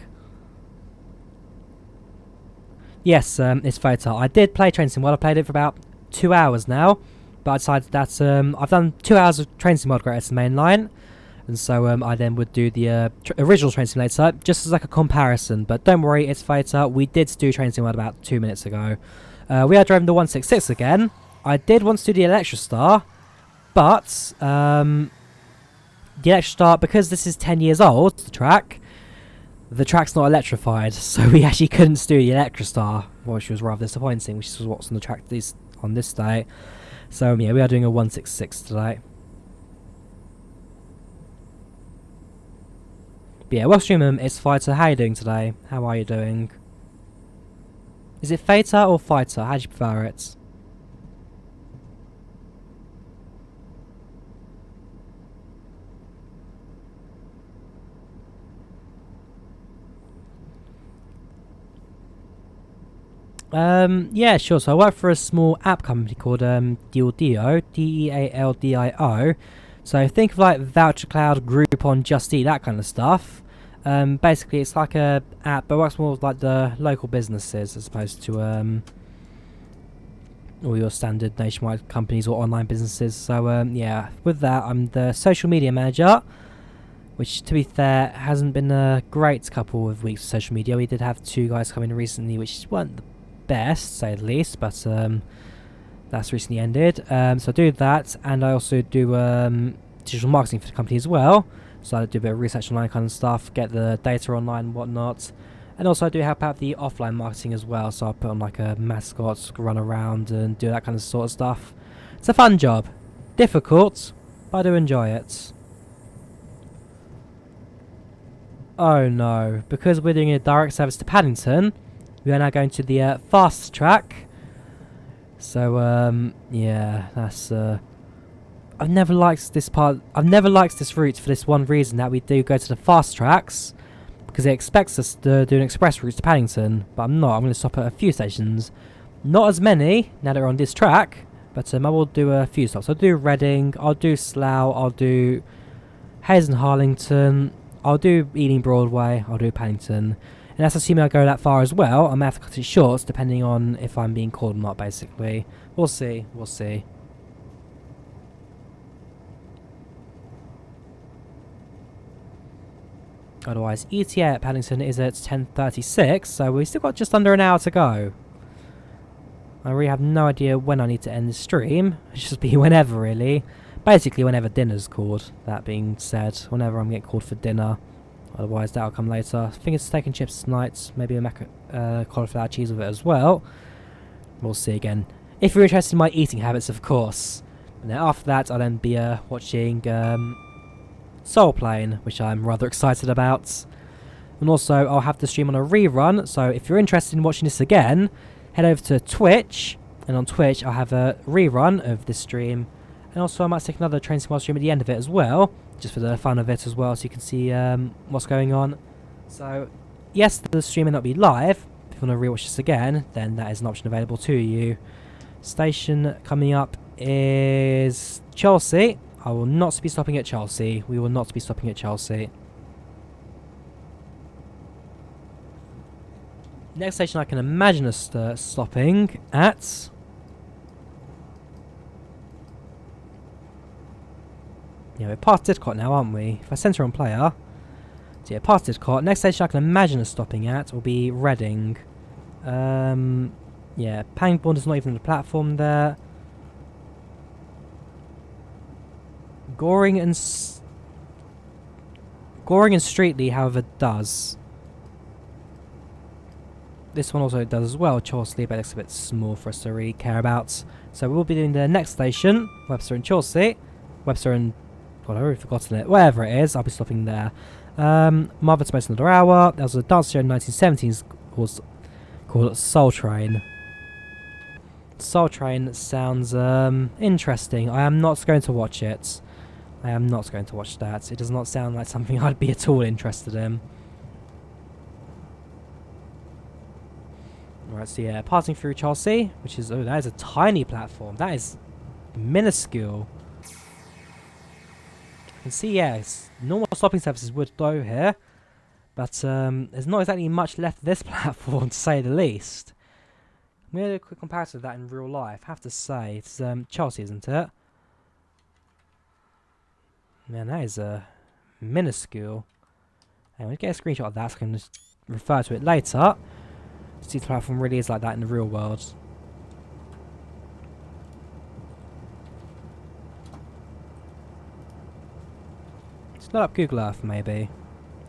Yes, it's Photo. I did play Train Sim World. I played it for about 2 hours now, but I decided that I've done 2 hours of Train Sim World Great Western Mainline, and so I then would do the original Train Simulator just as like a comparison. But don't worry, it's Photo. We did do Train Sim World about 2 minutes ago. We are driving the 166 again. I did want to do the Electra Star, but the Electra Star, because this is 10 years old, the track's not electrified, so we actually couldn't do the Electra Star, which was rather disappointing, which is what's on the track on this day. So yeah, we are doing a 166 today. But yeah, Wellstream, it's Fighter. How are you doing today? How are you doing? Is it Fighter or Fighter? How do you prefer it? Yeah, sure. So I work for a small app company called Dealdio, Dealdio. So think of like Voucher Cloud, Groupon, Just Eat, that kind of stuff. Basically, it's like a app, but works more with like the local businesses as opposed to all your standard nationwide companies or online businesses. So yeah, with that, I'm the social media manager, which to be fair hasn't been a great couple of weeks of social media. We did have 2 guys come in recently, which weren't the best, to say the least, but that's recently ended. So I do that, and I also do digital marketing for the company as well. So I do a bit of research online kind of stuff, get the data online and whatnot. And also I do help out the offline marketing as well. So I put on like a mascot, run around and do that kind of sort of stuff. It's a fun job. Difficult, but I do enjoy it. Oh no, because we're doing a direct service to Paddington, we are now going to the fast track. So yeah, that's I've never liked this part. I've never liked this route for this one reason, that we do go to the fast tracks because it expects us to do an express route to Paddington, but I'm not. I'm going to stop at a few stations, not as many now that we're on this track, but I will do a few stops. I'll do Reading, I'll do Slough, I'll do Hayes and Harlington, I'll do Ealing Broadway, I'll do Paddington. And that's assuming I go that far as well. I may have to cut it short depending on if I'm being called or not, basically. We'll see, we'll see. Otherwise, ETA at Paddington is at 10:36, so we've still got just under an hour to go. I really have no idea when I need to end the stream. It should just be whenever, really. Basically, whenever dinner's called. That being said, whenever I'm getting called for dinner. Otherwise, that'll come later. I think it's steak and chips tonight. Maybe a cauliflower cheese with it as well. We'll see again. If you're interested in my eating habits, of course. And then after that, I'll then be watching Soul Plane, which I'm rather excited about. And also, I'll have the stream on a rerun. So if you're interested in watching this again, head over to Twitch. And on Twitch, I'll have a rerun of this stream. And also, I might take another Train Sim stream at the end of it as well, just for the fun of it as well, so you can see what's going on. So, yes, the stream may not be live. If you want to rewatch this again, then that is an option available to you. Station coming up is Chelsea. I will not be stopping at Chelsea. We will not be stopping at Chelsea. Next station I can imagine us stopping at... Yeah, we're past Didcot now, aren't we? If I center on player. So yeah, past Didcot. Next station I can imagine us stopping at will be Reading. Yeah, Pangbourne is not even on the platform there. Goring and Streatley, however, does. This one also does as well. Chorley, but it's a bit small for us to really care about. So we'll be doing the next station, Webster and Chelsea. Webster and... God, I've already forgotten it. Whatever it is, I'll be stopping there. Marvin Space Another Hour. There was a dance show in the 1970s called Soul Train. Soul Train sounds interesting. I am not going to watch it. I am not going to watch that. It does not sound like something I'd be at all interested in. Alright, so yeah, passing through Chelsea, which is... Oh, that is a tiny platform. That is minuscule. You can see, yes, normal stopping services would go here, but there's not exactly much left of this platform, to say the least. I'm going to do a quick comparison of that in real life. I have to say, it's Chelsea, isn't it? Man, that is minuscule. Anyway, let's get a screenshot of that so I can just refer to it later. See if the platform really is like that in the real world. Let's load up Google Earth, maybe.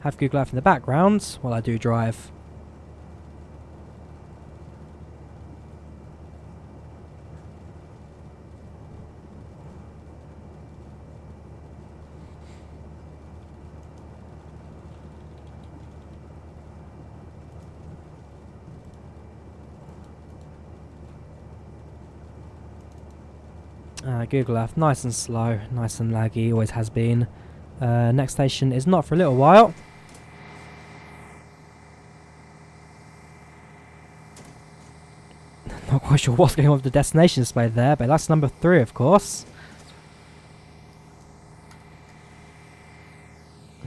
Have Google Earth in the background while I do drive. Google Earth, nice and slow, nice and laggy, always has been. Next station is not for a little while. quite sure what's going on with the destination display there, but that's number 3, of course.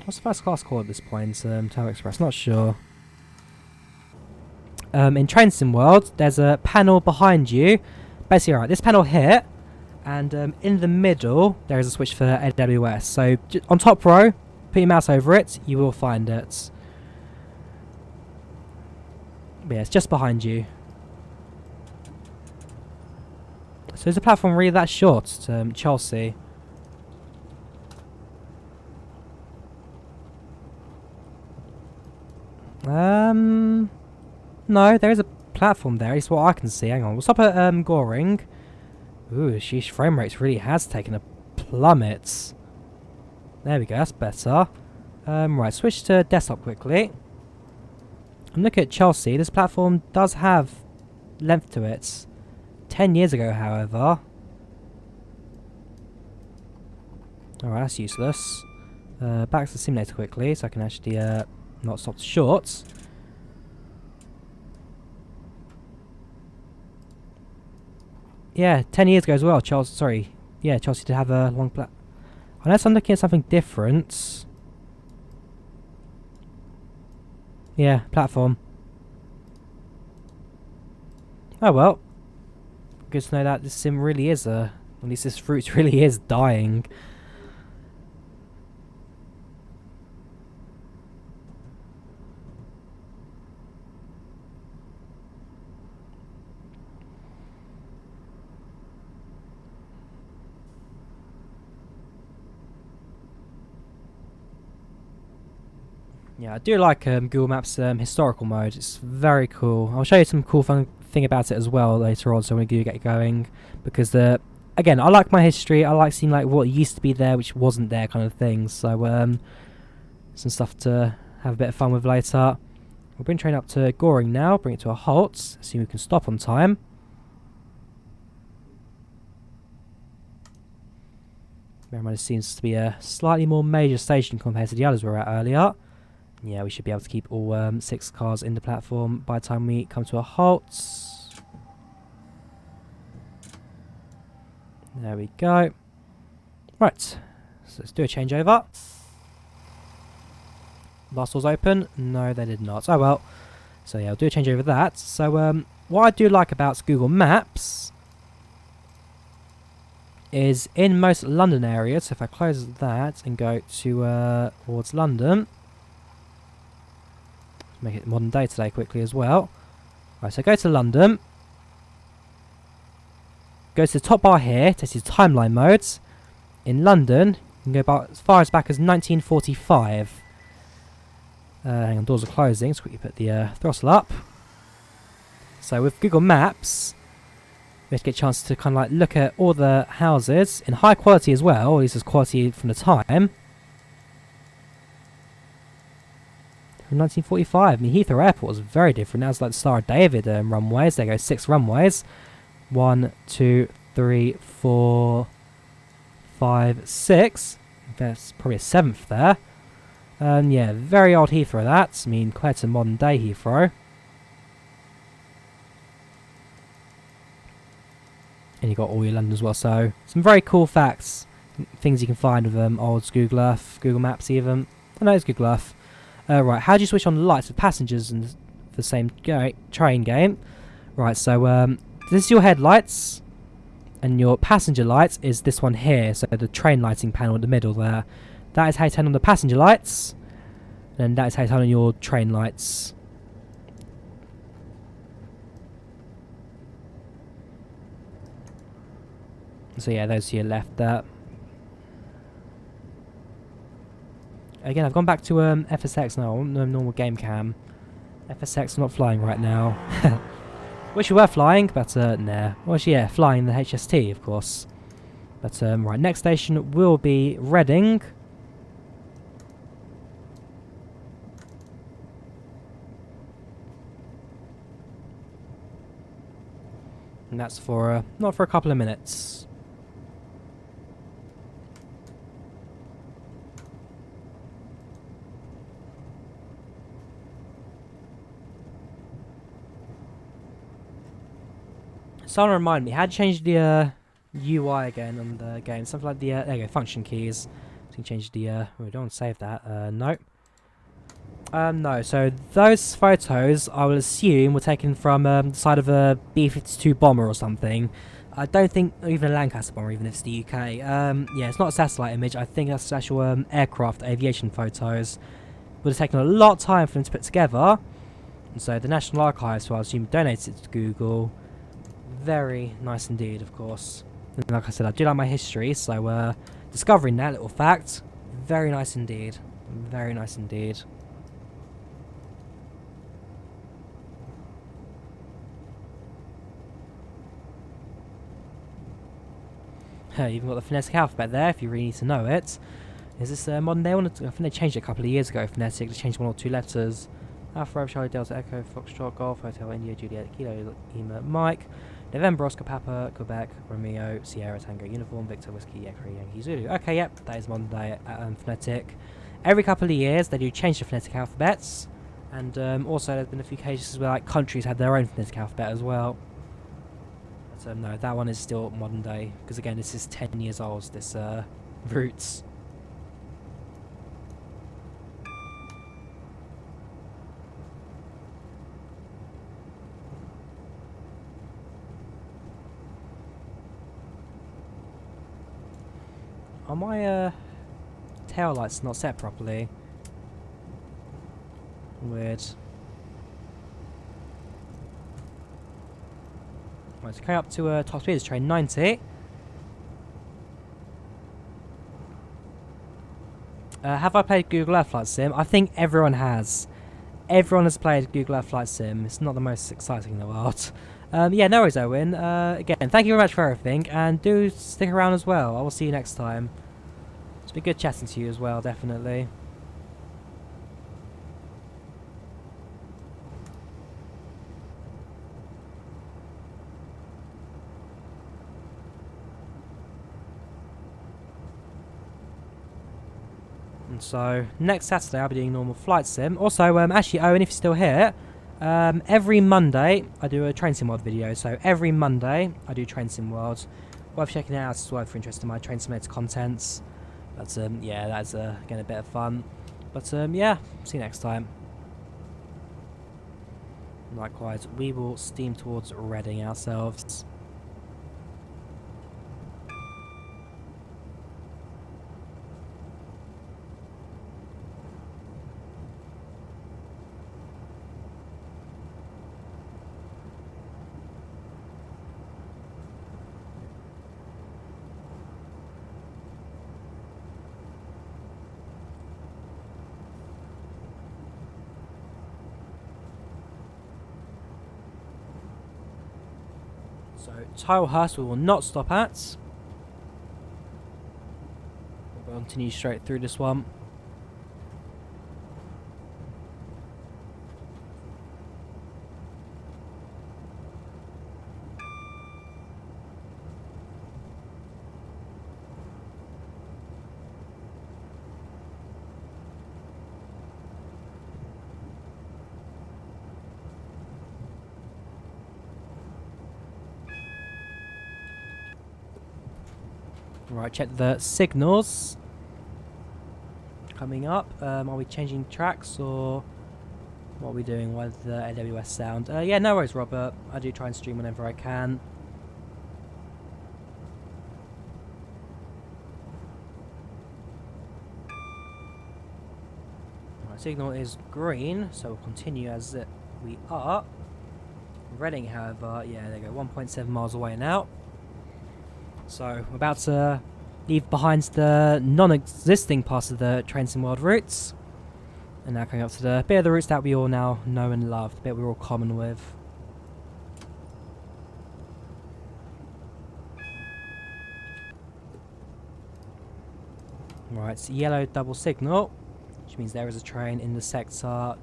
What's the first class called at this point? Tower Express, not sure. In Train Sim World, there's a panel behind you. Basically, alright, this panel here, and in the middle, there is a switch for AWS. So, on top row, put your mouse over it, you will find it. But yeah, it's just behind you. So is the platform really that short to Chelsea? No, there is a platform there, it's what I can see. Hang on, we'll stop at Goring. Ooh, sheesh, frame rates really has taken a plummet. There we go, that's better. Right, switch to desktop quickly. And look at Chelsea, this platform does have length to it. 10 years ago, however. Alright, that's useless. Back to the simulator quickly, so I can actually not stop short. Yeah, 10 years ago as well, Chelsea, sorry. Yeah, Chelsea did have a long unless I'm looking at something different. Yeah, platform. Oh well. Good to know that this sim really is at least this fruit really is dying. Yeah, I do like Google Maps historical mode. It's very cool. I'll show you some cool fun thing about it as well later on, so when we do get going. Because again, I like my history. I like seeing like what used to be there, which wasn't there, kind of things. So some stuff to have a bit of fun with later. We'll bring the train up to Goring now. Bring it to a halt. See if we can stop on time. Bear in mind, it seems to be a slightly more major station compared to the others we were at earlier. Yeah, we should be able to keep all 6 cars in the platform by the time we come to a halt. There we go. Right, so let's do a changeover. Last doors open? No, they did not. Oh well. So yeah, I'll do a changeover that. So what I do like about Google Maps is in most London areas, so if I close that and go to towards London, make it modern day today quickly as well. Right, so go to London. Go to the top bar here, takes you to timeline modes. In London, you can go about as far as back as 1945. Hang on, doors are closing, so quickly put the throttle up. So with Google Maps, we have to get a chance to kind of like look at all the houses in high quality as well. This is quality from the time. 1945. I mean, Heathrow Airport was very different. That was like the Star of David runways. There go 6 runways. 1, 2, 3, 4, 5, 6. There's probably a 7th there. Yeah, very old Heathrow that. I mean, quite a modern day Heathrow. And you got all your London as well. So some very cool facts, things you can find with old Google Earth, Google Maps even. I know it's Google Earth. Right, how do you switch on the lights for passengers in the same train game? Right, so this is your headlights, and your passenger lights is this one here. So the train lighting panel in the middle there. That is how you turn on the passenger lights, and that is how you turn on your train lights. So yeah, those to your left there. Again, I've gone back to FSX now. I want no normal game cam. FSX not flying right now. Wish we were flying, but nah. Well, yeah, flying the HST, of course. But right, next station will be Reading. And that's for not for a couple of minutes. Someone remind me, how to change the UI again on the game? Something like the there you go, function keys. So you can change the oh, we don't want to save that. No. No. So those photos, I will assume, were taken from the side of a B-52 bomber or something. I don't think even a Lancaster bomber, even if it's the UK. Yeah, it's not a satellite image. I think that's actual aircraft aviation photos. Would have taken a lot of time for them to put together. And so the National Archives, who I assume donated it to Google. Very nice indeed, of course. And like I said, I do like my history, so discovering that little fact, very nice indeed. Very nice indeed. Even got the phonetic alphabet there, if you really need to know it. Is this modern day one? I think they changed it a couple of years ago, phonetic. They changed one or two letters. Alpha, Charlie, Delta, Echo, Foxtrot, Golf, Hotel, India, Juliet, Kilo, Lima, Mike. November, Oscar, Papa, Quebec, Romeo, Sierra, Tango, Uniform, Victor, Whiskey, Echo, Yankee, Zulu. Okay, yep, that is modern day phonetic. Every couple of years, they do change the phonetic alphabets. And also, there's been a few cases where like countries had their own phonetic alphabet as well. But no, that one is still modern day. Because again, this is 10 years old, this roots. Are my tail lights not set properly? Weird. Right, so coming up to top speed is train 90. Have I played Google Earth Flight Sim? I think everyone has. Everyone has played Google Earth Flight Sim. It's not the most exciting in the world. Yeah, no worries, Owen. Again, thank you very much for everything, and do stick around as well. I will see you next time. It's been good chatting to you as well, definitely. And so, next Saturday I'll be doing normal flight sim. Also, actually, Owen, if you're still here, every Monday I do a Train Sim World video. So every Monday I do Train Sim World. Worth checking it out as well if you're interested in my Train Simulator contents. But yeah, that's again a bit of fun. But yeah, see you next time. Likewise, we will steam towards Reading ourselves. So, Tilehurst we will not stop at. We'll continue straight through this one. Right, check the signals. Coming up. Are we changing tracks or what are we doing with the AWS sound? Yeah, no worries, Robert. I do try and stream whenever I can. Right, signal is green, so we'll continue as we are. Reading, however, yeah, there you go, 1.7 miles away now. So, we're about to leave behind the non-existing parts of the Train Sim World routes. And now coming up to the bit of the routes that we all now know and love, the bit we're all common with. Right, it's yellow double signal, which means there is a train in the sector,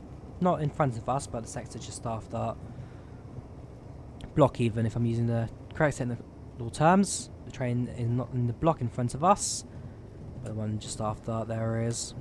not in front of us, but the sector just after. Block even, if I'm using the correct technical terms. The train is not in the block in front of us, but the one just after there is.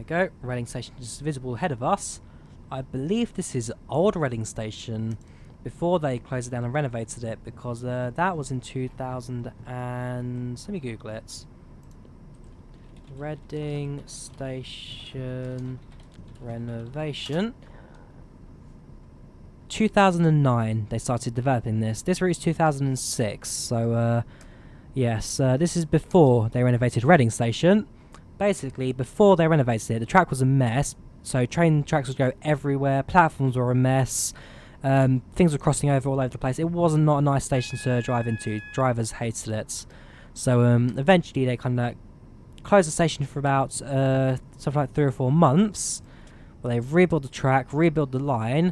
There you go. Reading Station just visible ahead of us. I believe this is old Reading Station before they closed it down and renovated it, because that was in 2000 and... let me Google it. Reading Station renovation. 2009 they started developing this. This route's 2006, so yes, this is before they renovated Reading Station. Basically, before they renovated it, the track was a mess, so train tracks would go everywhere, platforms were a mess, things were crossing over all over the place. It was not a nice station to drive into. Drivers hated it. So eventually they kind of closed the station for about something like 3 or 4 months. Well, they rebuilt the track, rebuilt the line,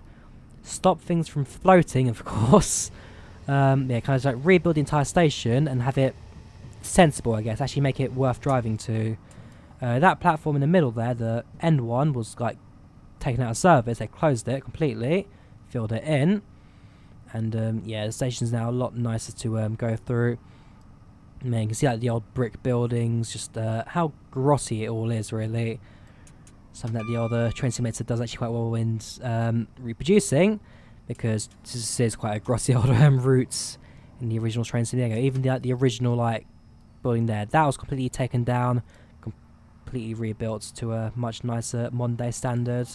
stop things from floating, of course. Yeah, kind of like rebuild the entire station and have it sensible, I guess. Actually make it worth driving to. That platform in the middle there, the end one, was like taken out of service. They closed it completely, filled it in, and yeah, the station's now a lot nicer to go through. Man, you can see like the old brick buildings, just how grotty it all is, really. Something that the other train simulator does actually quite well in reproducing, because this is quite a grotty old route in the original train simulator. Even the original like building there, that was completely taken down, completely rebuilt to a much nicer modern day standard.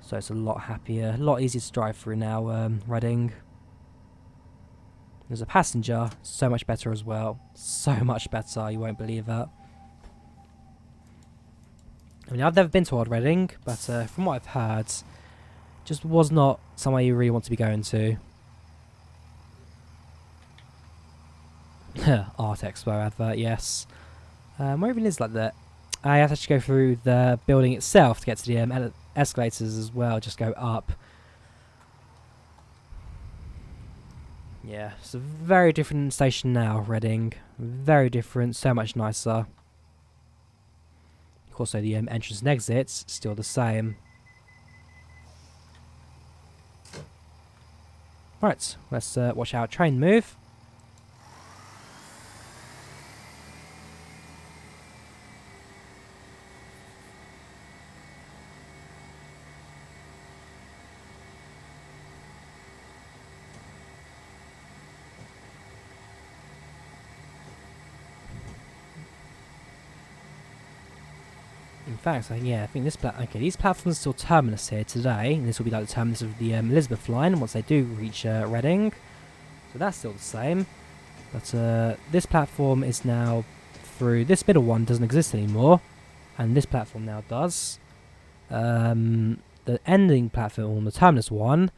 So it's a lot happier, a lot easier to drive through now, Reading. As a passenger, so much better as well. So much better, you won't believe it. I mean, I've never been to Old Reading, but from what I've heard, just was not somewhere you really want to be going to. Art Expo advert, yes. Where even is like that? I have to actually go through the building itself to get to the escalators as well, just go up. Yeah, it's a very different station now, Reading. Very different, so much nicer. Of course, though, the entrance and exits still the same. Right, let's watch our train move. In fact, yeah, I think this these platforms are still terminus here today, and this will be like the terminus of the Elizabeth line once they do reach Reading. So that's still the same, but this platform is now through. This middle one doesn't exist anymore, and this platform now does. The ending platform, the terminus one,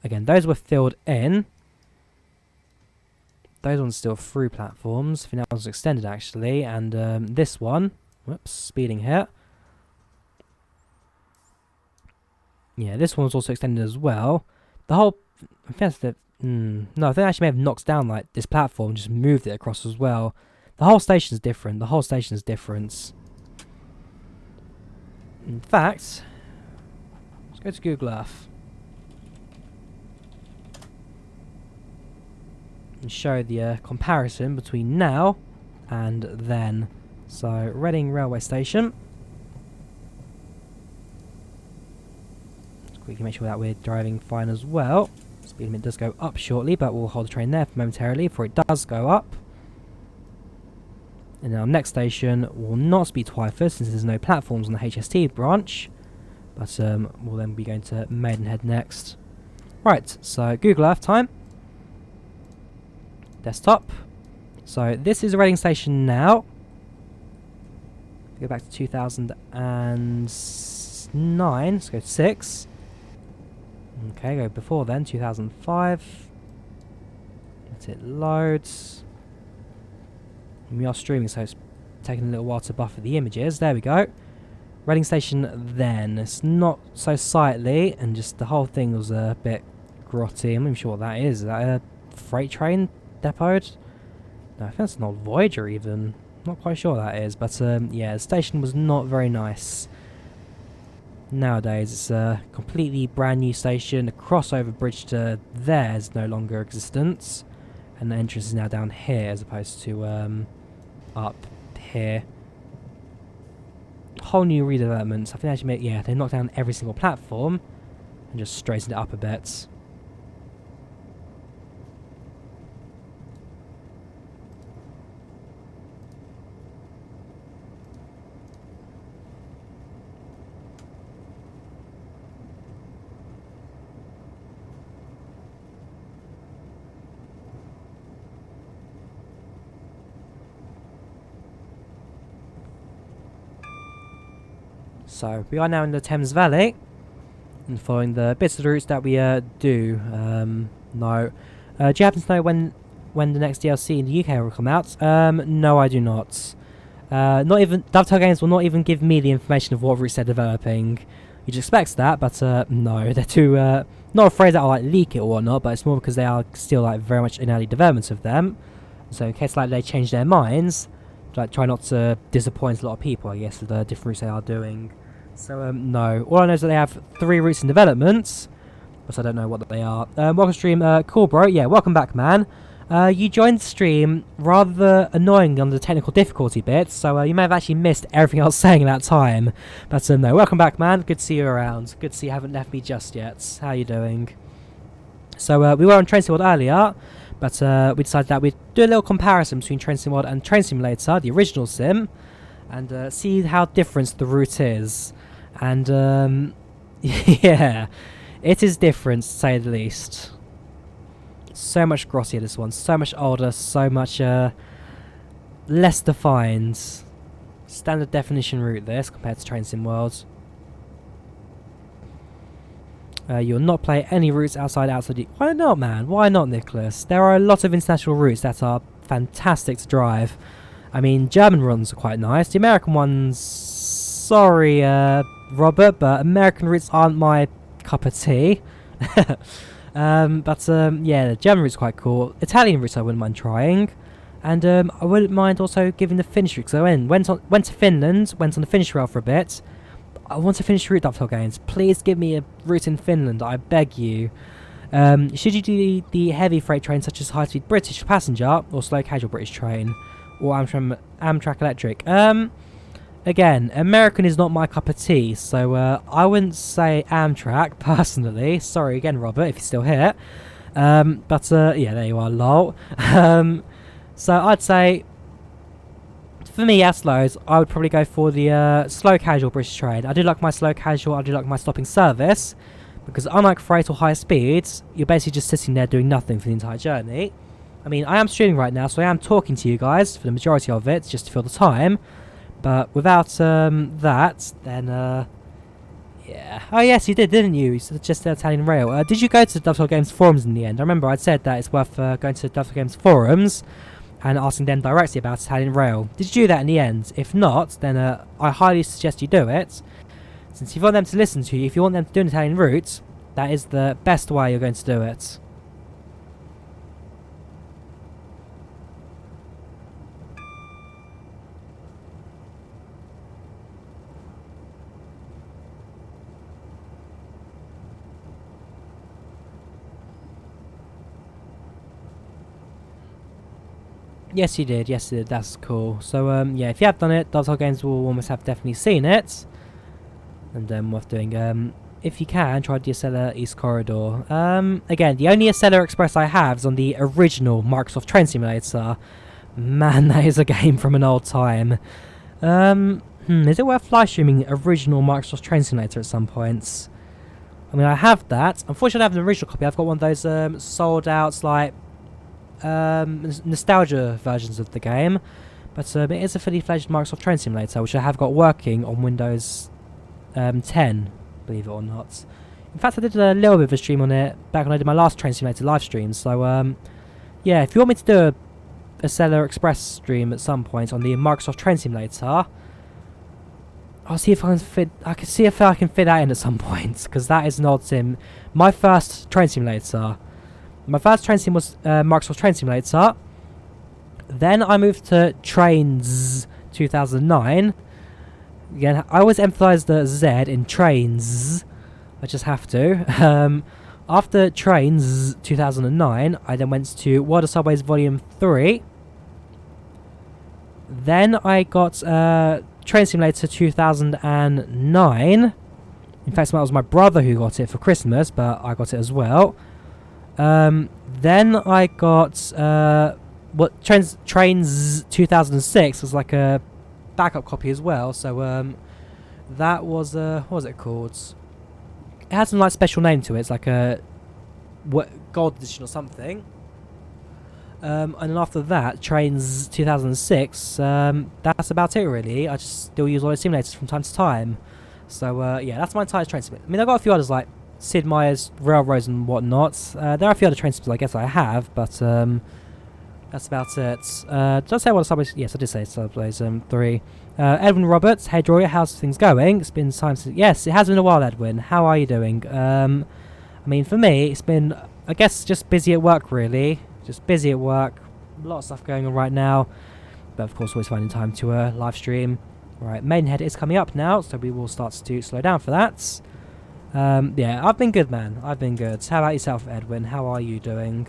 again, those were filled in. Those ones still through platforms. I think that one's extended actually, and this one, whoops, speeding here. Yeah, this one was also extended as well. The whole... I think that... no, I think I actually may have knocked down like this platform, just moved it across as well. The whole station's different. The whole station's different. In fact, let's go to Google Earth. And show the comparison between now and then. So, Reading Railway Station. We can make sure that we're driving fine as well. Speed limit does go up shortly, but we'll hold the train there momentarily before it does go up. And our next station will not be Twyford, since there's no platforms on the HST branch. But we'll then be going to Maidenhead next. Right, so Google Earth time. Desktop. So this is a Reading Station now. Go back to 2009, let's go to 6. Okay, go before then, 2005. Let it loads. And we are streaming, so it's taking a little while to buffer the images. There we go. Reading Station then. It's not so sightly, and just the whole thing was a bit grotty. I'm not even sure what that is. Is that a freight train depot? No, I think it's an old Voyager even. Not quite sure what that is, but yeah, the station was not very nice. Nowadays, it's a completely brand new station. The crossover bridge to there is no longer existent, and the entrance is now down here as opposed to up here. whole new redevelopments. I think they actually make, yeah, they knocked down every single platform and just straightened it up a bit. So we are now in the Thames Valley and following the bits of the routes that we do know. Do you happen to know when the next DLC in the UK will come out? No, I do not. Not even Dovetail Games will not even give me the information of what routes they're developing. You'd expect that, but no, they're too not afraid that I'll like leak it or whatnot. But it's more because they are still like very much in early development of them. So in case like they change their minds, like try not to disappoint a lot of people, I guess, with the different routes they are doing. So no, all I know is that they have 3 routes in development, but I don't know what they are. Welcome stream, cool bro, yeah, welcome back man. You joined the stream rather annoying on the technical difficulty bit, so you may have actually missed everything I was saying in that time. But no, welcome back man, good to see you around, good to see you haven't left me just yet. How you doing? So we were on Train Sim World earlier, but we decided that we'd do a little comparison between Train Sim World and Train Simulator, the original sim, and see how different the route is. And yeah, it is different to say the least. So much grossier this one, so much older, so much less defined. Standard definition route this compared to Train Sim World. You'll not play any routes outside the... Why not, man? Why not, Nicholas? There are a lot of international routes that are fantastic to drive. I mean, German ones are quite nice. The American ones... Sorry, Robert, but American routes aren't my cup of tea. But yeah, the German route's quite cool. Italian routes I wouldn't mind trying. And I wouldn't mind also giving the Finnish route. So I went to Finland, went on the Finnish rail for a bit. I want to finish route Dovetail Games. Please give me a route in Finland, I beg you. Should you do the heavy freight train such as high-speed British passenger or slow casual British train? Or Amtrak Electric? Again, American is not my cup of tea, so I wouldn't say Amtrak, personally. Sorry again, Robert, if you're still here. But yeah, there you are, lol. So I'd say, for me, as slows, I would probably go for the slow casual British train. I do like my slow casual, I do like my stopping service, because unlike freight or high speeds, you're basically just sitting there doing nothing for the entire journey. I mean, I am streaming right now, so I am talking to you guys for the majority of it, just to fill the time. But without that, then, yeah. Oh, yes, you did, didn't you? You suggested Italian Rail. Did you go to the Dovetail Games forums in the end? I remember I'd said that it's worth going to the Dovetail Games forums and asking them directly about Italian Rail. Did you do that in the end? If not, then I highly suggest you do it. Since if you want them to listen to you, if you want them to do an Italian route, that is the best way you're going to do it. Yes, you did. Yes, you did. That's cool. So, yeah, if you have done it, Dovetail Games will almost have definitely seen it. And worth doing. If you can, try the Acela East Corridor. Again, the only Acela Express I have is on the original Microsoft Train Simulator. Man, that is a game from an old time. Is it worth live streaming original Microsoft Train Simulator at some points? I mean, I have that. Unfortunately, I have an original copy. I've got one of those sold out, like, nostalgia versions of the game, but it is a fully fledged Microsoft Train Simulator, which I have got working on Windows 10, believe it or not. In fact, I did a little bit of a stream on it back when I did my last Train Simulator live stream, so yeah, if you want me to do a Acela Express stream at some point on the Microsoft Train Simulator, I'll see if I can see if I can fit that in at some point, because that is an old sim. My first Train Simulator. My first train sim was Microsoft Train Simulator. Then I moved to Trains 2009. Again, I always emphasise the Z in Trains. I just have to. After Trains 2009, I then went to World of Subways Volume 3. Then I got Train Simulator 2009. In fact, that was my brother who got it for Christmas, but I got it as well. Then I got Trains 2006 was like a backup copy as well. So that was what was it called? It had some like special name to it. It's like a gold edition or something. And then after that, Trains 2006. That's about it really. I just still use auto simulators from time to time. So yeah, that's my entire train simulator. I mean, I've got a few others like Sid Meier's Railroads and whatnot. There are a few other train simulators I guess I have, but that's about it. Did I say what a Subway? Yes, I did say Subways 3. Edwin Roberts, hey Drawyah, how's things going? It's been time since... Yes, it has been a while, Edwin. How are you doing? I mean, for me, it's been, I guess, just busy at work, really. Just busy at work. A lot of stuff going on right now. But, of course, always finding time to live stream. Right, Maidenhead is coming up now, so we will start to slow down for that. Yeah, I've been good, man. I've been good. How about yourself, Edwin? How are you doing?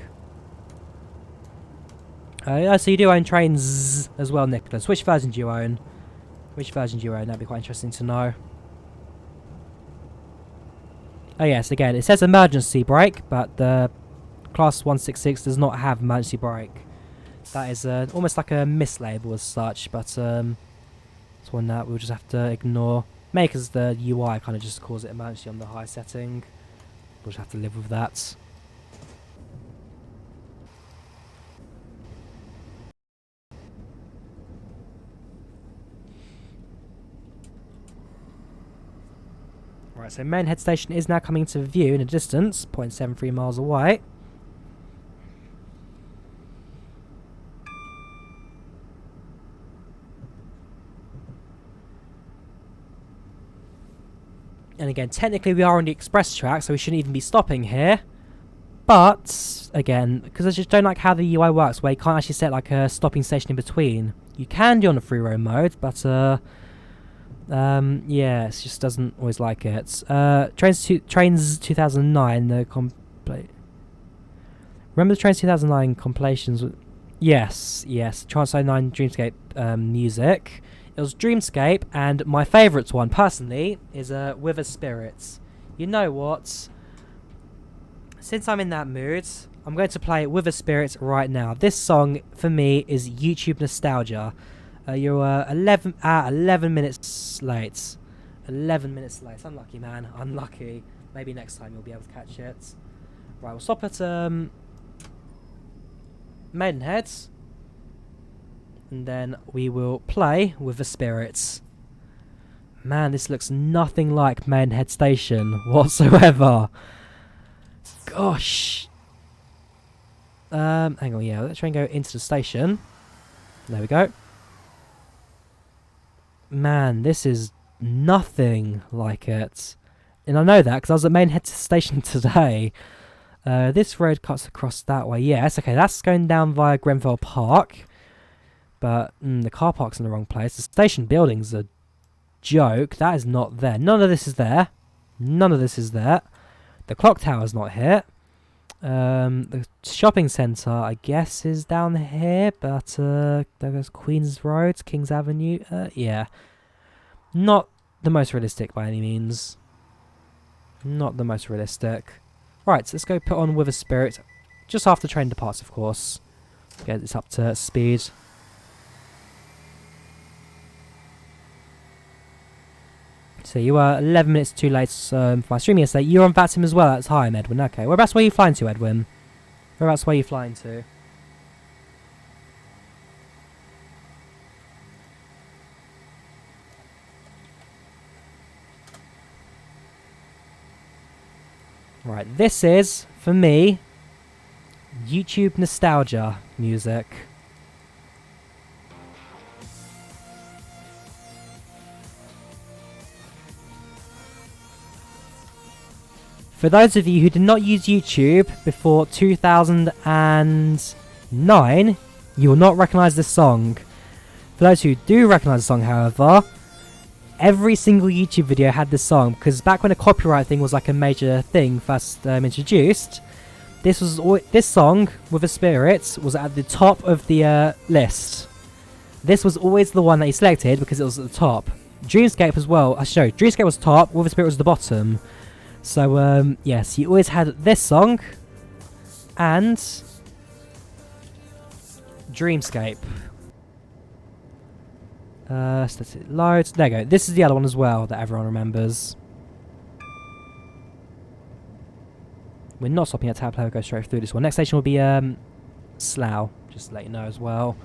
So you do own trains as well, Nicholas. Which version do you own? Which version do you own? That'd be quite interesting to know. Oh yes, again, it says emergency brake, but the Class 166 does not have emergency brake. That is almost like a mislabel as such, but it's one that we'll just have to ignore. Maybe because the UI kind of just calls it emergency on the high setting. We'll just have to live with that. Right, so Mainhead Station is now coming into view in a distance, 0.73 miles away. And again, technically we are on the express track, so we shouldn't even be stopping here. But, again, because I just don't like how the UI works, where you can't actually set like a stopping station in between. You can do on the free roam mode, but yeah, it just doesn't always like it. Trains 2009, the remember the Trains 2009 compilations? Yes, Trans 09 Dreamscape music. It was Dreamscape, and my favourite one, personally, is Wither Spirits. You know what? Since I'm in that mood, I'm going to play Wither Spirits right now. This song, for me, is YouTube nostalgia. You're 11 minutes late. 11 minutes late. Unlucky, man. Unlucky. Maybe next time you'll be able to catch it. Right, we'll stop at Maidenhead. And then we will play with the spirits. Man, this looks nothing like Maidenhead Station whatsoever. Gosh. Hang on, yeah. Let's try and go into the station. There we go. Man, this is nothing like it. And I know that because I was at Maidenhead Station today. This road cuts across that way. Yes, okay, that's going down via Grenfell Park. But the car park's in the wrong place. The station building's a joke. That is not there. None of this is there. None of this is there. The clock tower's not here. The shopping centre, I guess, is down here. But there goes Queen's Road, King's Avenue. Yeah. Not the most realistic by any means. Not the most realistic. Right, so let's go put on Wither Spirit. Just after the train departs, of course. Get this up to speed. So you were 11 minutes too late for my stream yesterday. You're on VATSIM as well at the time, Edwin. Okay, whereabouts were you flying to, Edwin? Whereabouts were you flying to? Right, this is, for me, YouTube nostalgia music. For those of you who did not use YouTube before 2009, you will not recognise this song. For those who do recognise the song, however, every single YouTube video had this song, because back when the copyright thing was like a major thing first introduced, this song, With the Spirits, was at the top of the list. This was always the one that he selected because it was at the top. Dreamscape as well. I showed Dreamscape was top, Will of Spirit was the bottom. So yes, he always had this song and Dreamscape. So let's load. There you go. This is the other one as well that everyone remembers. We're not stopping at tab player. We'll go straight through this one. Next station will be Slough. Just to let you know as well.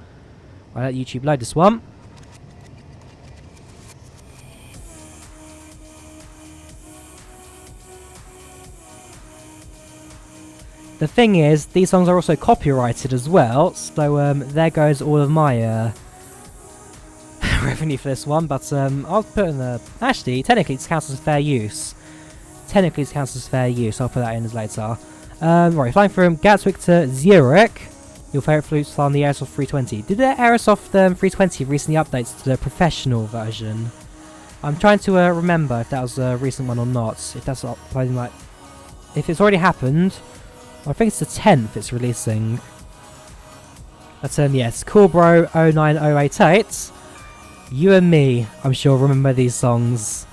I'll let YouTube load this one. The thing is, these songs are also copyrighted as well, so there goes all of my revenue for this one, but I'll put in the... Actually, technically it counts as fair use. I'll put that in as later. Right, flying from Gatwick to Zurich. Your favourite flutes on the Aerosoft 320. Did the Aerosoft 320 recently update to the professional version? I'm trying to remember if that was a recent one or not. If that's uploading, like... If it's already happened... I think it's the 10th it's releasing. But yes, Cool Bro 09088. You and me, I'm sure, remember these songs.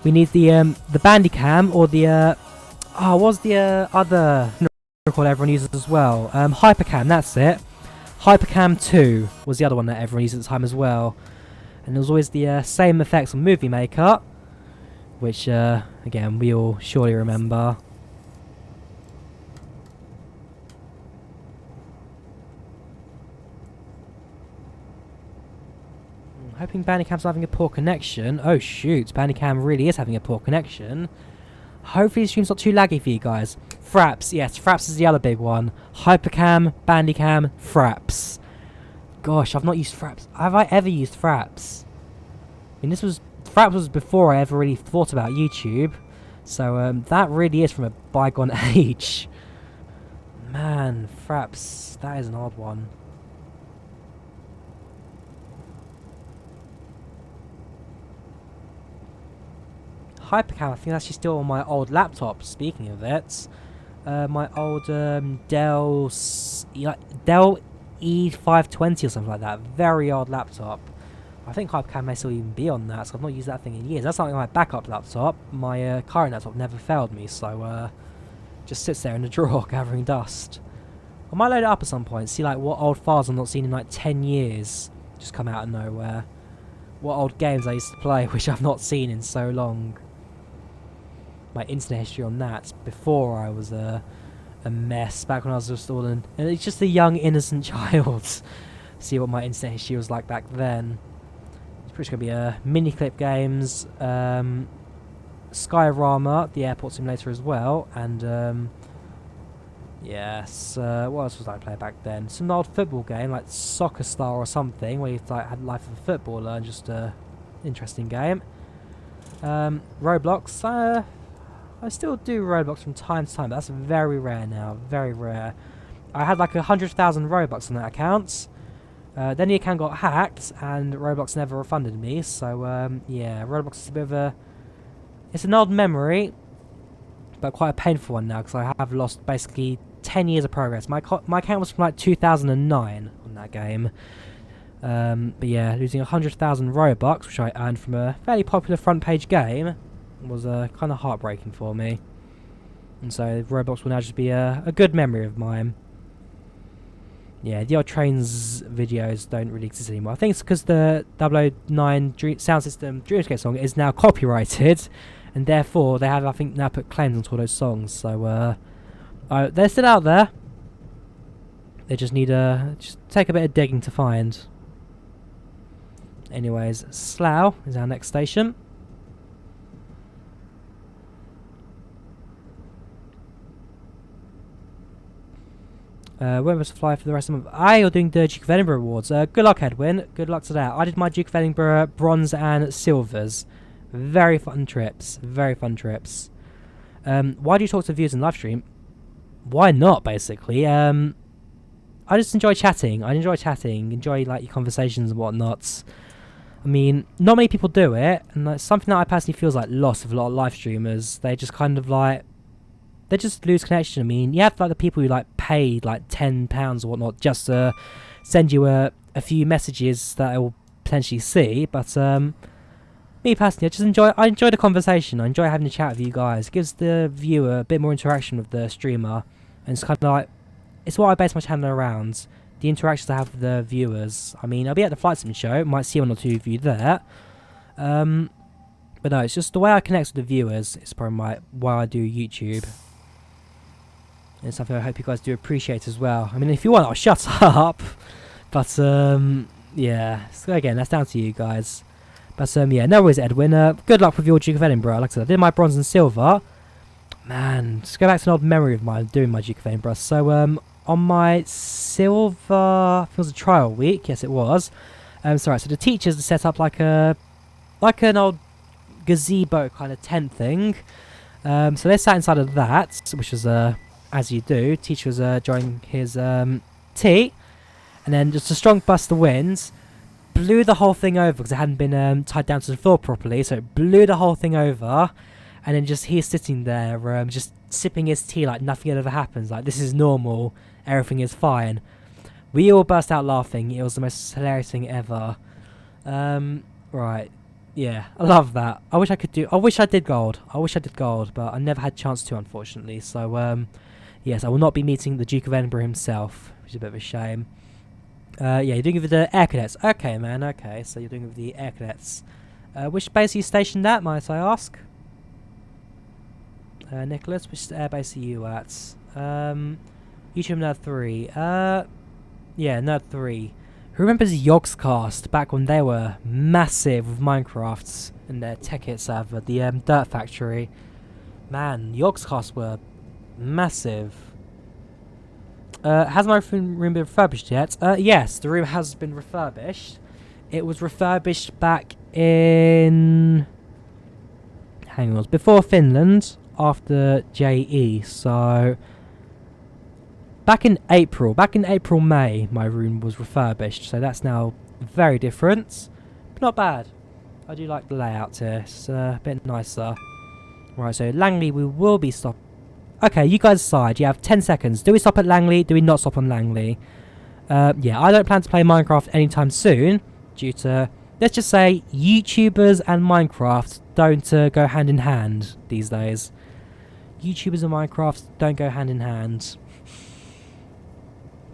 We need the Bandicam or the what's the other record everyone uses as well? Hypercam, that's it. Hypercam 2 was the other one that everyone used at the time as well. And there was always the same effects on Movie Maker, which again we all surely remember. Hoping Bandicam's having a poor connection. Oh shoot, Bandicam really is having a poor connection. Hopefully the stream's not too laggy for you guys. Fraps, yes, Fraps is the other big one. Hypercam, Bandicam, Fraps. Gosh, I've not used Fraps. Have I ever used Fraps? I mean, Fraps was before I ever really thought about YouTube. So that really is from a bygone age. Man, Fraps, that is an odd one. Hypercam, I think that's actually still on my old laptop. Speaking of it, my old Dell E520 or something like that. Very old laptop. I think Hypercam may still even be on that, so I've not used that thing in years. That's like my backup laptop. My current laptop never failed me, so just sits there in the drawer gathering dust. I might load it up at some point, see like what old files I've not seen in like 10 years just come out of nowhere. What old games I used to play which I've not seen in so long. My internet history on that before I was a mess, back when I was just all in, and it's just a young innocent child. See what my internet history was like back then. It's pretty going to be mini clip games, Skyrama, the airport simulator as well, and yes, what else was I playing back then? Some old football game like Soccer Star or something, where you like had life of a footballer, and just interesting game. Roblox. I still do Roblox from time to time, but that's very rare now. Very rare. I had like 100,000 Robux on that account. Then the account got hacked, and Roblox never refunded me. So yeah, Roblox is a bit of a... It's an old memory, but quite a painful one now, because I have lost basically 10 years of progress. My account was from like 2009 on that game. But yeah, losing 100,000 Robux, which I earned from a fairly popular front page game, was kind of heartbreaking for me. And so Roblox will now just be a good memory of mine. Yeah, the old Trains videos don't really exist anymore. I think it's because the 009 Sound System Dreamscape song is now copyrighted, and therefore they have, I think, now put claims onto all those songs. So they're still out there. They just need just take a bit of digging to find. Anyways, Slough is our next station. When was to fly for the rest of the month? You're doing the Duke of Edinburgh Awards. Good luck, Edwin. Good luck to that. I did my Duke of Edinburgh bronze and silvers. Very fun trips. Very fun trips. Why do you talk to viewers in live stream? Why not, basically? I just enjoy chatting. Enjoy like your conversations and whatnot. I mean, not many people do it, and that's something that I personally feel is like lost with a lot of live streamers. They just kind of like... They just lose connection. I mean, you have like the people who like pay like £10 or whatnot just to send you a a few messages that I will potentially see, but me personally, I enjoy the conversation. I enjoy having a chat with you guys. It gives the viewer a bit more interaction with the streamer, and it's kind of like, it's what I base my channel around. The interactions I have with the viewers. I mean, I'll be at the Flight Sim show, might see one or two of you there. But no, it's just the way I connect with the viewers. It's probably why I do YouTube. And it's something I hope you guys do appreciate as well. I mean, if you want, I'll shut up. But yeah. So again, that's down to you guys. But yeah, no worries, Edwin. Good luck with your Duke of Edinburgh. Like I said, I did my bronze and silver. Man, just go back to an old memory of mine doing my Duke of Edinburgh. So on my silver, I think it was a trial week. Yes, it was. Sorry. So the teachers set up like an old gazebo kind of tent thing. So they sat inside of that, which was as you do. Teacher was enjoying his tea, and then just a strong gust of wind blew the whole thing over because it hadn't been tied down to the floor properly. So it blew the whole thing over, and then just he's sitting there, just sipping his tea like nothing ever happens. Like, this is normal, everything is fine. We all burst out laughing. It was the most hilarious thing ever. Right. Yeah, I love that. I wish I did gold. But I never had a chance to, unfortunately. So, yes, I will not be meeting the Duke of Edinburgh himself, which is a bit of a shame. Yeah, you're doing it with the Air Cadets. Okay, man, okay. So you're doing it with the Air Cadets. Which base are you stationed at, might I ask? Nicholas, which air base are you at? YouTube Nerd 3. Yeah, Nerd 3. Who remembers Yogscast back when they were massive with Minecraft and their tech hit server, the Dirt Factory? Man, Yogscast were massive. Has my room been refurbished yet? Yes, the room has been refurbished. It was refurbished back in... hang on, before Finland, after JE, so... Back in April, May, my room was refurbished, so that's now very different. But not bad. I do like the layout here, it's a bit nicer. Right, so Langley, we will be stopping. Okay, you guys decide, you have 10 seconds. Do we stop at Langley? Do we not stop on Langley? Yeah, I don't plan to play Minecraft anytime soon, due to, let's just say, YouTubers and Minecraft don't go hand in hand these days. YouTubers and Minecraft don't go hand in hand.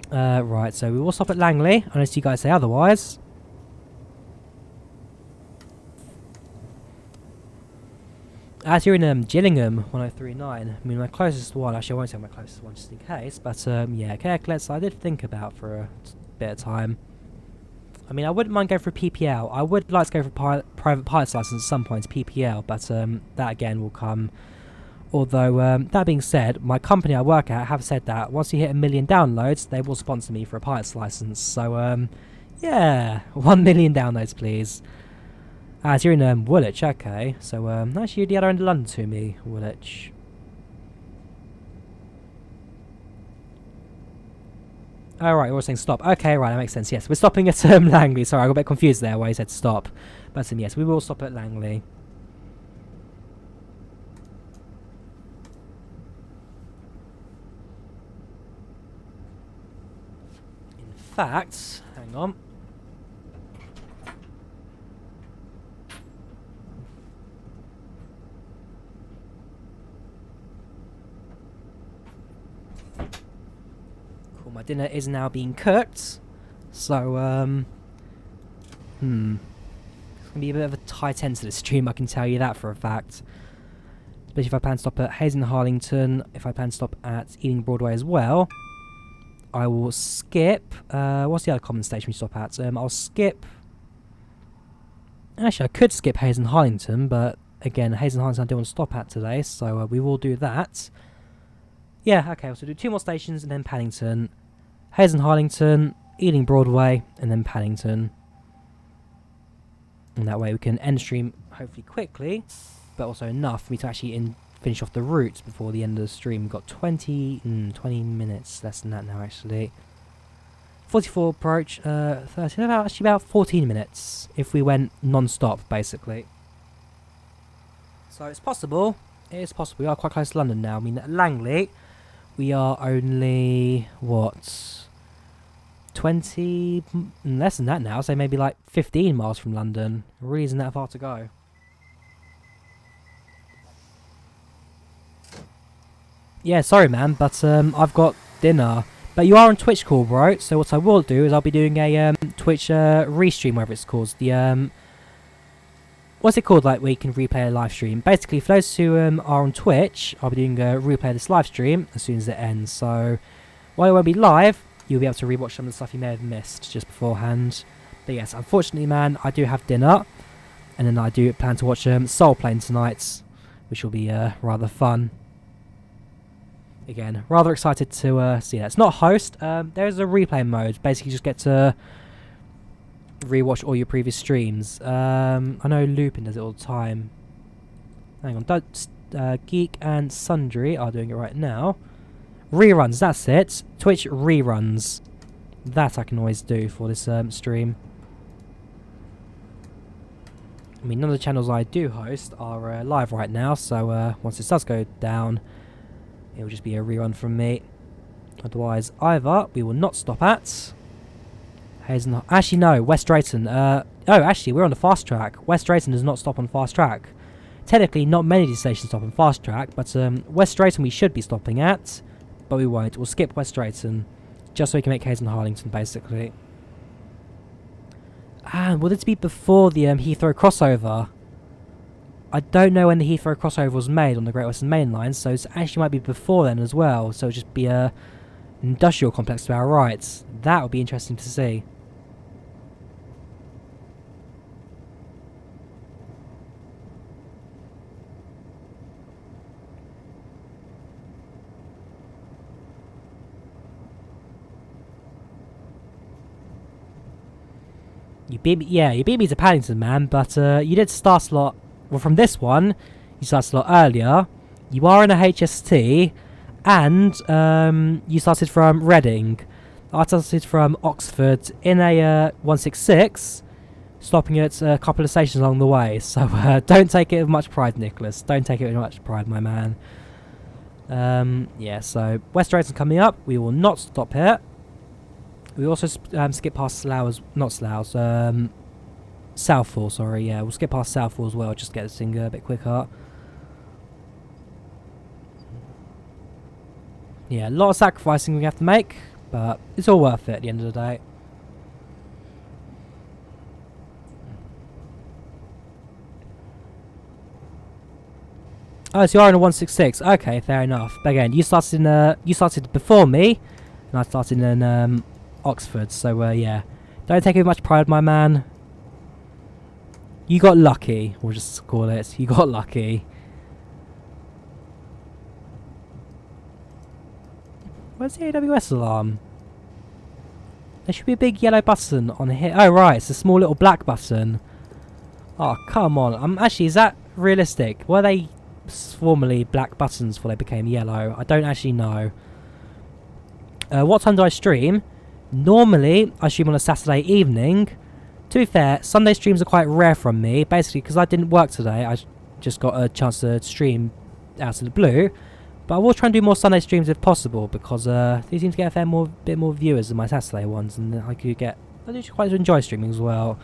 Right, so we will stop at Langley, unless you guys say otherwise. As you're in Gillingham, 1039. I mean, my closest one, actually I won't say my closest one just in case, but yeah, Kirkletts I did think about for a bit of time. I mean, I wouldn't mind going for a PPL. I would like to go for a private pilot's license at some point, PPL, but that again will come. Although, that being said, my company I work at have said that once you hit 1 million downloads, they will sponsor me for a pilot's license. So, yeah, 1 million downloads, please. As you're in Woolwich, okay. So, actually, you're the other end of London to me, Woolwich. Oh, right, you're saying stop. Okay, right, that makes sense. Yes, we're stopping at Langley. Sorry, I got a bit confused there why you said stop. But, yes, we will stop at Langley. Fact, hang on. Cool, my dinner is now being cooked. So, it's gonna be a bit of a tight end to the stream, I can tell you that for a fact. Especially if I plan to stop at Hayes and Harlington, if I plan to stop at Ealing Broadway as well. I will skip, what's the other common station we stop at? I'll skip, actually I could skip Hayes and Harlington, but again, Hayes and Harlington I don't want to stop at today, so we will do that. Yeah, okay, so we'll do 2 more stations and then Paddington. Hayes and Harlington, Ealing Broadway, and then Paddington. And that way we can end stream hopefully quickly, but also enough for me to actually finish off the route before the end of the stream. We've got 20 minutes, less than that now actually. 44 approach, 30, about 14 minutes if we went non-stop basically. So it's possible, it is possible. We are quite close to London now. I mean, at Langley, we are only, what, 20, less than that now, so maybe like 15 miles from London. It really isn't that far to go. Yeah, sorry man, but I've got dinner. But you are on Twitch call, bro, so what I will do is I'll be doing a Twitch restream, whatever it's called. The what's it called, like, where you can replay a live stream? Basically, for those who are on Twitch, I'll be doing a replay of this live stream as soon as it ends. So, while it won't be live, you'll be able to rewatch some of the stuff you may have missed just beforehand. But yes, unfortunately, man, I do have dinner. And then I do plan to watch Soul Plane tonight, which will be rather fun. Again, rather excited to see that. It's not host. There's a replay mode. Basically, you just get to rewatch all your previous streams. I know Lupin does it all the time. Hang on. Geek and Sundry are doing it right now. Reruns, that's it. Twitch reruns. That I can always do for this stream. I mean, none of the channels I do host are live right now, so once this does go down, it will just be a rerun from me. Otherwise, either we will not stop at Hazen. Actually, no, West Drayton. Oh, actually, we're on the fast track. West Drayton does not stop on fast track. Technically, not many of these stations stop on fast track, but West Drayton we should be stopping at, but we won't. We'll skip West Drayton, just so we can make Hazen Harlington, basically. Ah, will this be before the Heathrow crossover? I don't know when the Heathrow crossover was made on the Great Western Main Line, so it actually might be before then as well. So it'll just be a industrial complex to our right. That would be interesting to see. You beat me, yeah, you beat me to Paddington, man, but you did start a lot. Well, from this one, you started a lot earlier. You are in a HST, and you started from Reading. I started from Oxford in a 166, stopping at a couple of stations along the way. So don't take it with much pride, Nicholas. Don't take it with much pride, my man. Yeah, so West Drayton coming up. We will not stop here. We also skip past Slough, not Slough, Southall, sorry, yeah, we'll skip past Southall as well, just get this thing a bit quicker. Yeah, a lot of sacrificing we have to make, but it's all worth it at the end of the day. Oh, so you are in a 166, okay, fair enough. But again, you started before me, and I started in Oxford, so yeah. Don't take it with much pride, my man. You got lucky, we'll just call it. You got lucky. Where's the AWS alarm? There should be a big yellow button on here. Oh right, it's a small little black button. Oh, come on. Actually, is that realistic? Were they formerly black buttons before they became yellow? I don't actually know. What time do I stream? Normally, I stream on a Saturday evening. To be fair, Sunday streams are quite rare from me, basically because I didn't work today. I just got a chance to stream out of the blue. But I will try and do more Sunday streams if possible, because they seem to get a bit more viewers than my Saturday ones, and I do quite enjoy streaming as well.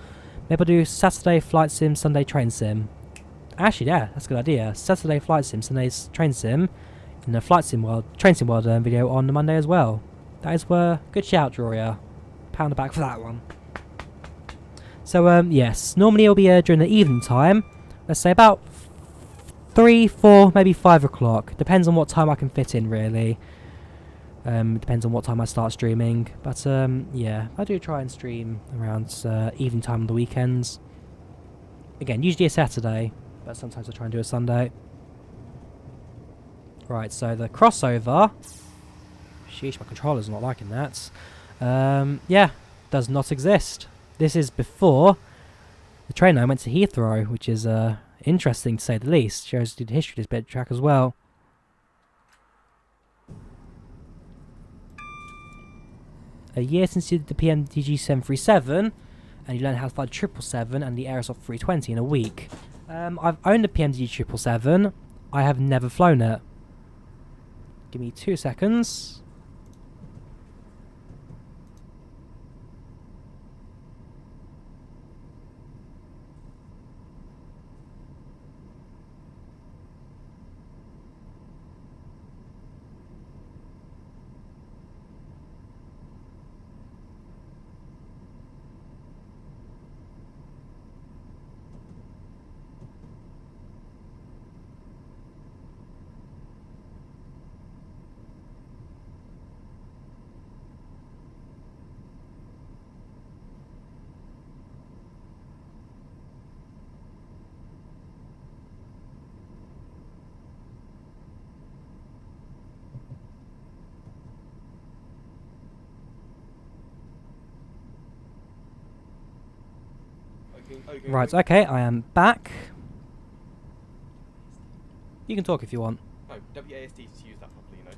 Maybe I'll do Saturday flight sim, Sunday train sim. Actually, yeah, that's a good idea. Saturday flight sim, Sunday train sim, and the train sim world video on the Monday as well. That is good shout, Drawyah. Pound the back for that one. So, yes, normally it'll be during the evening time. Let's say about 3, 4, maybe 5 o'clock. Depends on what time I can fit in, really. Depends on what time I start streaming. But, yeah, I do try and stream around evening time on the weekends. Again, usually a Saturday, but sometimes I try and do a Sunday. Right, so the crossover... Sheesh, my controller's not liking that. Yeah, does not exist. This is before the train line went to Heathrow, which is interesting to say the least. Shows the history of this bit of track as well. A year since you did the PMDG 737, and you learned how to fly the 777 and the Aerosoft 320 in a week. I've owned the PMDG 777. I have never flown it. Give me 2 seconds. Right, okay, I am back. You can talk if you want. No, WASD to use that properly, you know.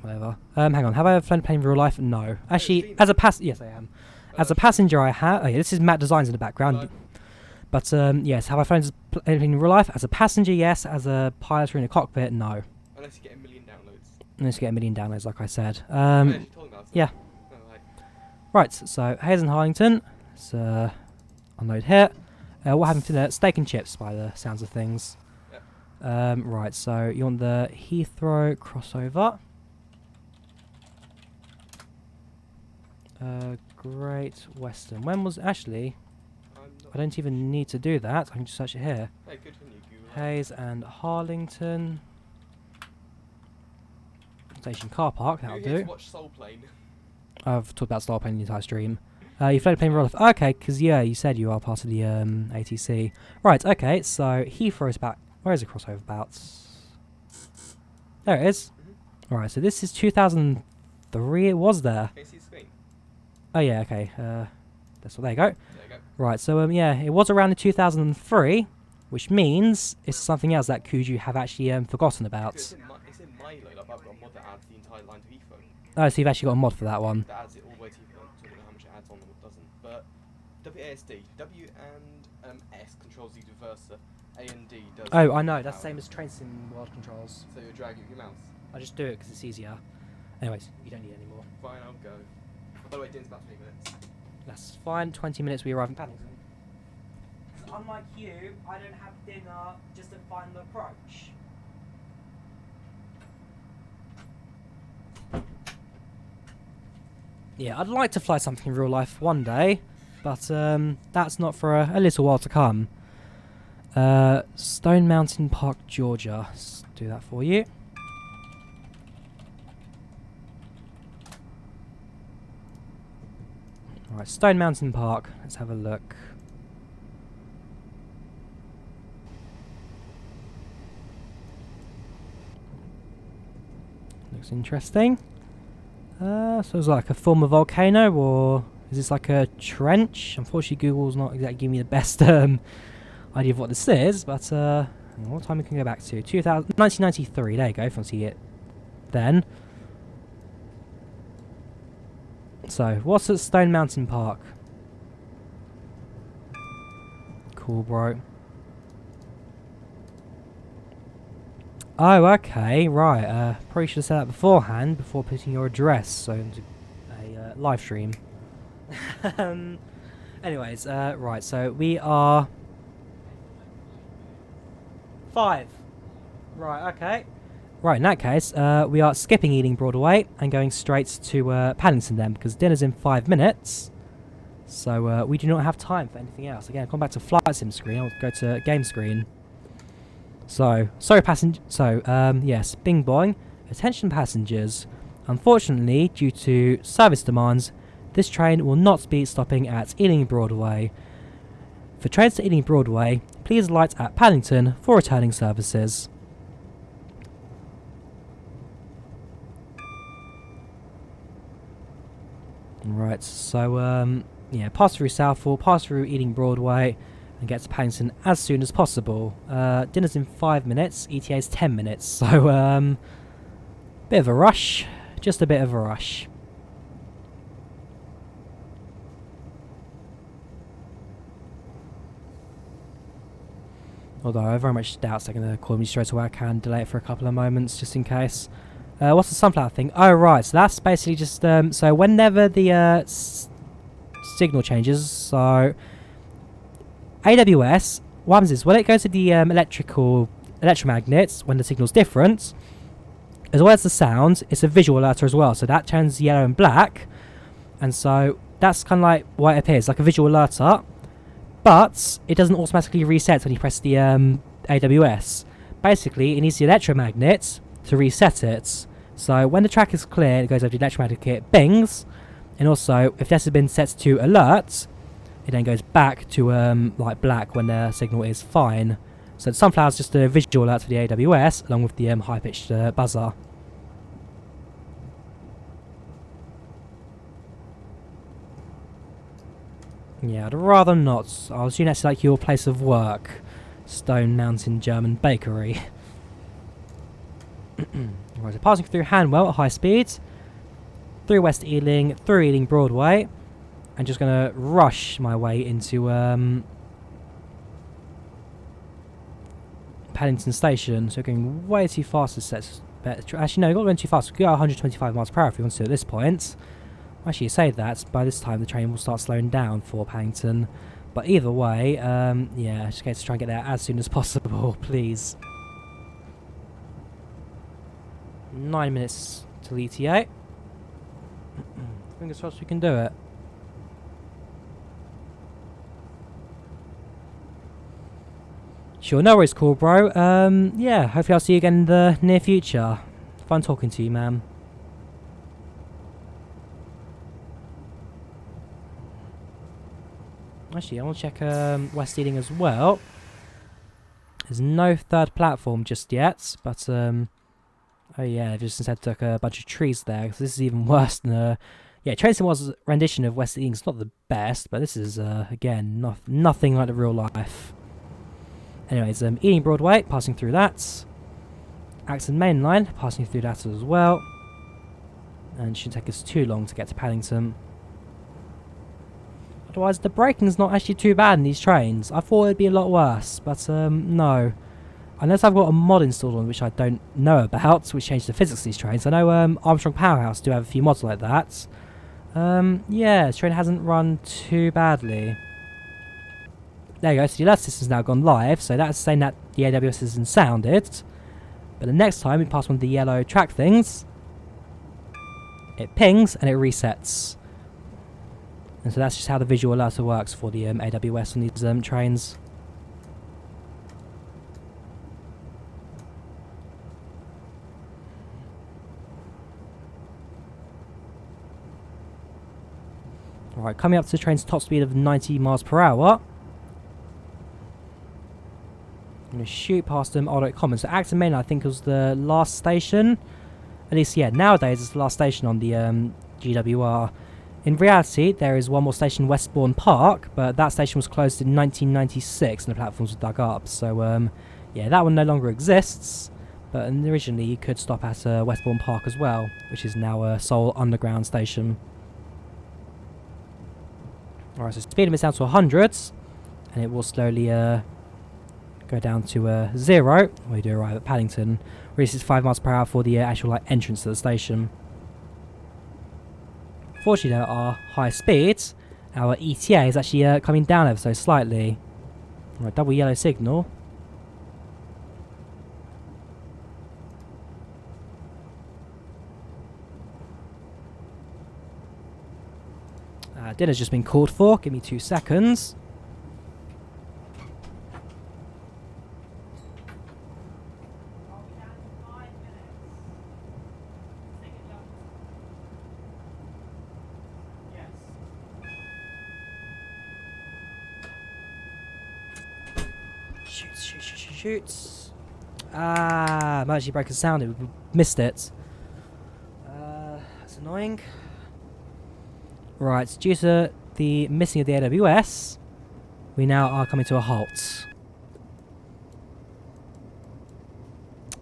Whatever. Hang on, have I ever flown a plane in real life? No. Actually, as a yes I am. As a passenger I have... Oh yeah, this is Matt Designs in the background. Hello. But yes, have I flown a plane in real life? As a passenger, yes. As a pilot or in a cockpit, no. Unless you get a million downloads. Unless you get a million downloads, like I said. I actually told about it. Yeah. Oh, right. Right, so Hayes and Harlington. Let's unload here. What happened to the steak and chips by the sounds of things? Yep. Right, so you want the Heathrow crossover. Great Western. When was... Actually, I don't even need to do that. I can just search it here. Hey, good on you, Google. Hayes and Harlington. Station car park, that'll Who here do. to watch Soul Plane? I've talked about Star Plane the entire stream. You flown a plane roll off. Okay, because yeah, you said you are part of the ATC. Right, okay, so Heathrow's about... Where is the crossover about? There it is. Alright, so this is 2003. It was there. Can you see the screen? Oh yeah, okay. There you go. There you go. Right, so yeah, it was around in 2003, which means it's something else that Kuju have actually forgotten about. It's in my load. I've got a mod that adds the entire line to Heathrow. Oh, so you've actually got a mod for that one. That adds it all the way to Heathrow. So I don't know how much it adds on and what doesn't. But WASD, W and S controls the reverser. A and D does... Oh, I know. That's the same as Train Sim World controls. So you're dragging with your mouse. I just do it because it's easier. Anyways, you don't need it anymore. Fine, I'll go. By the way, dinner's about 20 minutes. That's fine. 20 minutes we arrive in Paddington. Unlike you, I don't have dinner, just a final approach. Yeah, I'd like to fly something in real life one day, but that's not for a little while to come. Stone Mountain Park, Georgia. Let's do that for you. Alright, Stone Mountain Park. Let's have a look. Looks interesting. So it's like a former volcano, or is this like a trench? Unfortunately, Google's not exactly giving me the best idea of what this is, but what time we can go back to? 1993. There you go, if you want to see it then. So, what's at Stone Mountain Park? Cool, bro. Oh, okay, right. Probably should have said that beforehand, before putting your address, so into a live stream. Anyways, right, so we are 5. Right, okay. Right, in that case, we are skipping Ealing Broadway and going straight to Paddington then, because dinner's in 5 minutes. So we do not have time for anything else. Again, I'll come back to flight sim screen. I'll go to game screen. So, sorry passenger. So, yes, bing boing. Attention passengers. Unfortunately, due to service demands, this train will not be stopping at Ealing Broadway. For trains to Ealing Broadway, please alight at Paddington for returning services. Right, so yeah, pass through Southall, pass through Ealing Broadway, and get to Paddington as soon as possible. Dinner's in 5 minutes, ETA's 10 minutes, so bit of a rush, just a bit of a rush. Although I very much doubt they're going to call me straight away. I can delay it for a couple of moments just in case. What's the sunflower thing? Oh, right. So that's basically just... so whenever the signal changes, so... AWS, what happens is when it goes to the electromagnets, when the signal's different, as well as the sound, it's a visual alerter as well. So that turns yellow and black. And so that's kind of like why it appears, like a visual alerter. But it doesn't automatically reset when you press the AWS. Basically, it needs the electromagnet to reset it. So when the track is clear, it goes over the electromagnetic, it bings. And also, if this has been set to alert, it then goes back to like black when the signal is fine. So the sunflower is just a visual alert for the AWS, along with the high-pitched buzzer. Yeah, I'd rather not. I'll assume that's like your place of work. Stone Mountain German Bakery. Right, so passing through Hanwell at high speed. Through West Ealing, through Ealing Broadway. I'm just going to rush my way into Paddington Station. So going way too fast to set. Actually, no, not going too fast. We go 125 miles per hour if we want to at this point. Actually, you say that. By this time, the train will start slowing down for Paddington. But either way, yeah, just going to try and get there as soon as possible, please. 9 minutes till ETA. Fingers crossed we can do it. Sure, no worries, cool, bro. Yeah, hopefully I'll see you again in the near future. Fun talking to you, man. Actually, I want to check West Ealing as well. There's no third platform just yet, but oh yeah, they've just instead took a bunch of trees there, because this is even worse than yeah, Train Sim's rendition of West Ealing is not the best, but this is again nothing like the real life. Anyways, Ealing Broadway, passing through that. Acton Mainline, passing through that as well. And it shouldn't take us too long to get to Paddington. Otherwise, the braking's not actually too bad in these trains. I thought it'd be a lot worse, but no. Unless I've got a mod installed on which I don't know about, which changes the physics of these trains. I know Armstrong Powerhouse do have a few mods like that. Yeah, this train hasn't run too badly. There you go, so the alert system's now gone live, so that's saying that the AWS isn't sounded. But the next time we pass one of the yellow track things, it pings and it resets. And so that's just how the visual alerter works for the AWS on these trains. Alright, coming up to the train's top speed of 90 miles per hour. I'm going to shoot past them. Aldgate Common. So Acton Main, I think, was the last station. At least, yeah, nowadays it's the last station on the GWR. In reality, there is one more station, Westbourne Park, but that station was closed in 1996 and the platforms were dug up. So, yeah, that one no longer exists. But originally you could stop at Westbourne Park as well, which is now a sole underground station. Alright, so speed limit down to 100, and it will slowly go down to 0 when we do arrive at Paddington. Reaches 5 miles per hour for the actual entrance to the station. Fortunately, at our high speeds, our ETA is actually coming down ever so slightly. Alright, double yellow signal. Dinner's just been called for. Give me 2 seconds. Shoots. Ah, I'm actually broken sound. We missed it. That's annoying. Right, due to the missing of the AWS, we now are coming to a halt.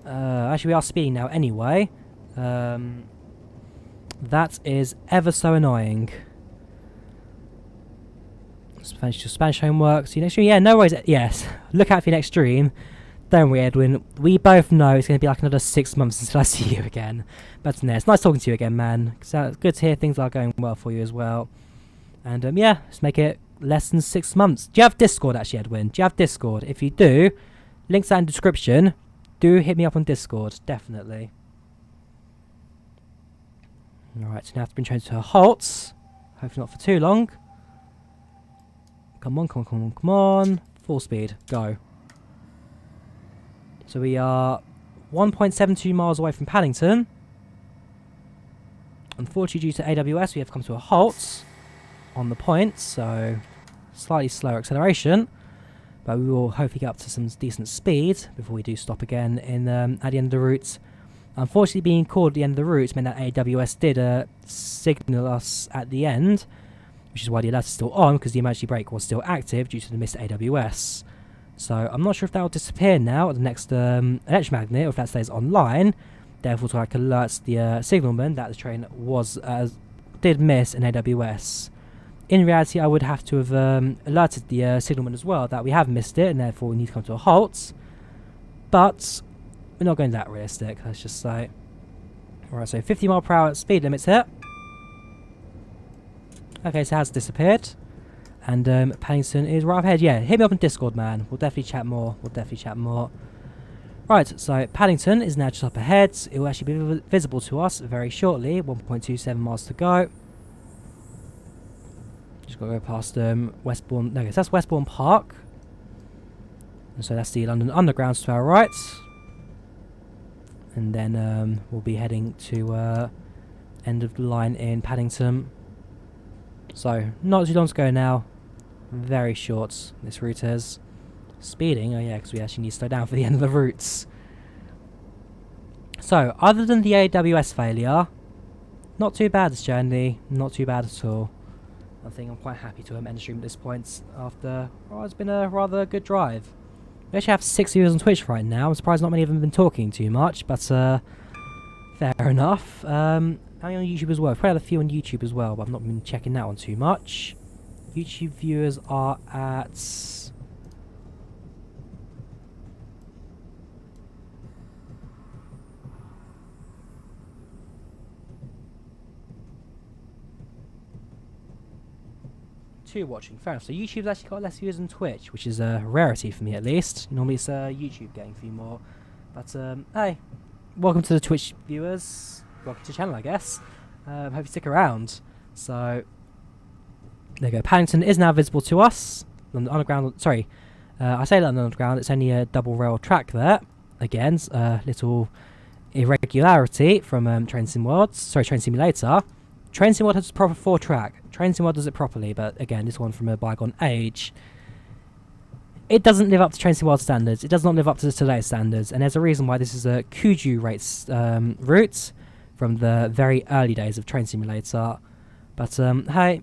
Actually, we are speeding now anyway. That is ever so annoying. Finish your Spanish homework. See you next stream. Yeah, no worries. Yes, look out for your next stream. Don't worry, Edwin. We both know it's going to be like another 6 months until I see you again. But no, it's nice talking to you again, man. So it's good to hear things are going well for you as well. And yeah, just make it less than 6 months. Do you have Discord actually, Edwin? Do you have Discord? If you do, links out in the description. Do hit me up on Discord, definitely. Alright, so now I have to bring train to a halt. Hopefully not for too long. Come on, come on, come on, come on. Full speed, go. So we are 1.72 miles away from Paddington. Unfortunately, due to AWS, we have come to a halt on the point, so slightly slower acceleration. But we will hopefully get up to some decent speed before we do stop again in at the end of the route. Unfortunately, being called at the end of the route meant that AWS did signal us at the end, which is why the alert is still on, because the emergency brake was still active due to the missed AWS. So I'm not sure if that will disappear now at the next electromagnet, or if that stays online. Therefore, to like alerts the signalman that the train was did miss an AWS. In reality, I would have to have alerted the signalman as well that we have missed it, and therefore we need to come to a halt. But we're not going that realistic, let's just say. Alright, so 50 mile per hour speed limits here. Okay, so it has disappeared. And Paddington is right up ahead. Yeah, hit me up on Discord, man. We'll definitely chat more. Right, so Paddington is now just up ahead. It will actually be visible to us very shortly. 1.27 miles to go. Just got to go past Westbourne. No, that's Westbourne Park. And so that's the London Underground to our right. And then we'll be heading to end of the line in Paddington. So, not too long to go now. Very short, this route is. Speeding, oh yeah, because we actually need to slow down for the end of the routes. So, other than the AWS failure, not too bad this journey. Not too bad at all. I think I'm quite happy to end the stream at this point after, oh, it's been a rather good drive. We actually have 6 viewers on Twitch right now. I'm surprised not many of them have been talking too much, but fair enough. And on YouTube as well. I've probably had a few on YouTube as well, but I've not been checking that one too much. YouTube viewers are at... two watching, fair enough. So YouTube's actually got less viewers than Twitch, which is a rarity for me at least. Normally it's YouTube getting a few more. But hey, welcome to the Twitch viewers. Welcome to the channel, I guess. Hope you stick around. So, there you go. Paddington is now visible to us. London Underground, sorry. I say London Underground, it's only a double rail track there. Again, little irregularity from Train Simulator. Train Simulator has a proper 4-track. Train Simulator does it properly, but again, this one from a bygone age. It doesn't live up to Train Simulator standards. It does not live up to today's standards, and there's a reason why this is a Kuju rates route from the very early days of Train Simulator. But hey,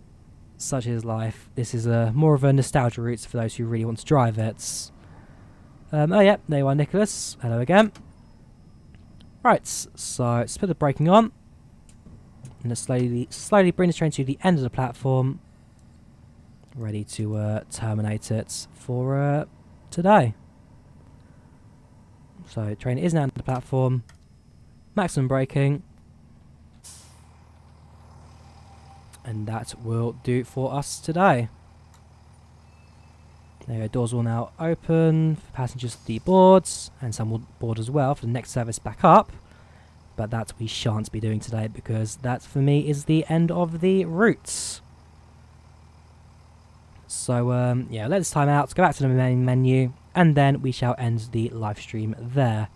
such is life. This is more of a nostalgia route for those who really want to drive it. Oh yeah, there you are, Nicholas. Hello again. Right, so let's put the braking on. And let's slowly bring this train to the end of the platform. Ready to terminate it for today. So train is now on the platform. Maximum braking. And that will do for us today. There you go, doors will now open for passengers to deboard, and some will board as well for the next service back up. But that we shan't be doing today, because that for me is the end of the routes. So yeah, let this time out, go back to the main menu, and then we shall end the live stream there.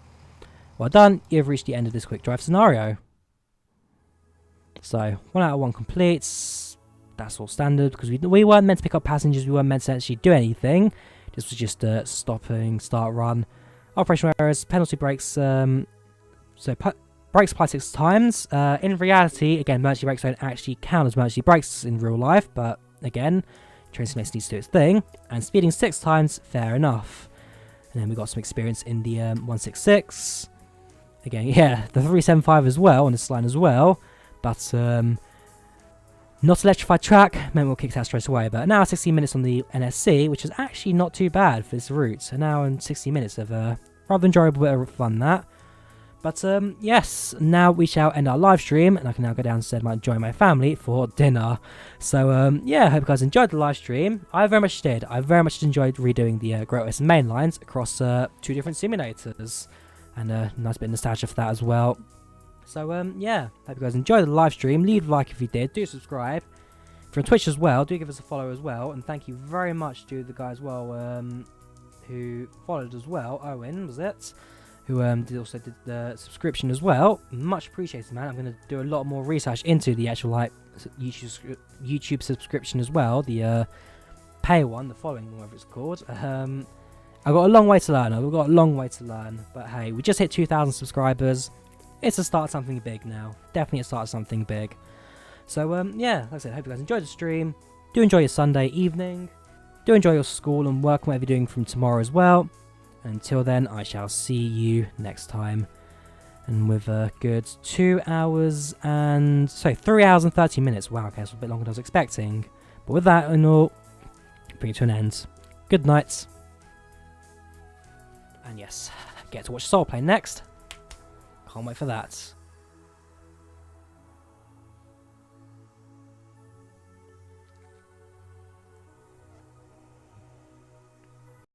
Well done, you've reached the end of this quick drive scenario. So 1 out of 1 completes. That's all standard, because we weren't meant to pick up passengers, we weren't meant to actually do anything. This was just a stopping, start, run. Operational errors, penalty brakes, brakes apply 6 times. In reality, again, emergency brakes don't actually count as emergency brakes in real life, but again, Train Simulator needs to do its thing. And speeding 6 times, fair enough. And then we got some experience in the 166. Again, yeah, the 375 as well, on this line as well. But not electrified track, meant we'll kick that straight away. But an hour 60 minutes on the NSC, which is actually not too bad for this route. An hour and 60 minutes of rather enjoyable bit of fun, that. But yes, now we shall end our live stream, and I can now go downstairs and join my family for dinner. So yeah, I hope you guys enjoyed the live stream. I very much did. I very much enjoyed redoing the Drawyah and Mainlines across 2 different simulators. And a nice bit of nostalgia for that as well. So yeah, hope you guys enjoyed the live stream. Leave a like if you did. Do subscribe. If you're on Twitch as well, do give us a follow as well. And thank you very much to the guy as well who followed as well. Owen, was it? Who also did the subscription as well. Much appreciated, man. I'm going to do a lot more research into the actual like YouTube subscription as well. The pay one, the following one, whatever it's called. I've got a long way to learn. But hey, we just hit 2,000 subscribers. It's a start of something big now. Definitely a start of something big. So yeah, like I said, hope you guys enjoyed the stream. Do enjoy your Sunday evening. Do enjoy your school and work and whatever you're doing from tomorrow as well. Until then, I shall see you next time. And with a good 3 hours and 30 minutes. Wow, okay, that's a bit longer than I was expecting. But with that and all, bring it to an end. Good night. And yes, get to watch Soul Play next. Can't wait for that.